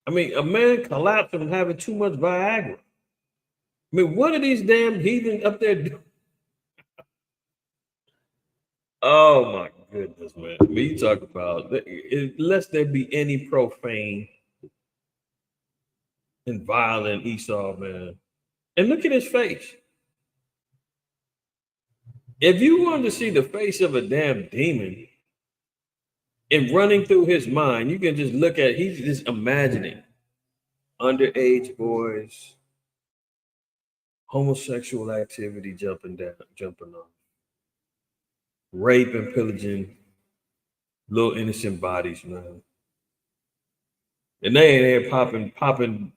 I mean, a man collapsed from having too much Viagra. I mean, what are these damn heathens up there doing? Oh my goodness, man. I mean, you talk about lest there be any profane and violent Esau, man. And look at his face. If you wanted to see the face of a damn demon and running through his mind, you can just look at, he's just imagining underage boys, homosexual activity jumping on, rape and pillaging little innocent bodies, man. And they ain't here popping,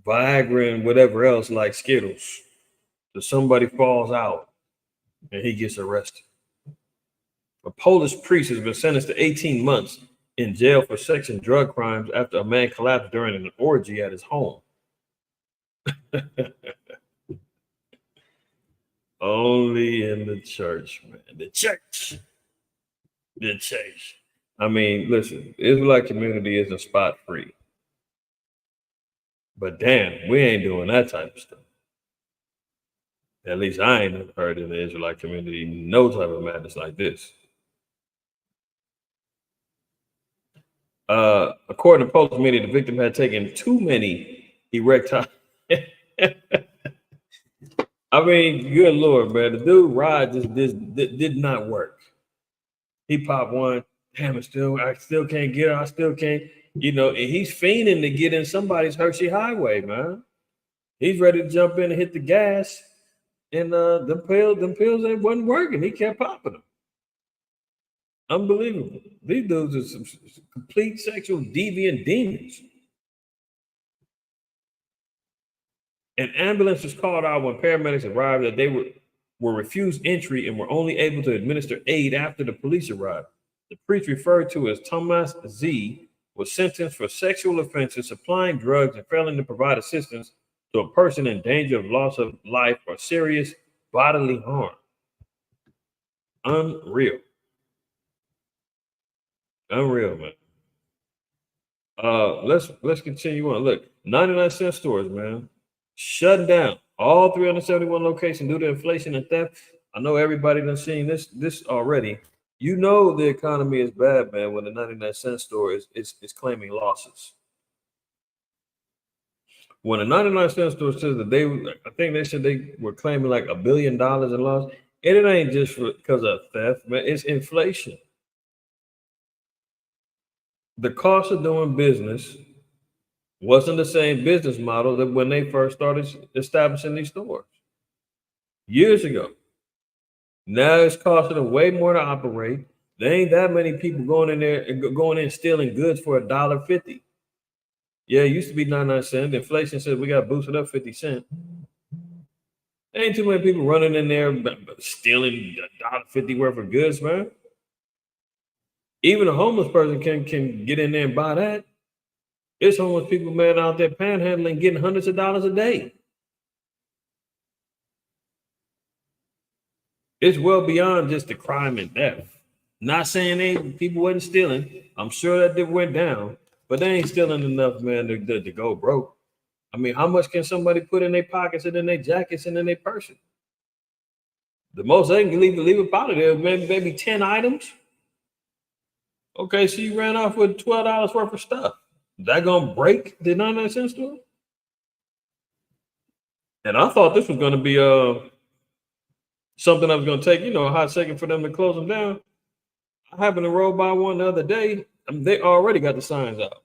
Viagra and whatever else like Skittles. So somebody falls out and he gets arrested. A Polish priest has been sentenced to 18 months in jail for sex and drug crimes after a man collapsed during an orgy at his home. Only in the church, man. The church. The church. I mean, listen, the Israelite community isn't spot free. But damn, we ain't doing that type of stuff. At least I ain't never heard in the Israelite community no type of madness like this. According to Post Media, the victim had taken too many erectile. I mean, good Lord, man. The dude ride just did not work. He popped one. Damn, I still can't get it. I still can't, and he's fiending to get in somebody's Hershey Highway, man. He's ready to jump in and hit the gas. And them pills ain't wasn't working. He kept popping them. Unbelievable. These dudes are some complete sexual deviant demons. An ambulance was called out when paramedics arrived that they were refused entry and were only able to administer aid after the police arrived. The priest, referred to as Thomas Z, was sentenced for sexual offenses, supplying drugs, and failing to provide assistance to a person in danger of loss of life or serious bodily harm. Unreal. Unreal, man. Let's continue on. Look, 99-cent stores, man, shutting down all 371 locations due to inflation and theft. I know everybody done seen this already. You know the economy is bad, man, when the 99-cent store is claiming losses. When a 99-cent store says that I think they said they were claiming like $1 billion in loss, and it ain't just because of theft, man. It's inflation. The cost of doing business wasn't the same business model that when they first started establishing these stores years ago. Now it's costing them way more to operate. There ain't that many people going in there and going in stealing goods for $1.50. Yeah, it used to be 99 cents. Inflation said we got boosted up 50 cents. There ain't too many people running in there stealing $1.50 worth of goods, man. Even a homeless person can get in there and buy that. It's homeless people, man, out there panhandling, getting hundreds of dollars a day. It's well beyond just the crime and theft. Not saying people wasn't stealing. I'm sure that went down, but they ain't stealing enough, man, to go broke. I mean, how much can somebody put in their pockets and in their jackets and in their purses? The most they can leave about it is maybe 10 items. Okay, so you ran off with $12 worth of stuff. Is that gonna break the 99-cent store? And I thought this was gonna be something that was gonna take, a hot second for them to close them down. I happened to roll by one the other day. They already got the signs out.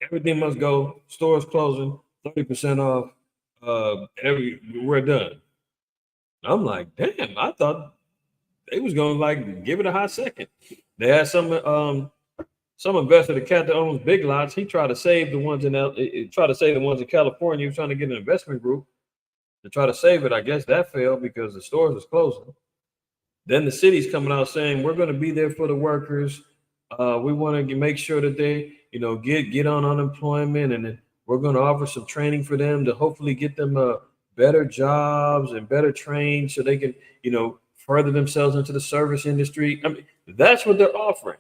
Everything must go. Stores closing, 30% off. We're done. I'm like, damn, I thought they was gonna give it a hot second. They had some investor, the cat that owns Big Lots. He tried to save the ones in California. He was trying to get an investment group to try to save it. I guess that failed because the stores was closing. Then the city's coming out saying we're going to be there for the workers. We want to make sure that they, get on unemployment, and then we're going to offer some training for them to hopefully get them better jobs and better trained so they can, further themselves into the service industry. I mean, that's what they're offering.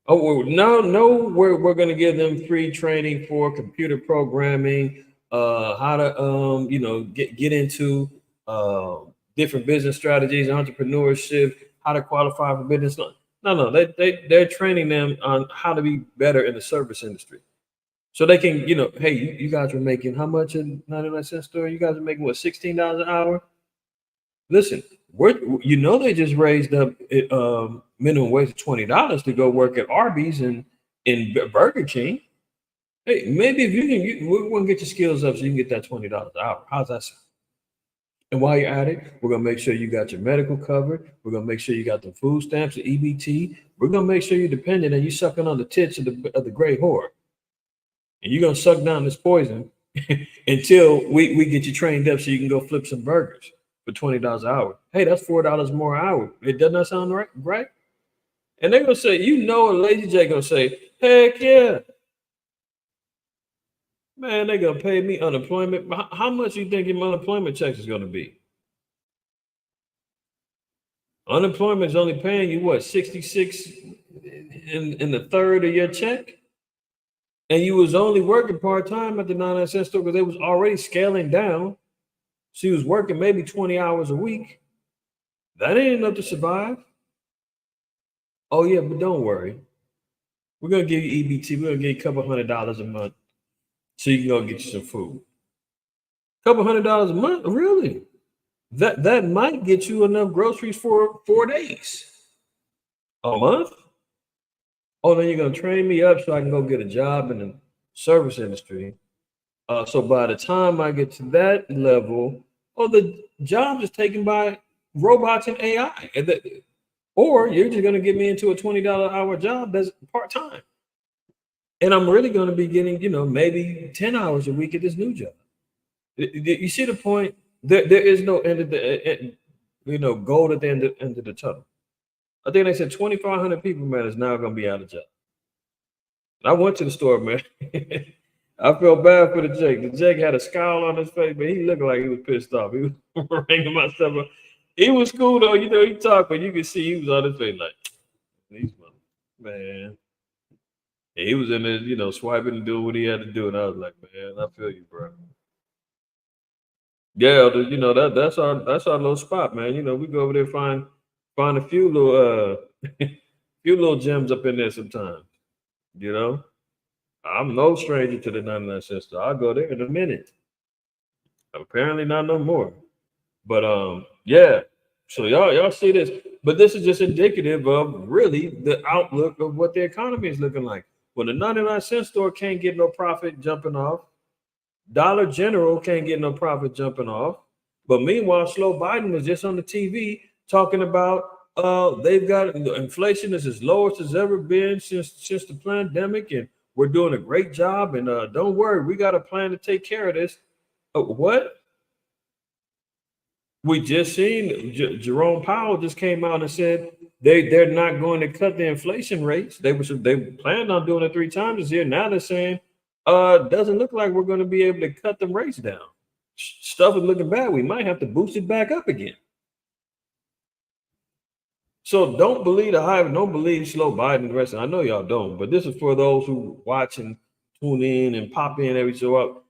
Oh, no, we're going to give them free training for computer programming, how to, get into different business strategies, entrepreneurship, how to qualify for business. No, they're training them on how to be better in the service industry. So they can, hey, you guys are making how much in 99-cent store? You guys are making what, $16 an hour? Listen, they just raised up minimum wage to $20 to go work at Arby's and in Burger King. Hey, maybe if we're going to get your skills up so you can get that $20 an hour. How's that sound? And while you're at it, we're going to make sure you got your medical covered. We're going to make sure you got the food stamps, the EBT. We're going to make sure you're dependent and you're sucking on the tits of the great whore. And you're going to suck down this poison until we get you trained up so you can go flip some burgers for $20 an hour. Hey, that's $4 more an hour. It doesn't that sound right? And they're gonna say, you know, a Lazy J gonna say, heck yeah. Man, they're gonna pay me unemployment. How much you think your unemployment checks is gonna be? Unemployment is only paying you what, 66 in the third of your check? And you was only working part-time at the 99-cent store because they was already scaling down. She was working maybe 20 hours a week. That ain't enough to survive. Oh yeah, but don't worry. We're gonna give you EBT. We're gonna give you a couple $100 a month so you can go get you some food. Couple $100 a month? Really? That might get you enough groceries for 4 days. A month? Oh, then you're gonna train me up so I can go get a job in the service industry. So by the time I get to that level, the job is taken by robots and AI. Or you're just gonna get me into a $20 hour job that's part-time. And I'm really gonna be getting, maybe 10 hours a week at this new job. You see the point? There is no end of the, gold at the end of the tunnel. I think they said 2,500 people, man, is now gonna be out of job. I went to the store, man. I felt bad for the Jake. The Jake had a scowl on his face, but he looked like he was pissed off. He was ringing myself up. He was cool though, he talked, but you could see he was on his face like, these man. And he was in there, swiping and doing what he had to do, and I was like, man, I feel you, bro. Yeah, that's our little spot, man. We go over there find a few little gems up in there sometimes. I'm no stranger to the 99-cent store. I'll go there in a minute. Apparently not no more. But yeah. So y'all see this, but this is just indicative of really the outlook of what the economy is looking like. When the 99-cent store can't get no profit jumping off, Dollar General can't get no profit jumping off. But meanwhile, Slow Biden was just on the TV talking about they've got inflation is as low as it's ever been since the pandemic, and we're doing a great job. And don't worry, we got a plan to take care of this. What? We just seen Jerome Powell just came out and said they're not going to cut the inflation rates. They planned on doing it 3 times this year. Now they're saying doesn't look like we're going to be able to cut them rates down. Stuff is looking bad. We might have to boost it back up again. So don't believe the hype. Don't believe Slow Biden and the rest. I know y'all don't, but this is for those who watch and tune in and pop in every so up.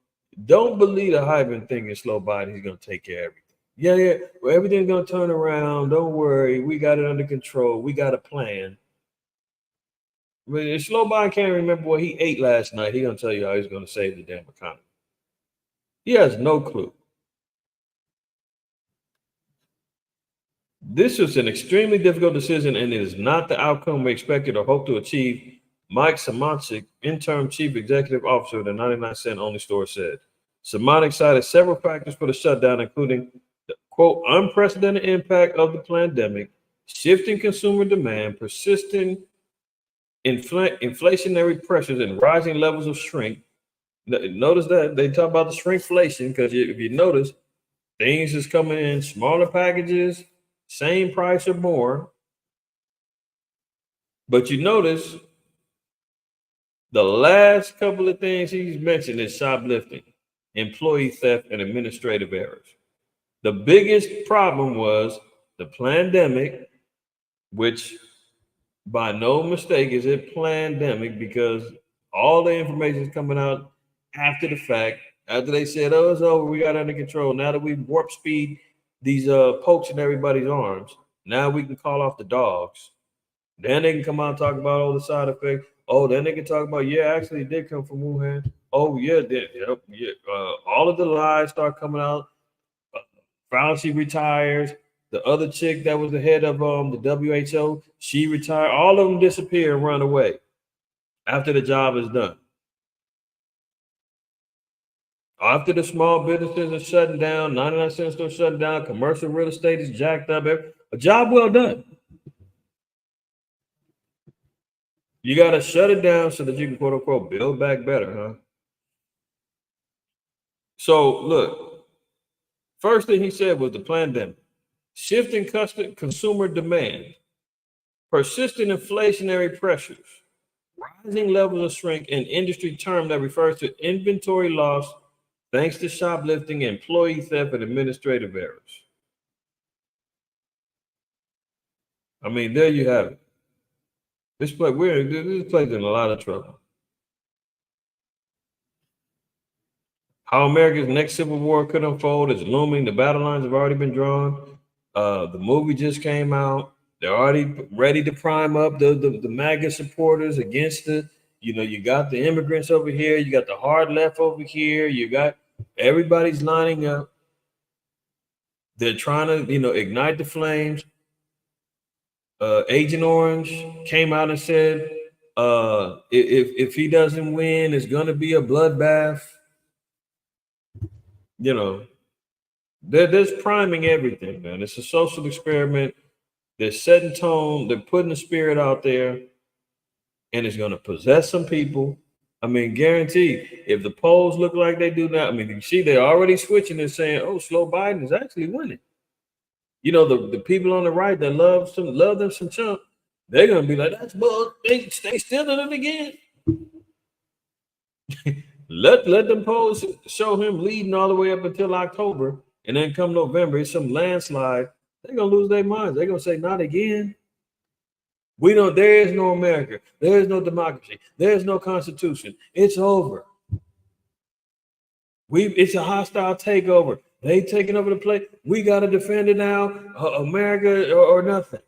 Don't believe the hype and thinking Slow Biden, he's going to take care of everything. Yeah. Well, everything's going to turn around. Don't worry. We got it under control. We got a plan. But if Slow Biden can't remember what he ate last night, he's going to tell you how he's going to save the damn economy. He has no clue. This was an extremely difficult decision, and it is not the outcome we expected or hoped to achieve, Mike Simoncic, interim chief executive officer of the 99-cent only store, said. Simoncic cited several factors for the shutdown, including the, quote, unprecedented impact of the pandemic, shifting consumer demand, persisting inflationary pressures, and rising levels of shrink. Notice that they talk about the shrinkflation because if you notice, things is coming in smaller packages, same price or more. But you notice the last couple of things he's mentioned is shoplifting, employee theft, and administrative errors. The biggest problem was the pandemic, which by no mistake is a pandemic because all the information is coming out after the fact, after they said, oh, it's over, we got it under control. Now that we've warp speed these pokes in everybody's arms, now we can call off the dogs. Then they can come out and talk about all the side effects. Oh, then they can talk about, actually it did come from Wuhan. Oh, yeah. All of the lies start coming out. Fauci retires. The other chick that was the head of the WHO, she retired. All of them disappear and run away after the job is done. After the small businesses are shutting down, 99-cent store shutting down, commercial real estate is jacked up. A job well done. You got to shut it down so that you can, quote unquote, build back better, huh? So, look, first thing he said was the pandemic, shifting consumer demand, Persistent inflationary pressures, rising levels of shrink, an industry term that refers to inventory loss thanks to shoplifting, employee theft, and administrative errors. I mean, there you have it. This place in a lot of trouble. How America's next civil war could unfold is looming. The battle lines have already been drawn. The movie just came out. They're already ready to prime up the MAGA supporters against the, you got the immigrants over here. You got the hard left over here. You got everybody's lining up. They're trying to, ignite the flames. Agent Orange came out and said, if he doesn't win, it's going to be a bloodbath. They're just priming everything, man. It's a social experiment. They're setting tone. They're putting the spirit out there, and it's going to possess some people. I mean, guaranteed. If the polls look like they do now, I mean, you see, they're already switching and saying, "Oh, slow Biden is actually winning." The people on the right that love them some Trump, they're going to be like, "That's bull. They still in it again." Let them polls show him leading all the way up until October, and then come November, it's some landslide. They're gonna lose their minds. They're gonna say, "Not again." There is no America. There is no democracy. There is no Constitution. It's over. It's a hostile takeover. They taking over the place. We got to defend it now, America or nothing.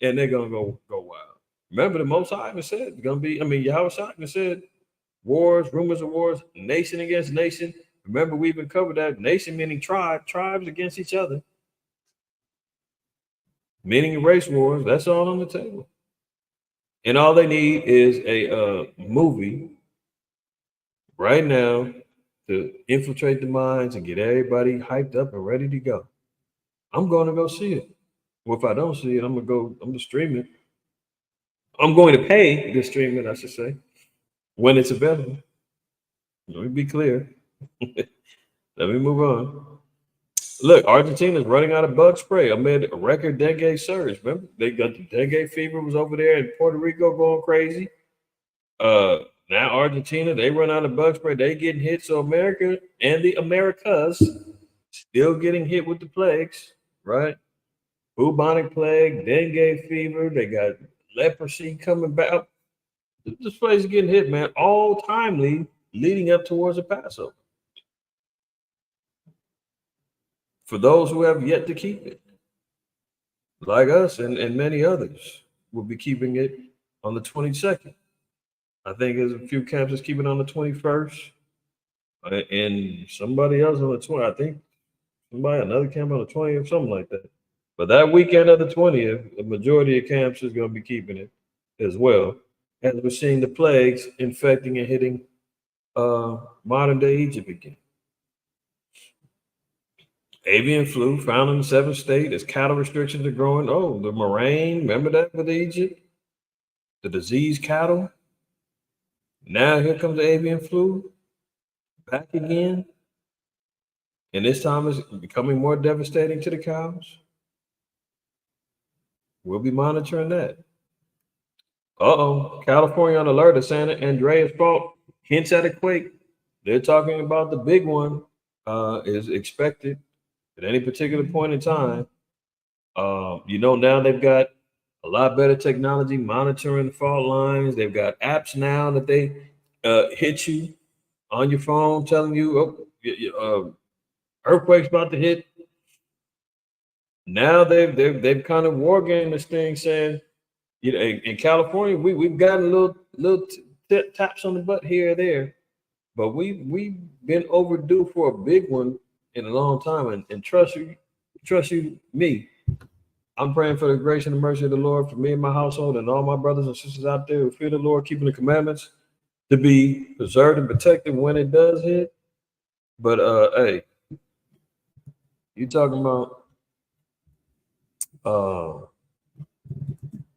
And they're gonna go wild. Remember, the Most High even said it's gonna be. Yahweh Shai even said, wars, rumors of wars, nation against nation. Remember, we even covered that. Nation meaning tribes against each other. Meaning race wars. That's all on the table. And all they need is a movie right now to infiltrate the minds and get everybody hyped up and ready to go. I'm going to go see it. Well, if I don't see it, I'm going to stream it. I'm going to pay to stream it, I should say, when it's available. Let me be clear. Let me move on. Look, Argentina's running out of bug spray amid a record dengue surge. Remember, they got the dengue fever was over there in Puerto Rico going crazy. Now Argentina, they run out of bug spray. They getting hit. So America and the Americas still getting hit with the plagues, right? Bubonic plague, dengue fever. They got leprosy coming back. This place is getting hit, man. All timely leading up towards the Passover. For those who have yet to keep it, like us and many others, will be keeping it on the 22nd. I think there's a few campuses keeping it on the 21st, and somebody else on the 20th. I think another camp on the 20th, something like that. But that weekend of the 20th, the majority of camps is going to be keeping it as well, as we're seeing the plagues infecting and hitting modern day Egypt again. Avian flu found in the 7th state as cattle restrictions are growing. Oh, the murrain, remember that with Egypt? The diseased cattle. Now here comes the avian flu back again. And this time it's becoming more devastating to the cows. We'll be monitoring that. California on alert of San Andreas fault hints at a quake. They're talking about the big one is expected at any particular point in time. Now they've got a lot better technology monitoring the fault lines. They've got apps now that they hit you on your phone telling you, earthquake's about to hit. Now they've kind of war gamed this thing, saying, in California we've gotten little taps on the butt here or there, but we've been overdue for a big one in a long time. And trust you, me. I'm praying for the grace and the mercy of the Lord for me and my household and all my brothers and sisters out there who fear the Lord, keeping the commandments, to be preserved and protected when it does hit. But hey, you talking about I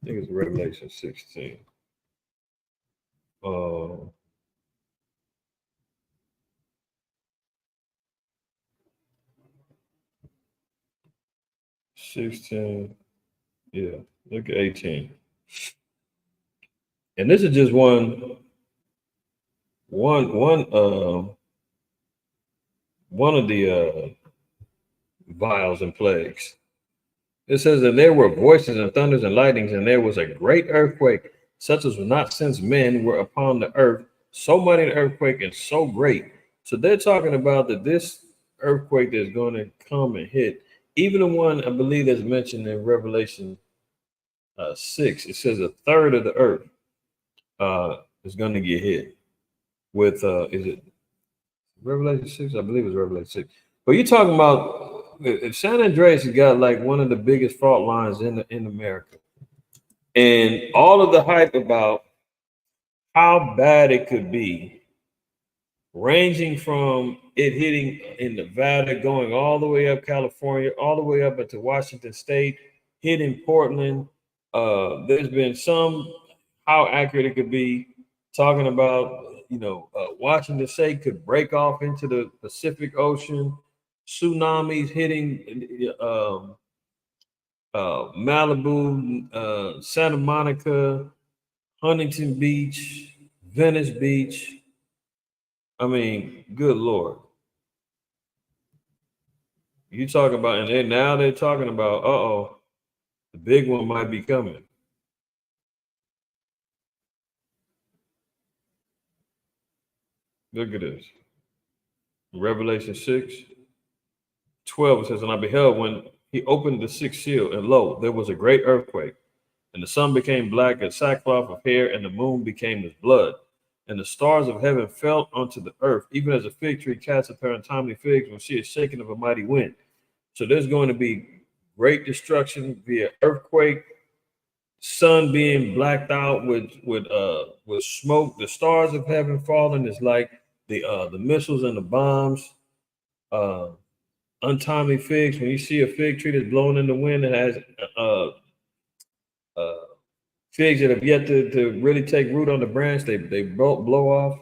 think it's Revelation 16. 16. Yeah, look at 18. And this is just one of the vials and plagues. It says that there were voices and thunders and lightnings, and there was a great earthquake, such as was not since men were upon the earth. So mighty an earthquake and so great. So they're talking about that this earthquake that's going to come and hit, even the one I believe that's mentioned in Revelation 6. It says a third of the earth is going to get hit with is it Revelation 6? I believe it's Revelation 6. But you're talking about if San Andreas has got like one of the biggest fault lines in America, and all of the hype about how bad it could be, ranging from it hitting in Nevada, going all the way up California, all the way up into Washington State, hitting Portland. There's been some how accurate it could be, talking about Washington State could break off into the Pacific Ocean, tsunamis hitting Malibu, Santa Monica, Huntington Beach, Venice Beach. I mean, good Lord. You talk about, and now they're talking about, the big one might be coming. Look at this. Revelation 6:12, it says, and I beheld when he opened the sixth seal, and lo, there was a great earthquake, and the sun became black as sackcloth of hair, and the moon became as blood, and the stars of heaven fell unto the earth, even as a fig tree casteth her untimely figs when she is shaken of a mighty wind. So there's going to be great destruction via earthquake, sun being blacked out with smoke, the stars of heaven falling is like the missiles and the bombs. Untimely figs. When you see a fig tree that's blowing in the wind, it has figs that have yet to really take root on the branch. They blow off.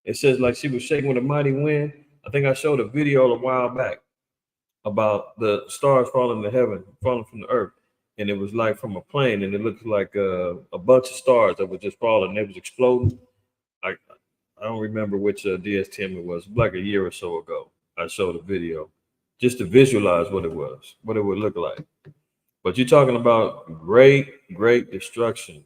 It says like she was shaking with a mighty wind. I think I showed a video a while back about the stars falling to heaven, falling from the earth, and it was like from a plane, and it looked like a bunch of stars that were just falling. They was exploding. I don't remember which DSTM it was. Like a year or so ago, I showed a video just to visualize what it was, what it would look like. But you're talking about great destruction,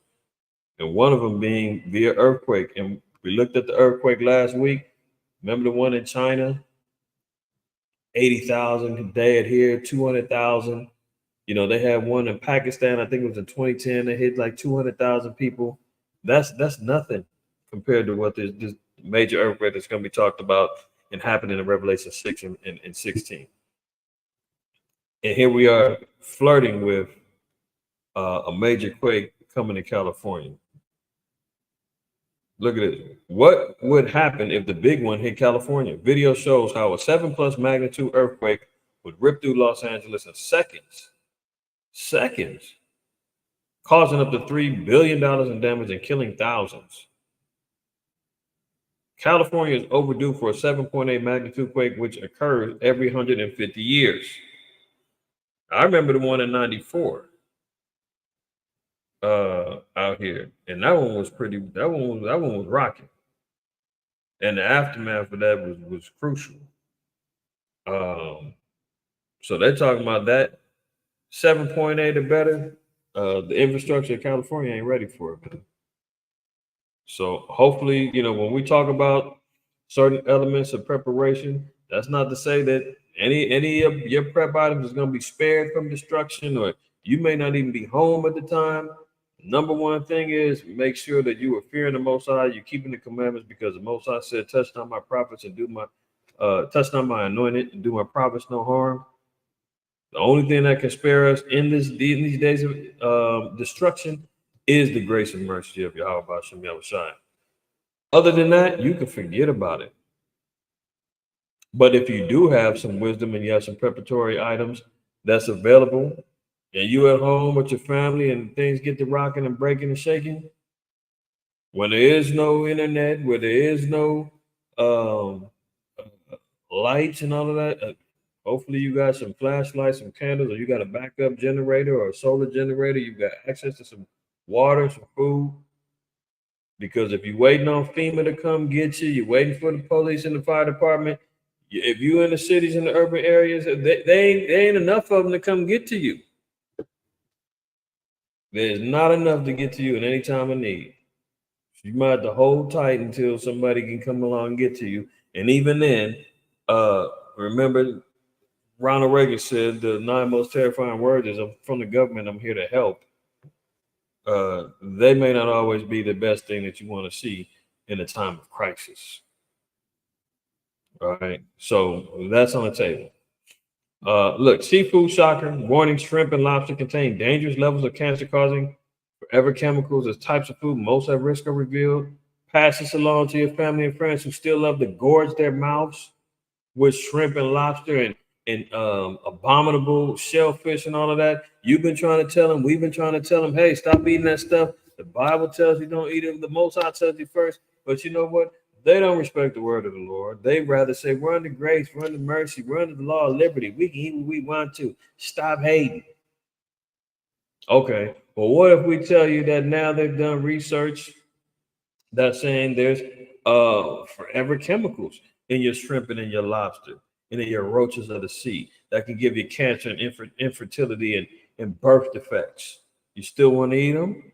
and one of them being via earthquake. And we looked at the earthquake last week. Remember the one in China? 80,000 dead here, 200,000. They had one in Pakistan. I think it was in 2010. They hit like 200,000 people. That's nothing compared to what this major earthquake that's going to be talked about and happening in Revelation 6 and 16. And here we are flirting with a major quake coming to California. Look at it. What would happen if the big one hit California? Video shows how a 7+ magnitude earthquake would rip through Los Angeles in seconds, causing up to $3 billion in damage and killing thousands. California is overdue for a 7.8 magnitude quake, which occurs every 150 years. I remember the one in 94 out here, and that one was that one was rocking. And the aftermath of that was crucial. So they're talking about that 7.8 or better. The infrastructure in California ain't ready for it, man. So hopefully, when we talk about certain elements of preparation, that's not to say that any of your prep items is going to be spared from destruction, or you may not even be home at the time. Number one thing is make sure that you are fearing the Most High, you're keeping the commandments, because the Most High said, touch not my prophets and touch not my anointed and do my prophets no harm. The only thing that can spare us in these days of destruction is the grace and mercy of Yahweh Bashem Yahushai. Other than that, you can forget about it. But if you do have some wisdom and you have some preparatory items that's available, and you at home with your family and things get to rocking and breaking and shaking, when there is no internet, where there is no lights and all of that, hopefully you got some flashlights, some candles, or you got a backup generator or a solar generator. You got access to some water, some food. Because if you're waiting on FEMA to come get you, you're waiting for the police and the fire department. If you in the cities and the urban areas, they ain't enough of them to come get to you. There's not enough to get to you in any time of need. You might have to hold tight until somebody can come along and get to you. And even then, remember Ronald Reagan said the 9 most terrifying words is from the government, I'm here to help. They may not always be the best thing that you want to see in a time of crisis. All right. So that's on the table. Look, seafood shocker, warning shrimp and lobster contain dangerous levels of cancer-causing forever chemicals as types of food most at risk are revealed. Pass this along to your family and friends who still love to gorge their mouths with shrimp and lobster and abominable shellfish and all of that. You've been trying to tell them, we've been trying to tell them, hey, stop eating that stuff. The Bible tells you don't eat it. The Most High tells you first. But you know what? They don't respect the word of the Lord. They rather say, we're under grace, we're under mercy, we're under the law of liberty. We can eat what we want to. Stop hating. Okay, well, what if we tell you that now they've done research that's saying there's forever chemicals in your shrimp and in your lobster and in your roaches of the sea that can give you cancer and infertility and birth defects. You still want to eat them?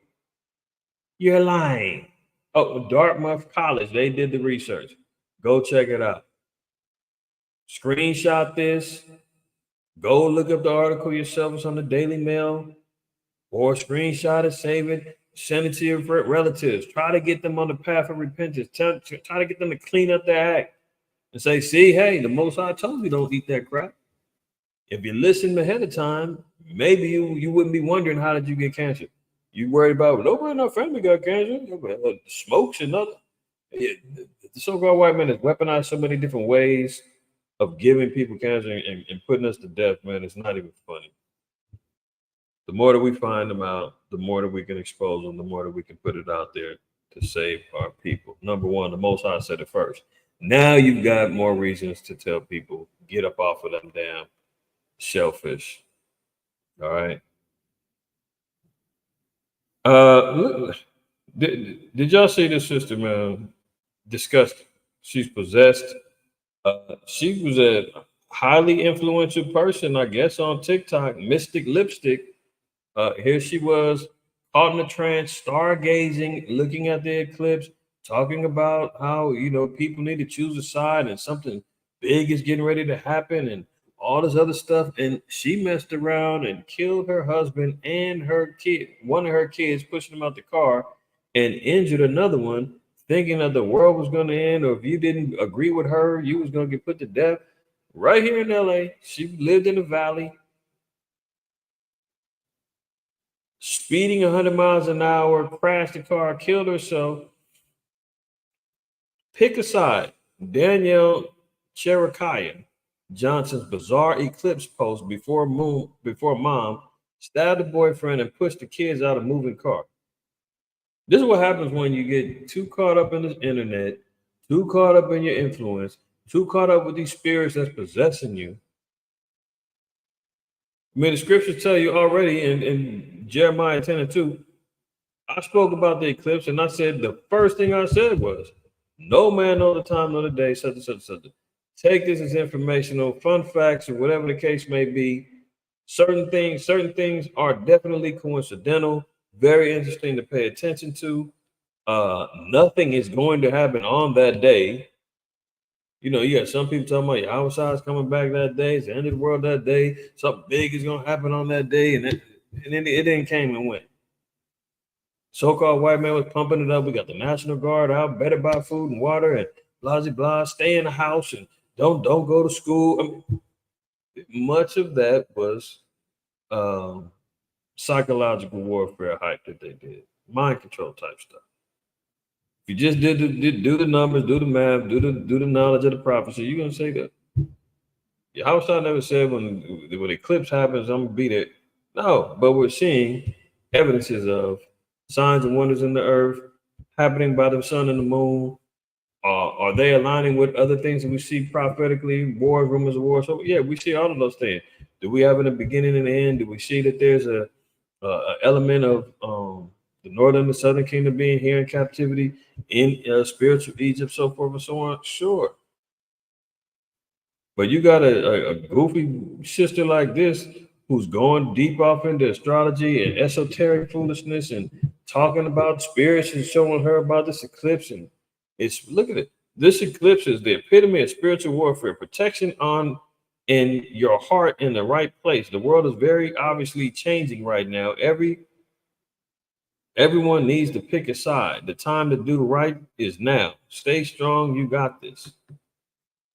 You're lying. Oh, Dartmouth College, they did the research. Go check it out. Screenshot this. Go look up the article yourself. It's on the Daily Mail. Or screenshot it, save it, send it to your relatives. Try to get them on the path of repentance. Try to get them to clean up their act and say, see, hey, the Most High told you don't eat that crap. If you listened ahead of time, maybe you wouldn't be wondering how did you get cancer. You worried about nobody in our family got cancer. Smokes and other. The so-called white man has weaponized so many different ways of giving people cancer and putting us to death, man. It's not even funny. The more that we find them out, the more that we can expose them, the more that we can put it out there to save our people. Number one, the Most High said it first. Now you've got more reasons to tell people, get up off of them damn shellfish. All right. Did y'all see this sister, man? Disgusting. She's possessed. She was a highly influential person, I guess, on TikTok, Mystic Lipstick. Here she was caught in a trance, stargazing, looking at the eclipse, talking about how, people need to choose a side and something big is getting ready to happen and all this other stuff. And she messed around and killed her husband and her kid, one of her kids, pushing him out the car and injured another one, thinking that the world was going to end, or if you didn't agree with her, you was going to get put to death. Right here in LA, she lived in the valley, speeding 100 miles an hour, crashed the car, killed herself. Pick a side. Danielle Cherokaya Johnson's bizarre eclipse post before mom stabbed the boyfriend and pushed the kids out of moving car. This is what happens when you get too caught up in the internet, too caught up in your influence, too caught up with these spirits that's possessing you. I mean, the scriptures tell you already in Jeremiah 10:2, I spoke about the eclipse and I said the first thing I said was, no man know the time nor the day, such and such and such. Take this as informational, fun facts, or whatever the case may be. Certain things are definitely coincidental, very interesting to pay attention to. Nothing is going to happen on that day. You got some people talking about your outside's coming back that day, it's the end of the world that day, something big is going to happen on that day, and then it didn't came and went. So-called white man was pumping it up. We got the National Guard out, better buy food and water and blah, blah, blah, stay in the house and don't go to school. I mean, much of that was psychological warfare hype that they did, mind control type stuff. If you just do the numbers, do the math, do the knowledge of the prophecy, you're gonna say that. Your house I never said when eclipse happens, I'm gonna be there. No, but we're seeing evidences of signs and wonders in the earth happening by the sun and the moon. Are they aligning with other things that we see prophetically, wars, rumors of war? So yeah, we see all of those things. Do we have in the beginning and the end? Do we see that there's a element of the northern and the southern kingdom being here in captivity in spiritual Egypt, so forth and so on. Sure. But you got a goofy sister like this who's going deep off into astrology and esoteric foolishness and talking about spirits and showing her about this eclipse. And it's, look at it. This eclipse is the epitome of spiritual warfare, protection on in your heart in the right place. The world is very obviously changing right now. Everyone needs to pick a side. The time to do right is now. Stay strong. You got this.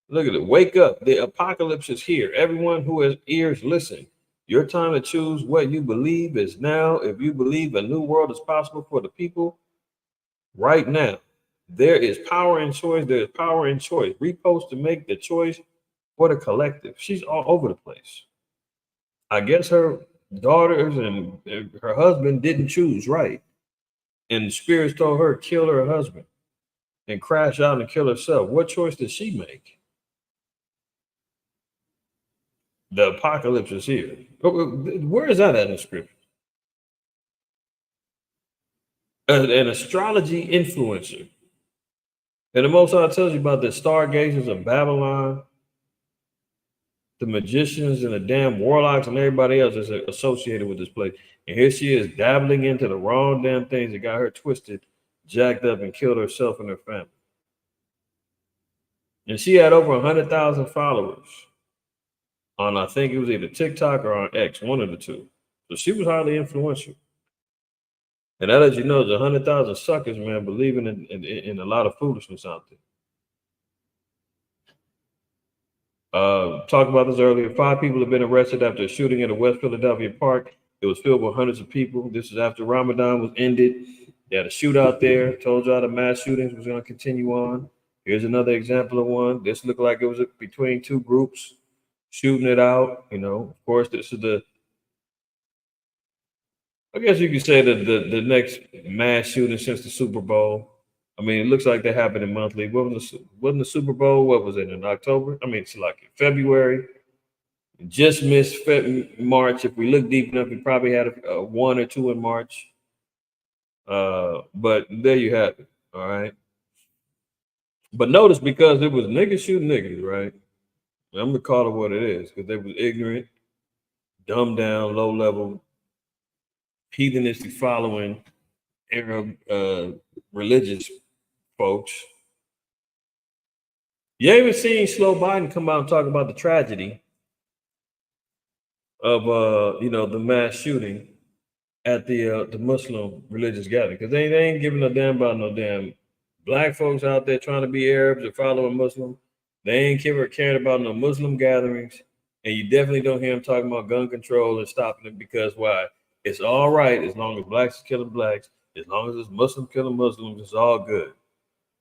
Look at it. Wake up. The apocalypse is here. Everyone who has ears, listen. Your time to choose what you believe is now. If you believe a new world is possible for the people right now, there is power in choice. There is power in choice. Repost to make the choice for the collective. She's all over the place. I guess her daughters and her husband didn't choose right. And the spirits told her to kill her husband and crash out and kill herself. What choice did she make? The apocalypse is here. Where is that at in the scripture? An astrology influencer. And the Most High tells you about the stargazers of Babylon, the magicians and the damn warlocks and everybody else that's associated with this place. And here she is dabbling into the wrong damn things that got her twisted, jacked up, and killed herself and her family. And she had over 100,000 followers on, I think it was either TikTok or on X, one of the two. So she was highly influential. And that, as you know, there's 100,000 suckers, man, believing in a lot of foolishness out there. Talked about this earlier. 5 people have been arrested after a shooting at a West Philadelphia park. It was filled with hundreds of people. This is after Ramadan was ended. They had a shootout there. Told y'all the mass shootings was going to continue on. Here's another example of one. This looked like it was between 2 groups shooting it out. You know, of course, this is I guess you could say that the next mass shooting since the Super Bowl. I mean, it looks like they happen monthly. Wasn't the Super Bowl? What was it, in October? I mean, it's like in February. Just missed March. If we look deep enough, we probably had a 1 or 2 in March. But there you have it. All right. But notice, because it was niggas shooting niggas, right? I'm gonna call it what it is, because they was ignorant, dumbed down, low level, heathenistic following Arab religious folks. You even seen Slow Biden come out and talk about the tragedy of the mass shooting at the Muslim religious gathering, because they ain't giving a damn about no damn black folks out there trying to be Arabs or following Muslim. They ain't caring about no Muslim gatherings, and you definitely don't hear them talking about gun control and stopping it, because why? It's all right as long as blacks are killing blacks, as long as it's Muslim killing Muslims, it's all good.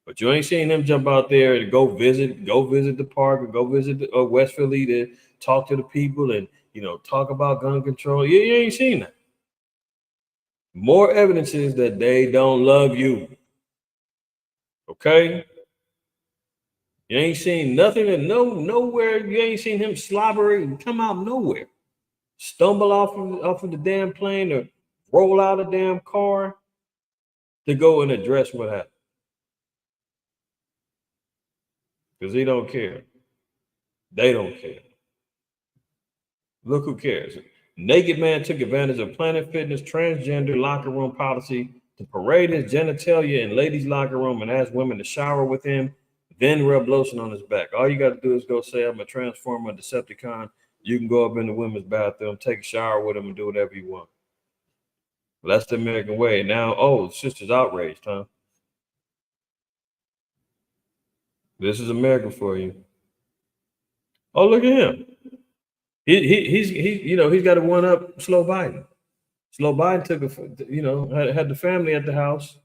But you ain't seen them jump out there to go visit the park, or go visit West Philly to talk to the people and talk about gun control. You ain't seen that. More evidence is that they don't love you. Okay? You ain't seen nothing, and nowhere. You ain't seen him slobber and come out nowhere. Stumble off of the damn plane, or roll out a damn car to go and address what happened. Because he don't care. They don't care. Look who cares. Naked man took advantage of Planet Fitness transgender locker room policy to parade his genitalia in ladies' locker room and ask women to shower with him, then rub lotion on his back. All you got to do is go say, I'm a Transformer, a Decepticon. You can go up in the women's bathroom, take a shower with him, and do whatever you want. Well, that's the American way. Now, sister's outraged, huh? This is America for you. Oh, look at him. He's got to one up Slow Biden. Slow Biden took had the family at the house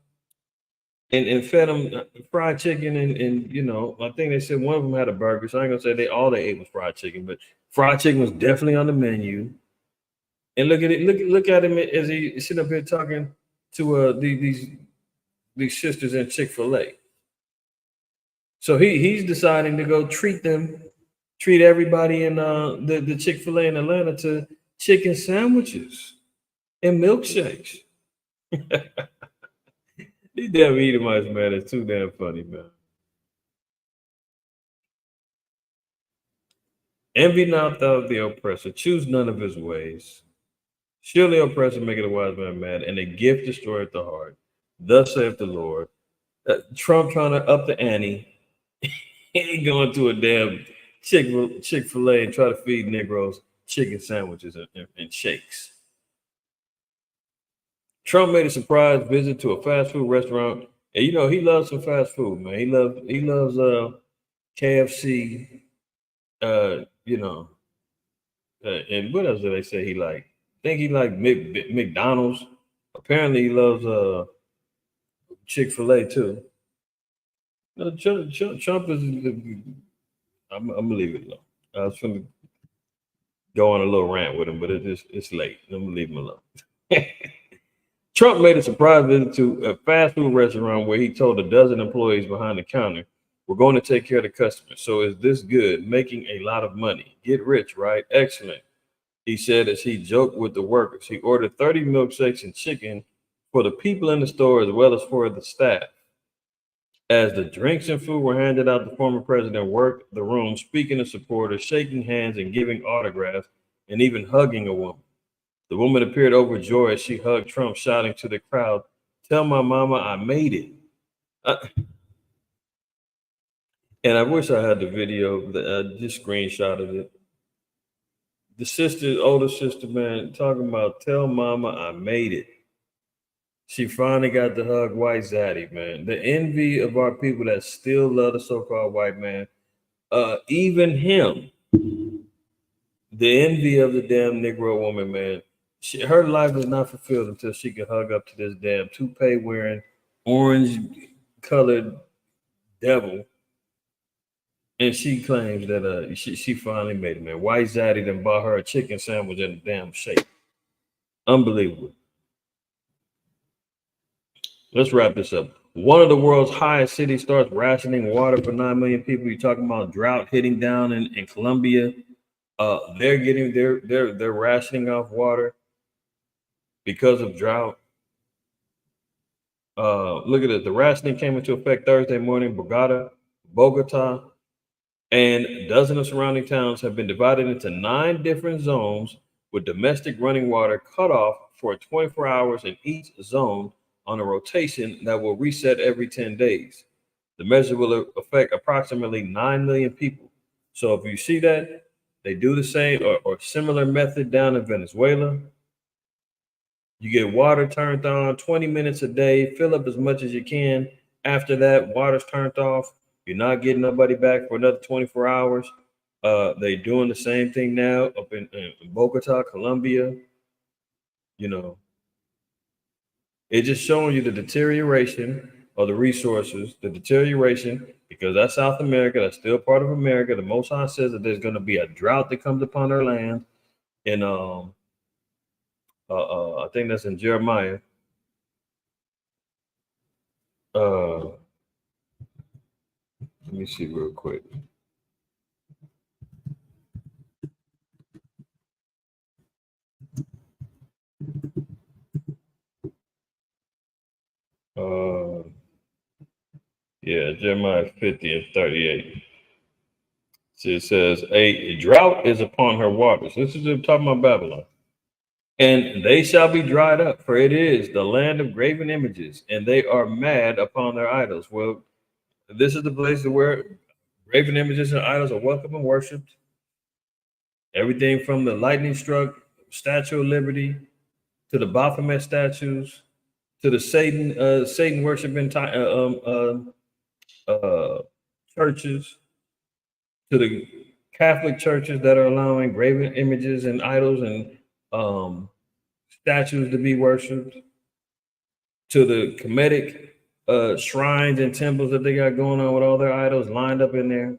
and fed them fried chicken and I think they said one of them had a burger. So I ain't gonna say they ate was fried chicken, but fried chicken was definitely on the menu. And look at it, look at him as he's sitting up here talking to these sisters in Chick-fil-A. So he's deciding to go treat everybody in the Chick-fil-A in Atlanta to chicken sandwiches and milkshakes. These damn Edomites, man, it's too damn funny, man. Envy not thou the oppressor, choose none of his ways. Surely oppressor maketh a wise man mad, and a gift destroyeth the heart. Thus saith the Lord. Trump trying to up the ante. He ain't going to a damn Chick-fil-A and try to feed Negroes chicken sandwiches and shakes. Trump made a surprise visit to a fast food restaurant, and you know he loves some fast food, man. He loves KFC, you know, and what else do they say he like? I think he like McDonald's. Apparently, he loves Chick-fil-A too. No, Trump is. I'm gonna leave it alone. I was gonna go on a little rant with him, but it's late. I'm gonna leave him alone. Trump made a surprise visit to a fast food restaurant where he told a dozen employees behind the counter, "We're going to take care of the customers. So is this good? Making a lot of money. Get rich, right? Excellent," he said as he joked with the workers. He ordered 30 milkshakes and chicken for the people in the store as well as for the staff. As the drinks and food were handed out, the former president worked the room, speaking to supporters, shaking hands and giving autographs, and even hugging a woman. The woman appeared overjoyed as she hugged Trump, shouting to the crowd, "Tell my mama I made it." And I wish I had the video. I just screenshotted it. The sister, older sister, man, talking about, "Tell mama I made it." She finally got to hug White Zaddy, man. The envy of our people that still love the so-called white man, even him, the envy of the damn Negro woman, man. Her life is not fulfilled until she can hug up to this damn toupee-wearing, orange-colored devil. And she claims that she finally made it, man. White Zaddy done bought her a chicken sandwich and a damn shake. Unbelievable. Let's wrap this up. One of the world's highest cities starts rationing water for 9 million people. You're talking about drought hitting down in Colombia. They're rationing off water because of drought. Look at it. The rationing came into effect Thursday morning. Bogota, and dozens of surrounding towns have been divided into 9 different zones with domestic running water cut off for 24 hours in each zone on a rotation that will reset every 10 days. The measure will affect approximately 9 million people. So if you see that, they do the same or similar method down in Venezuela. You get water turned on 20 minutes a day, fill up as much as you can. After that, water's turned off. You're not getting nobody back for another 24 hours. They're doing the same thing now up in Bogota, Colombia. You know, it's just showing you the deterioration of the resources, the deterioration, because that's South America, that's still part of America. The Most High says that there's going to be a drought that comes upon their land. And I think that's in Jeremiah. Let me see real quick. Yeah, Jeremiah 50 and 38. So it says, a drought is upon her waters. This is talking about Babylon. And they shall be dried up, for it is the land of graven images, and they are mad upon their idols. Well, this is the place where graven images and idols are welcome and worshipped. Everything from the lightning struck Statue of Liberty to the Baphomet statues to the Satan worshiping churches, to the Catholic churches that are allowing graven images and idols and statues to be worshipped, to the Kemetic shrines and temples that they got going on with all their idols lined up in there,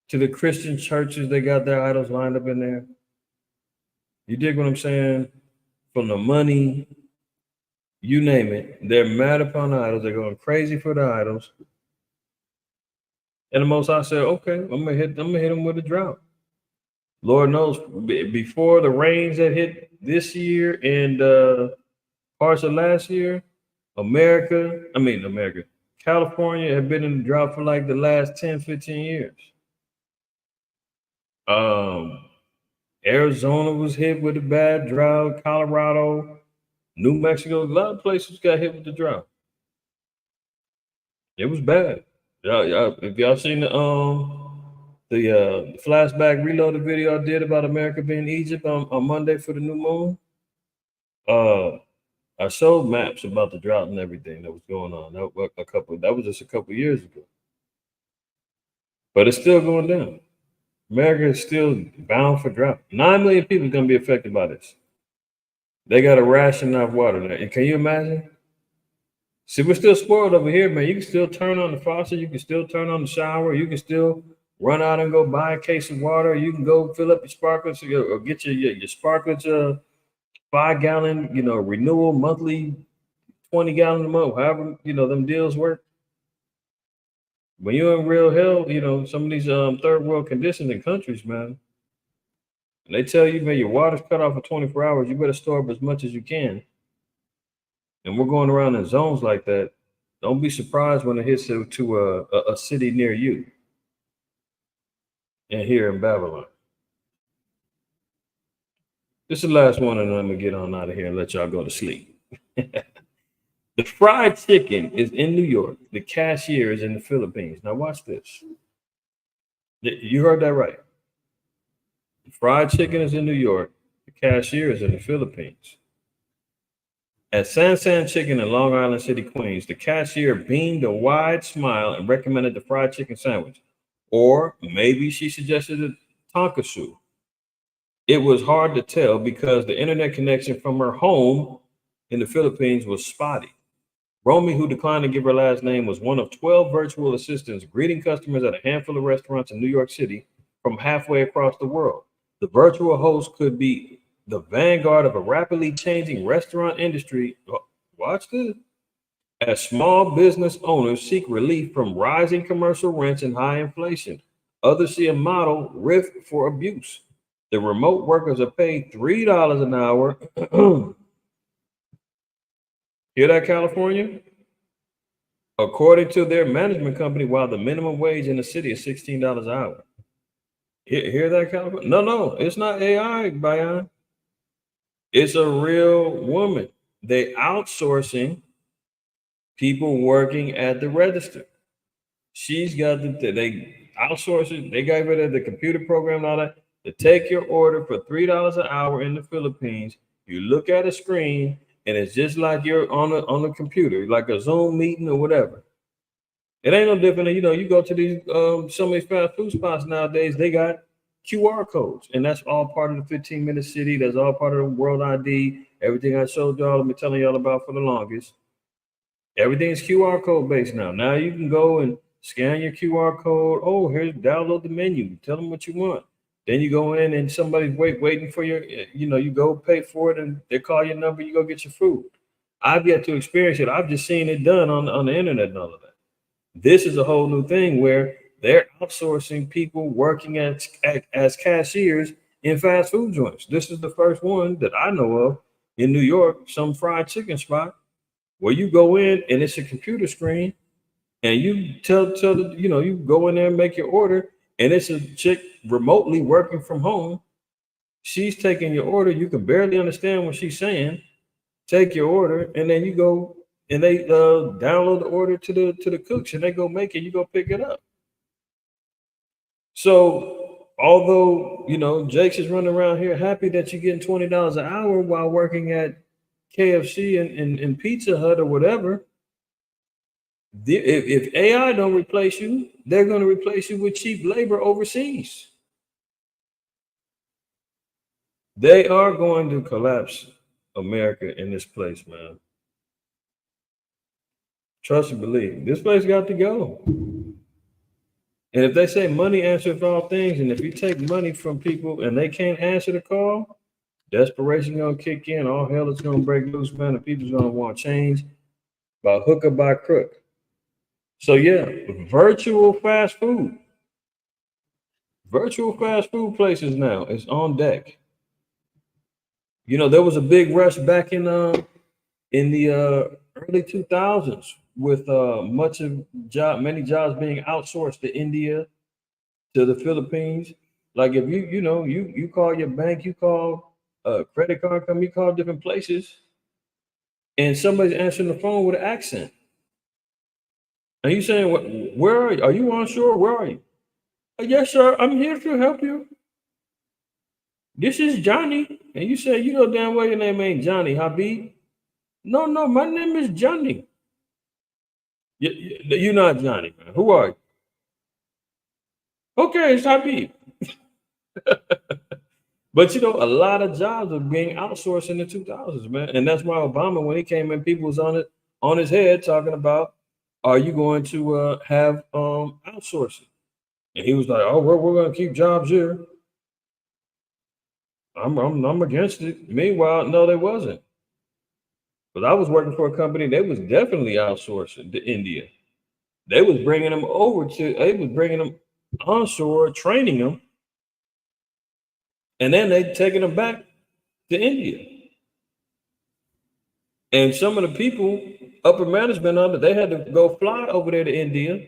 to the Christian churches, they got their idols lined up in there. You dig what I'm saying? From the money, you name it, they're mad upon the idols. They're going crazy for the idols. And the Most High said, "Okay, I'm gonna hit them with a drought." Lord knows, before the rains that hit this year and parts of last year, California had been in the drought for like the last 10, 15 years. Arizona was hit with a bad drought. Colorado, New Mexico, a lot of places got hit with the drought. It was bad. If y'all seen the flashback reloaded video I did about America being Egypt on Monday for the new moon, I showed maps about the drought and everything that was going on. That was just a couple years ago. But it's still going down. America is still bound for drought. 9 million people are going to be affected by this. They got to ration enough water now. And can you imagine? See, we're still spoiled over here, man. You can still turn on the faucet. You can still turn on the shower. You can still run out and go buy a case of water. You can go fill up your sparklers or get your sparklers 5-gallon, renewal monthly, 20-gallon a month, however, them deals work. When you're in real hell, some of these third world conditions in countries, man, and they tell you, man, your water's cut off for 24 hours, you better store up as much as you can. And we're going around in zones like that. Don't be surprised when it hits to a city near you and here in Babylon. This is the last one, and I'm going to get on out of here and let y'all go to sleep. The fried chicken is in New York. The cashier is in the Philippines. Now watch this. You heard that right. The fried chicken is in New York. The cashier is in the Philippines. At San Chicken in Long Island City, Queens, the cashier beamed a wide smile and recommended the fried chicken sandwich. Or maybe she suggested a tonkatsu. It was hard to tell because the internet connection from her home in the Philippines was spotty. Romy, who declined to give her last name, was one of 12 virtual assistants greeting customers at a handful of restaurants in New York City from halfway across the world. The virtual host could be the vanguard of a rapidly changing restaurant industry. Watch this. As small business owners seek relief from rising commercial rents and high inflation, others see a model rife for abuse. The remote workers are paid $3 an hour. Hear that, California? According to their management company, while the minimum wage in the city is $16 an hour. Hear that, California? No, it's not AI, Bayan. It's a real woman. They outsourcing people working at the register. She's got they outsource it. They got rid of the computer program and all that. To take your order for $3 an hour in the Philippines, you look at a screen and it's just like you're on a computer, like a Zoom meeting or whatever. It ain't no different than, you go to these some of these fast food spots nowadays, they got QR codes, and that's all part of the 15-minute city. That's all part of the World ID. Everything I showed y'all, I've been telling y'all about for the longest. Everything is QR code based now. Now you can go and scan your QR code. Oh, here's download the menu. Tell them what you want. Then you go in and somebody's waiting for your, you go pay for it and they call your number, you go get your food. I've yet to experience it. I've just seen it done on the internet and all of that. This is a whole new thing where they're outsourcing people working as cashiers in fast food joints. This is the first one that I know of in New York, some fried chicken spot where you go in and it's a computer screen and you tell the, you go in there and make your order. And it's a chick remotely working from home. She's taking your order. You can barely understand what she's saying. Take your order, and then you go and they download the order to the cooks, and they go make it. You go pick it up. So although Jake's is running around here happy that you're getting $20 an hour while working at KFC and Pizza Hut or whatever. If AI don't replace you, they're going to replace you with cheap labor overseas. They are going to collapse America in this place, man. Trust and believe. This place got to go. And if they say money answers all things, and if you take money from people and they can't answer the call, desperation going to kick in. All hell is going to break loose, man. And people's going to want change by hook or by crook. So yeah, virtual fast food places now is on deck. There was a big rush back in in the early 2000s with many jobs being outsourced to India, to the Philippines. Like if you call your bank, you call a credit card company, you call different places, and somebody's answering the phone with an accent. And you saying, where are you? Are you onshore? Where are you? Yes, sir. I'm here to help you. This is Johnny. And you say, you know damn well your name ain't Johnny, Habib. No, my name is Johnny. You're not Johnny, man. Who are you? Okay, it's Habib. But a lot of jobs are being outsourced in the 2000s, man. And that's why Obama, when he came in, people was on his head talking about, are you going to have outsourcing? And he was like, oh, we're going to keep jobs here. I'm against it. Meanwhile, no, they wasn't. But I was working for a company that was definitely outsourcing to India. They was bringing them onshore, training them, and then they taking them back to India. And some of the people, upper management they had to go fly over there to India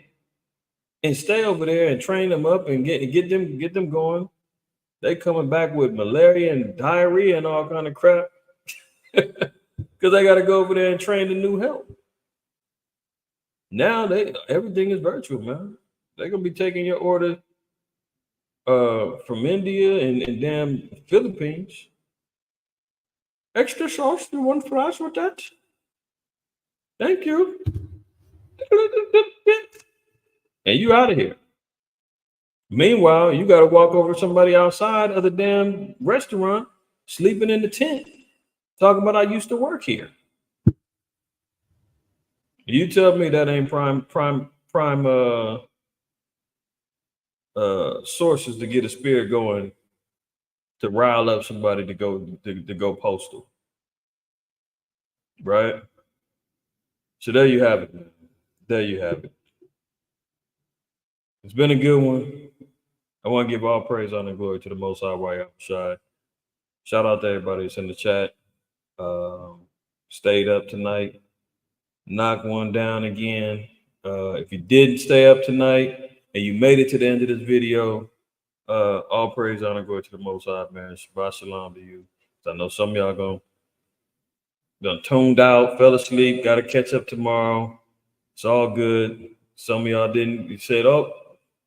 and stay over there and train them up and get them going. They coming back with malaria and diarrhea and all kind of crap because they got to go over there and train the new help. Now everything is virtual, man. They're gonna be taking your order from India and damn Philippines. Extra sauce, you want fries with that? Thank you. And you out of here. Meanwhile, you got to walk over to somebody outside of the damn restaurant, sleeping in the tent, talking about I used to work here. You tell me that ain't prime sources to get a spirit going to rile up somebody to go postal, right? So there you have it. There you have it. It's been a good one. I want to give all praise, honor, and glory to the Most High YahShai. Shout out to everybody that's in the chat. Stayed up tonight. Knock one down again. If you didn't stay up tonight and you made it to the end of this video, all praise, honor, glory to the Most High, man. Shabbat shalom to you. I know some of y'all gonna tuned out, fell asleep, got to catch up tomorrow. It's all good. Some of y'all didn't. You said, oh,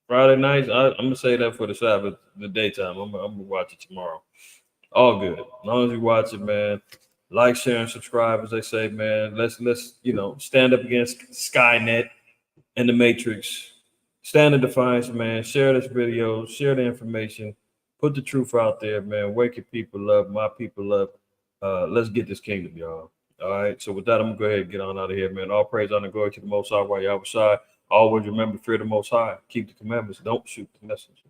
Friday nights. I'm gonna say that for the Sabbath, the daytime. I'm gonna watch it tomorrow. All good. As long as you watch it, man. Like, share, and subscribe, as they say, man. Let's stand up against Skynet and the Matrix. Stand in defiance, man. Share this video, share the information, put the truth out there, man. Wake your people up, my people up. Let's get this kingdom, y'all. All right. So with that, I'm gonna go ahead and get on out of here, man. All praise, honor, and glory to the Most High, YahShai. Always remember, fear the Most High. Keep the commandments. Don't shoot the messenger.